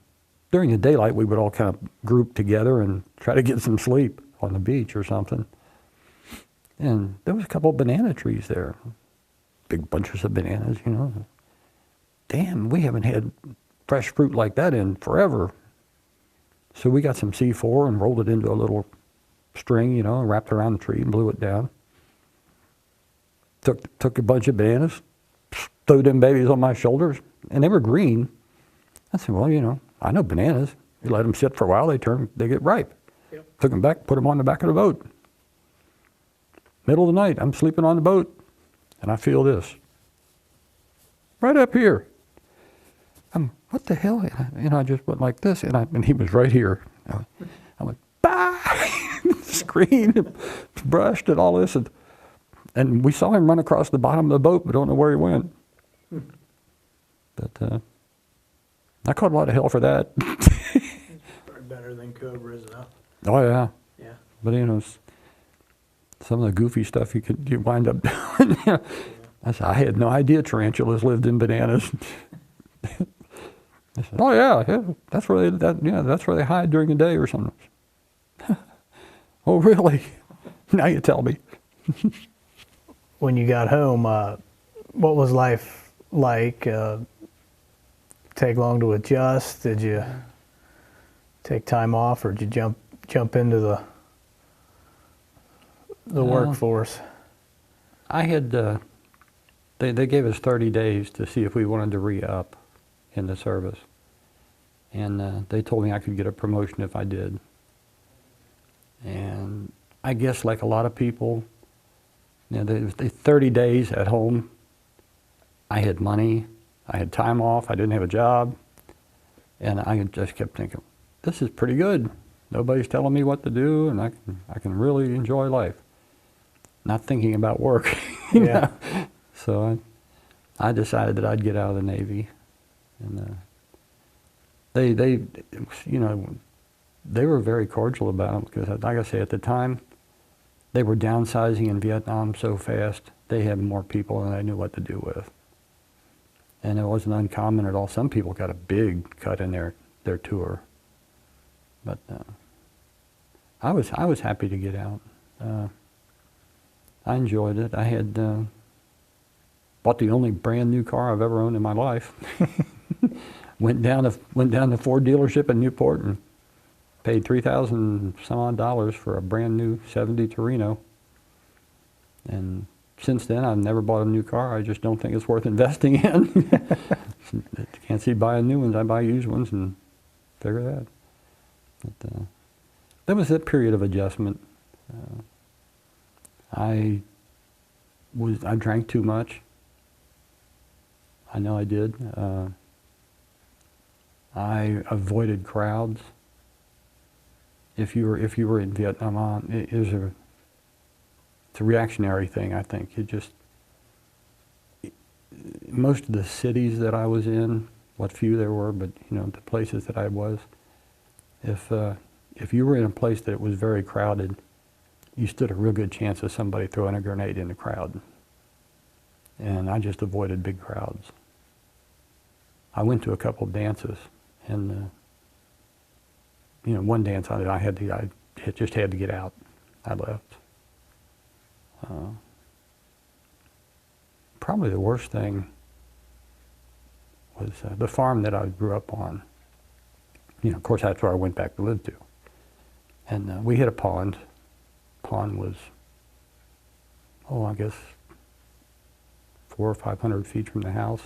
during the daylight we would all kind of group together and try to get some sleep on the beach or something. And there was a couple of banana trees there, big bunches of bananas, Damn, we haven't had fresh fruit like that in forever. So we got some C4 and rolled it into a little string, and wrapped it around the tree and blew it down. Took a bunch of bananas, threw them babies on my shoulders, and they were green. I said, well, I know bananas. You let them sit for a while, they get ripe. Yep. Took them back, put them on the back of the boat. Middle of the night, I'm sleeping on the boat, and I feel this. Right up here. What the hell? I just went like this, and he was right here. I went, bah! Screamed, brushed, and all this, and we saw him run across the bottom of the boat, but don't know where he went. But I caught a lot of hell for that. Probably better than cobras, though. Oh yeah. Yeah. But some of the goofy stuff you wind up doing. I had no idea tarantulas lived in bananas. I said, oh yeah, that's where they hide during the day or something. Oh really? Now you tell me. When you got home, what was life like? Take long to adjust? Did you Mm-hmm. take time off, or did you jump into the? the workforce? I had, they gave us 30 days to see if we wanted to re-up in the service. And they told me I could get a promotion if I did. And I guess like a lot of people, you know, the 30 days at home, I had money, I had time off, I didn't have a job, and I just kept thinking, this is pretty good. Nobody's telling me what to do, and I can really enjoy life. Not thinking about work. you Yeah. know? So I decided that I'd get out of the Navy. And they you know, they were very cordial about it because, like I say, at the time, they were downsizing in Vietnam so fast, they had more people than I knew what to do with. And it wasn't uncommon at all. Some people got a big cut in their tour. But I was happy to get out. I enjoyed it. I had bought the only brand new car I've ever owned in my life. went down to Ford dealership in Newport and paid $3,000 some odd for a brand new '70 Torino. And since then, I've never bought a new car. I just don't think it's worth investing in. Can't see buying new ones. I buy used ones and figure that. But that was a period of adjustment. I drank too much. I know I did. I avoided crowds. If you were in Vietnam, it's a reactionary thing. I think most of the cities that I was in, what few there were, but you know the places that I was, if you were in a place that was very crowded, you stood a real good chance of somebody throwing a grenade in the crowd. And I just avoided big crowds. I went to a couple of dances, and you know, one dance I just had to get out. I left. Probably the worst thing was the farm that I grew up on. You know, of course, that's where I went back to live to. And we had a pond. Pond was, I guess 400 or 500 feet from the house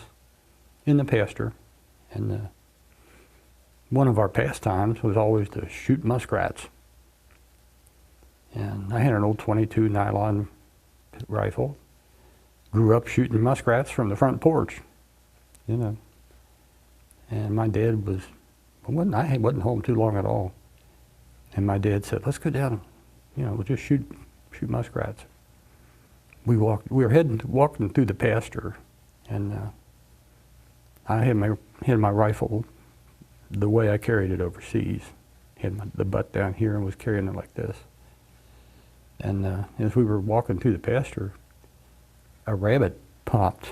in the pasture. And one of our pastimes was always to shoot muskrats. And I had an old .22 nylon rifle. Grew up shooting muskrats from the front porch, you know. And my dad I wasn't home too long at all. And my dad said, let's go down, you know, we'll just shoot muskrats. We were walking through the pasture, and I had my rifle the way I carried it overseas. Had the butt down here and was carrying it like this. And as we were walking through the pasture, a rabbit popped,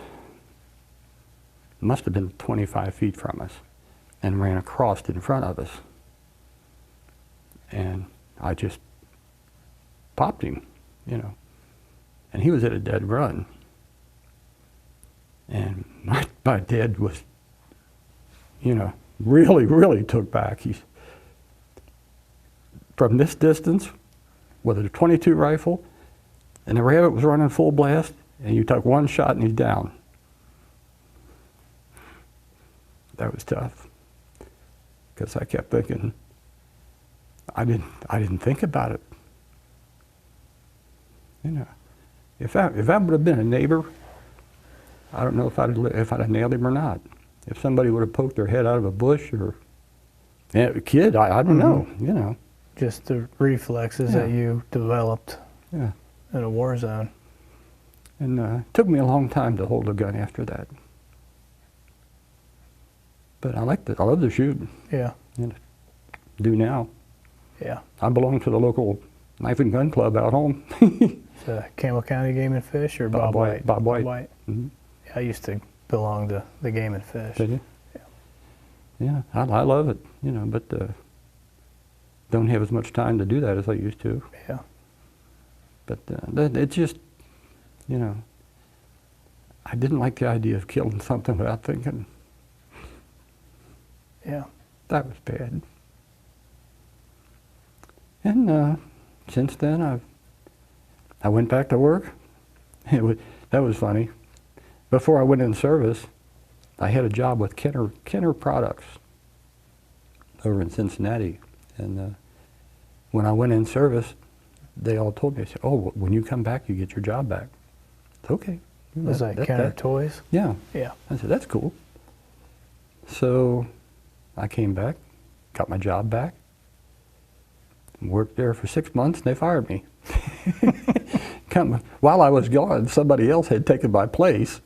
must have been 25 feet from us, and ran across in front of us. And I just popped him, you know, and he was at a dead run. And my dad was, you know, really took back. From this distance, with a .22 rifle, and the rabbit was running full blast, and you took one shot and he's down. That was tough, because I kept thinking, I didn't think about it. You know, if I would have been a neighbor, I don't know if I'd have nailed him or not. If somebody would have poked their head out of a bush, or a kid, I don't know, you know. Just the reflexes that you developed in a war zone. And it took me a long time to hold a gun after that. But I love to shoot. Yeah. You know, do now. Yeah. I belong to the local knife and gun club out home. It's Campbell County Game and Fish, or Bob White? Bob White. Mm-hmm. Yeah, I used to belong to the Game and Fish. Did you? Yeah. Yeah, I love it, you know, but don't have as much time to do that as I used to. Yeah. But it's just, you know, I didn't like the idea of killing something without thinking. Yeah. That was bad. And since then, I went back to work. That was funny. Before I went in service, I had a job with Kenner Products over in Cincinnati. And when I went in service, they all told me, they said, oh, when you come back, you get your job back. It's okay. Was that Kenner Toys? Yeah. Yeah. I said, that's cool. So I came back, got my job back, worked there for 6 months, and they fired me. While I was gone, somebody else had taken my place.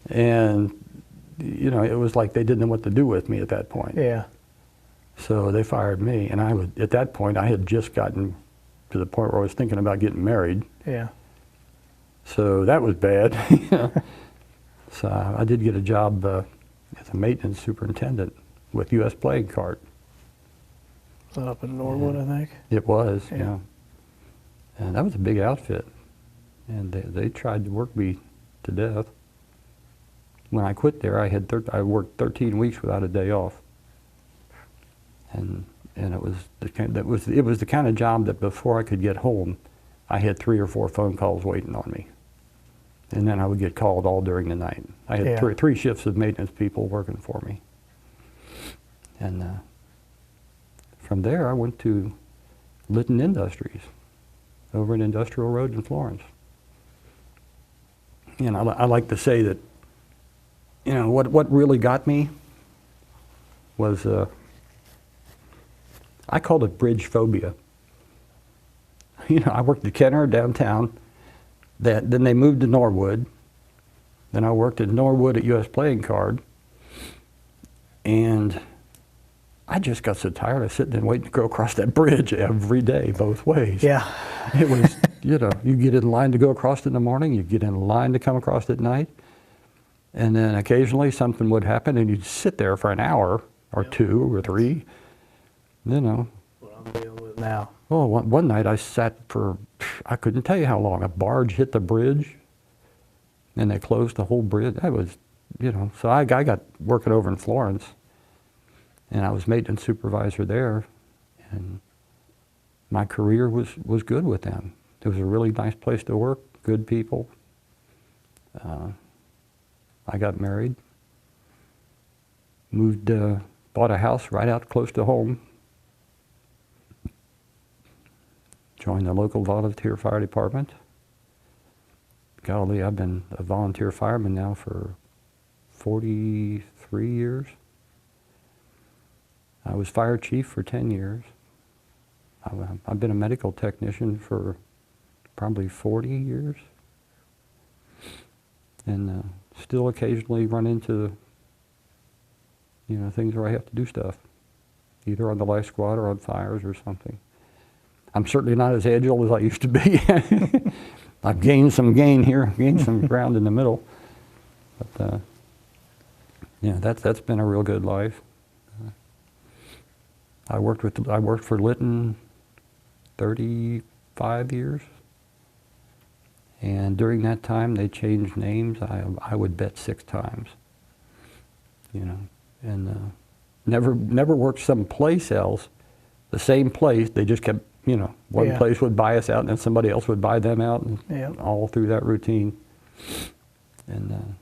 And, you know, it was like they didn't know what to do with me at that point. Yeah. So they fired me, and at that point, I had just gotten to the point where I was thinking about getting married. Yeah. So that was bad. So I did get a job as a maintenance superintendent with U.S. Playing Card. Was that up in Norwood, I think? It was, Yeah. yeah. And that was a big outfit. And they tried to work me to death. When I quit there, I worked 13 weeks without a day off. And it was the kind of job that before I could get home, I had 3 or 4 phone calls waiting on me. And then I would get called all during the night. I had three shifts of maintenance people working for me. And from there, I went to Litton Industries over in Industrial Road in Florence. And I like to say that, you know, what really got me was, I called it bridge phobia. You know, I worked at Kenner downtown. Then they moved to Norwood. Then I worked at Norwood at U.S. Playing Card. And I just got so tired of sitting and waiting to go across that bridge every day, both ways. Yeah. It was, you know, you get in line to go across in the morning, you get in line to come across at night, and then occasionally something would happen and you'd sit there for an hour or 2 or 3, you know. What I'm dealing with now. Oh, one night I sat for, I couldn't tell you how long. A barge hit the bridge, and they closed the whole bridge. That was, you know, so I got working over in Florence, and I was maintenance supervisor there, and my career was good with them. It was a really nice place to work, good people. I got married, moved, bought a house right out close to home, joined the local volunteer fire department. Golly, I've been a volunteer fireman now for 43 years. I was fire chief for 10 years. I've been a medical technician for probably 40 years. And still occasionally run into, you know, things where I have to do stuff, either on the life squad or on fires or something. I'm certainly not as agile as I used to be. I've gained some ground in the middle. But yeah, that's been a real good life. I worked for Litton 35 years. And during that time, they changed names. I would bet 6 times, you know, and never worked someplace else, the same place. They just kept, you know, one place would buy us out, and then somebody else would buy them out, and all through that routine. And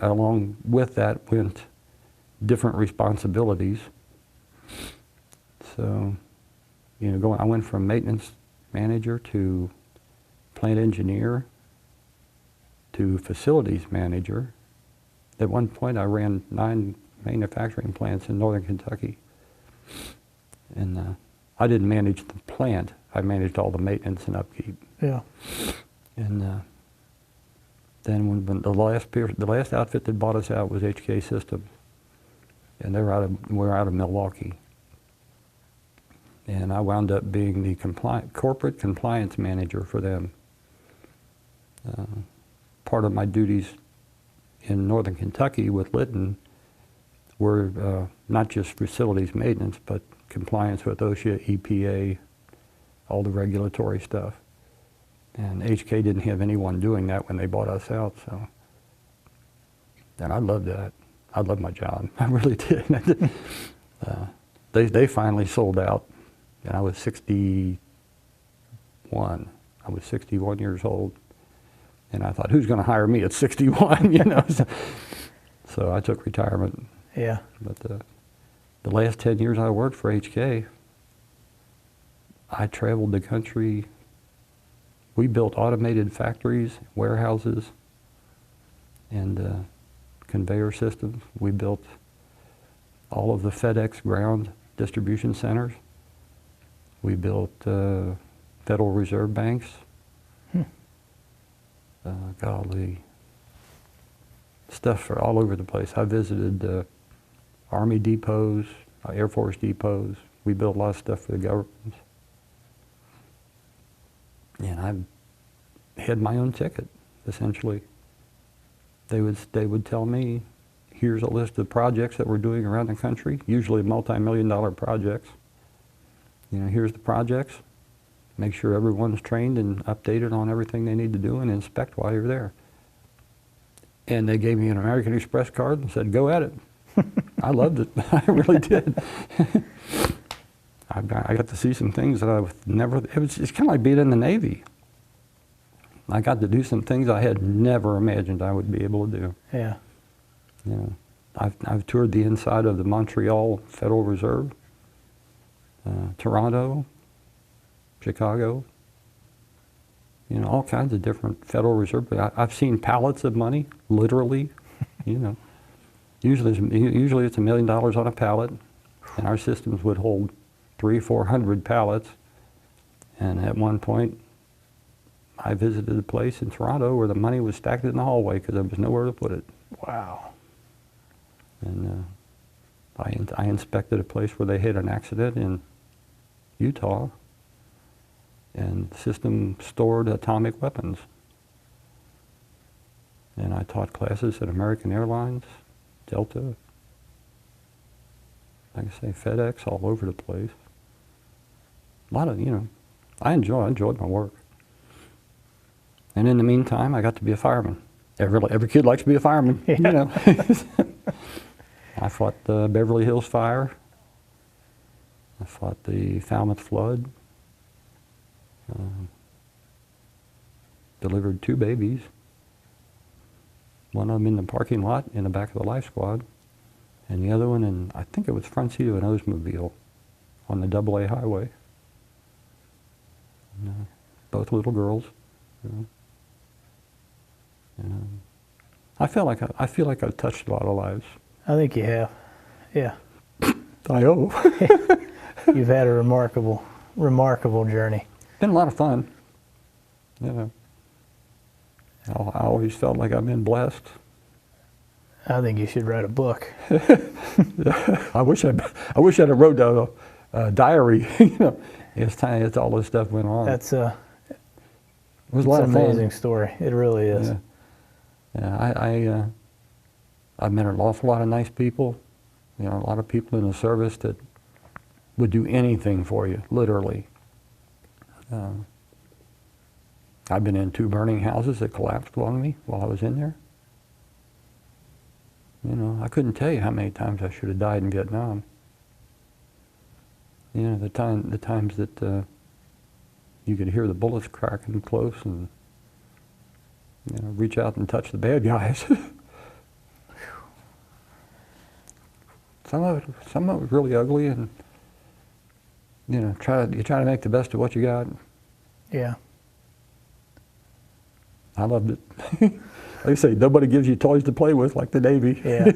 along with that went different responsibilities. So, you know, I went from maintenance manager to plant engineer to facilities manager. At one point, I ran 9 manufacturing plants in northern Kentucky. And I didn't manage the plant. I managed all the maintenance and upkeep. Yeah. And then when the last outfit that bought us out was HK Systems, and we're out of Milwaukee. And I wound up being the corporate compliance manager for them. Part of my duties in northern Kentucky with Litton were not just facilities maintenance, but compliance with OSHA, EPA, all the regulatory stuff. And HK didn't have anyone doing that when they bought us out, so. And I loved that. I loved my job. I really did. They finally sold out, and I was 61. I I was 61 years old. And I thought, who's going to hire me at 61, you know? So I took retirement. Yeah. But the last 10 years I worked for HK, I traveled the country. We built automated factories, warehouses, and conveyor systems. We built all of the FedEx ground distribution centers. We built Federal Reserve banks. Got all the stuff for all over the place. I visited Army depots, Air Force depots. We built a lot of stuff for the government. And I had my own ticket, essentially. They would tell me, here's a list of projects that we're doing around the country, usually multi-million-dollar projects. You know, here's the projects. Make sure everyone's trained and updated on everything they need to do and inspect while you're there. And they gave me an American Express card and said, go at it. I loved it. I really did. I got to see some things that I've never, it's kind of like being in the Navy. I got to do some things I had never imagined I would be able to do. Yeah. You know, I've toured the inside of the Montreal Federal Reserve, Toronto, Chicago, you know, all kinds of different Federal Reserve. I've seen pallets of money, literally, you know. Usually it's $1 million on a pallet, and our systems would hold 300-400 pallets. And at one point, I visited a place in Toronto where the money was stacked in the hallway because there was nowhere to put it. Wow. And I inspected a place where they had an accident in Utah, and the system stored atomic weapons. And I taught classes at American Airlines, Delta, like I say, FedEx, all over the place. A lot of, you know, I enjoyed my work. And in the meantime, I got to be a fireman. Every kid likes to be a fireman, Yeah. you know. I fought the Beverly Hills fire. I fought the Falmouth flood. Delivered 2 babies. One of them in the parking lot in the back of the life squad, and the other one in, I think it was front seat of an Oldsmobile on the AA highway. And, both little girls. You know. And, I feel like I've touched a lot of lives. I think you have. Yeah. I hope. You've had a remarkable journey. Been a lot of fun. You know. I always felt like I've been blessed. I think you should write a book. I wish I'd have wrote a diary. You know, it's all this stuff went on. That's it was a lot an of fun. amazing story. It really is. Yeah, I've met an awful lot of nice people. You know, a lot of people in the service that would do anything for you, literally. I've been in 2 burning houses that collapsed on me while I was in there. You know, I couldn't tell you how many times I should have died in Vietnam. You know, the times that you could hear the bullets cracking close and, you know, reach out and touch the bad guys. Some of it was really ugly, and you know, you try to make the best of what you got. Yeah. I loved it. Like I say, nobody gives you toys to play with like the Navy. Yeah.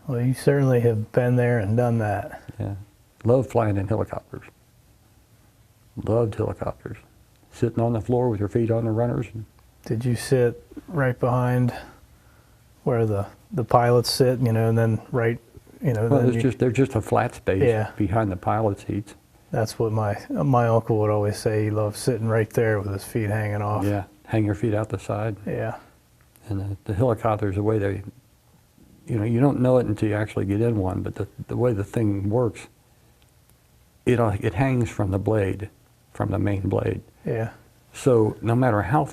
Well, you certainly have been there and done that. Yeah. Loved flying in helicopters. Loved helicopters. Sitting on the floor with your feet on the runners. Did you sit right behind where the pilots sit, you know, and then right, you know? Well, then there's just a flat space Yeah. behind the pilot seats. That's what my uncle would always say. He loved sitting right there with his feet hanging off. Yeah, hang your feet out the side. Yeah. And the helicopters, the way they, you know, you don't know it until you actually get in one, but the way the thing works, it hangs from the blade, from the main blade. Yeah. So no matter how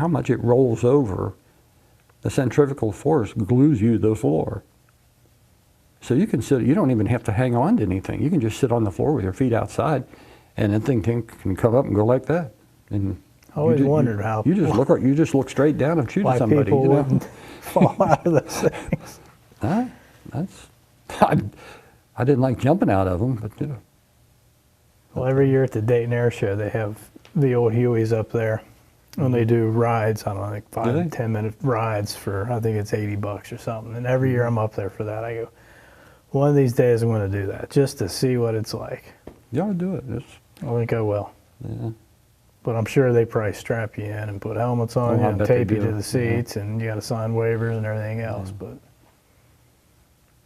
much it rolls over, the centrifugal force glues you to the floor. So you can sit, you don't even have to hang on to anything. You can just sit on the floor with your feet outside, and that thing can come up and go like that. And I always you ju- wondered how you just look straight down and shoot why at somebody. people You know? wouldn't fall out of those things. That's I didn't like jumping out of them, but you know. Well, every year at the Dayton Air Show, they have the old Hueys up there, and they do rides, I don't know, like 5 Do they? to 10 minute rides for, I think it's $80 or something. And every year I'm up there for that. I go, one of these days I'm going to do that just to see what it's like. You ought to do it. I think I will. Yeah. But I'm sure they probably strap you in and put helmets on Oh, you I and bet they tape you do. to the seats, and you got to sign waivers and everything else.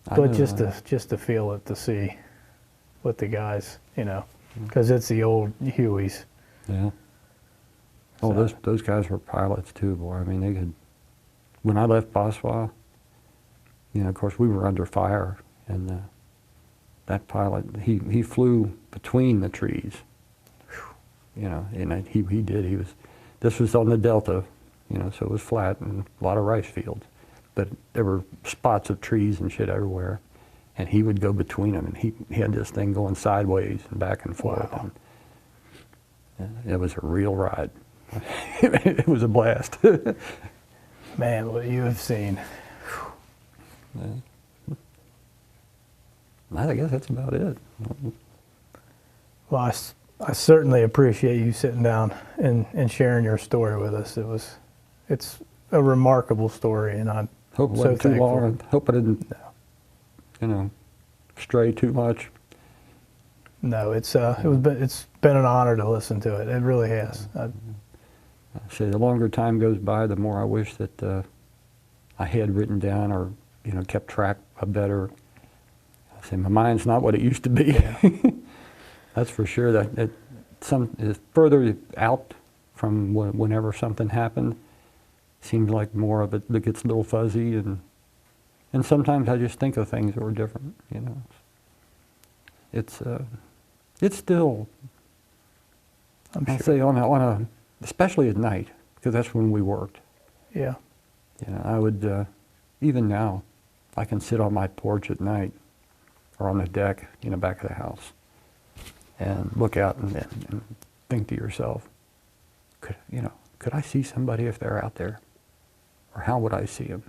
I But know, just to feel it, to see what the guys, you know, because it's the old Hueys. yeah. Oh, So- those guys were pilots too, boy. I mean, they could. When I left Boswa, you know, of course, we were under fire, and that pilot, he flew between the trees. You know, and he did. This was on the Delta, you know, so it was flat and a lot of rice fields, but there were spots of trees and shit everywhere, and he would go between them, and he had this thing going sideways and back and forth. Wow. And it was a real ride. It was a blast. Man, what you have seen. I guess that's about it. Well, I certainly appreciate you sitting down and sharing your story with us. It's a remarkable story, and I'm Hope it so wasn't too thankful. long. Hope I didn't, you know, stray too much. No, it's been an honor to listen to it. It really has. I say the longer time goes by, the more I wish that I had written down or, you know, kept track of better. I say my mind's not what it used to be. That's for sure. That some is further out from whenever something happened. Seems like more of it that gets a little fuzzy, and sometimes I just think of things that were different. You know, it's still. I'm I sure. say on a especially at night, because that's when we worked. Yeah. You know, I would even now, I can sit on my porch at night or on the deck in the back of the house and look out and think to yourself, could I see somebody if they're out there? Or how would I see them?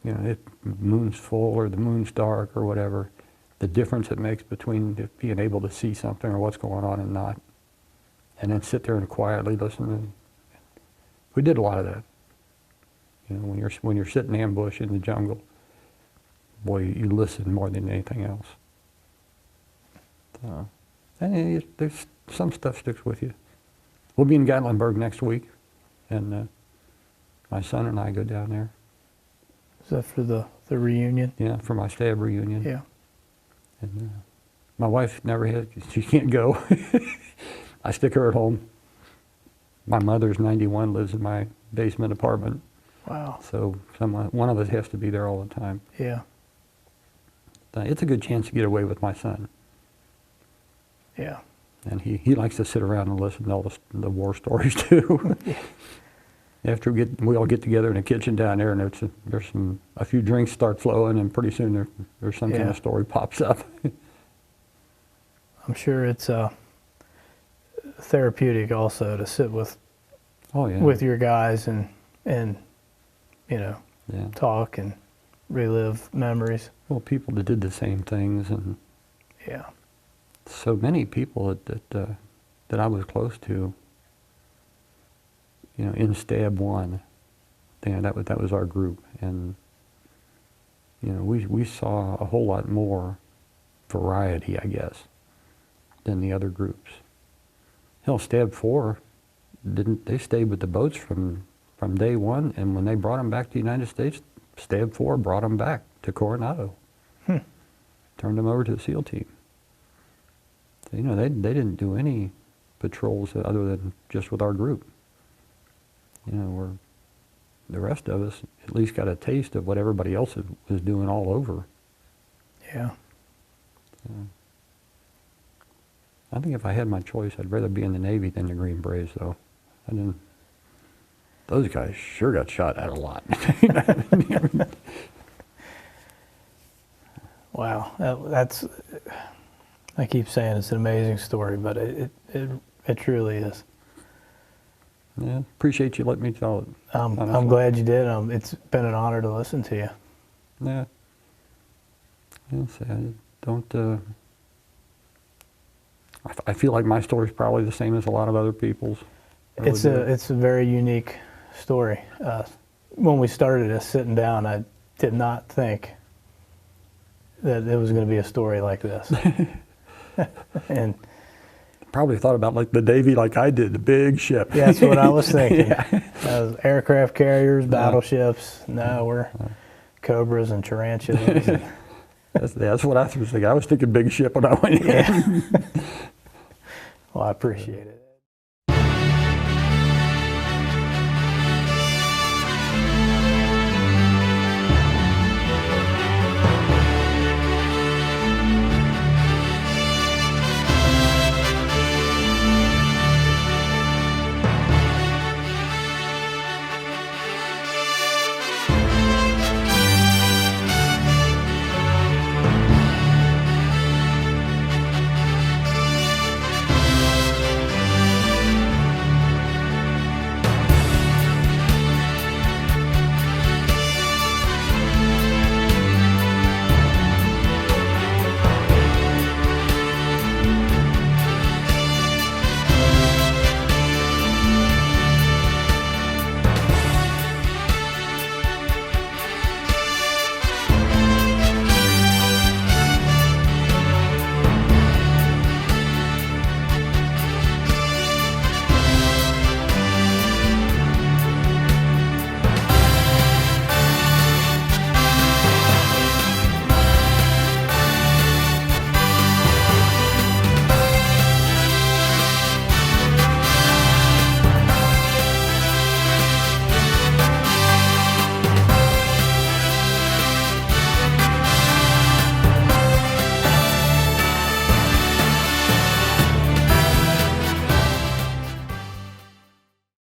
You know, the moon's full or the moon's dark or whatever, the difference it makes between being able to see something or what's going on and not. And then sit there and quietly listen. And we did a lot of that. You know, when you're sitting ambush in the jungle, boy, you listen more than anything else. And there's some stuff sticks with you. We'll be in Gatlinburg next week, and my son and I go down there. Is that for the reunion? Yeah, for my STAB reunion. Yeah. And my wife never had, she can't go. I stick her at home. My mother's 91, lives in my basement apartment. Wow. So one of us has to be there all the time. Yeah. It's a good chance to get away with my son. Yeah. And he likes to sit around and listen to all the war stories too. After we all get together in the kitchen down there, and there's a few drinks start flowing, and pretty soon there's some kind Yeah. of story pops up. I'm sure it's therapeutic also to sit with Oh yeah. with your guys and you know, Yeah. talk and relive memories. Well, people that did the same things, and Yeah. so many people that I was close to. You know, in STAB 1, that was our group, and you know, we saw a whole lot more variety, I guess, than the other groups. Hell, STAB 4 they stayed with the boats from day one, and when they brought them back to the United States, STAB 4 brought them back to Coronado, turned them over to the SEAL team. So, you know, they didn't do any patrols other than just with our group. You know, the rest of us at least got a taste of what everybody else was doing all over. Yeah. I think if I had my choice, I'd rather be in the Navy than the Green Berets, though. Those guys sure got shot at a lot. Wow. That's I keep saying it's an amazing story, but it truly is. Yeah, appreciate you letting me tell it. I'm glad you did. It's been an honor to listen to you. Yeah. I don't. I feel like my story's probably the same as a lot of other people's. It's a very unique story. When we started this sitting down, I did not think that it was going to be a story like this. And Probably thought about like the Navy, like I did, the big ship. yeah, that's what I was thinking. Yeah. Aircraft carriers, battleships. No, we're Cobras and tarantulas. That's what I was thinking. I was thinking big ship when I went in. Well, I appreciate it.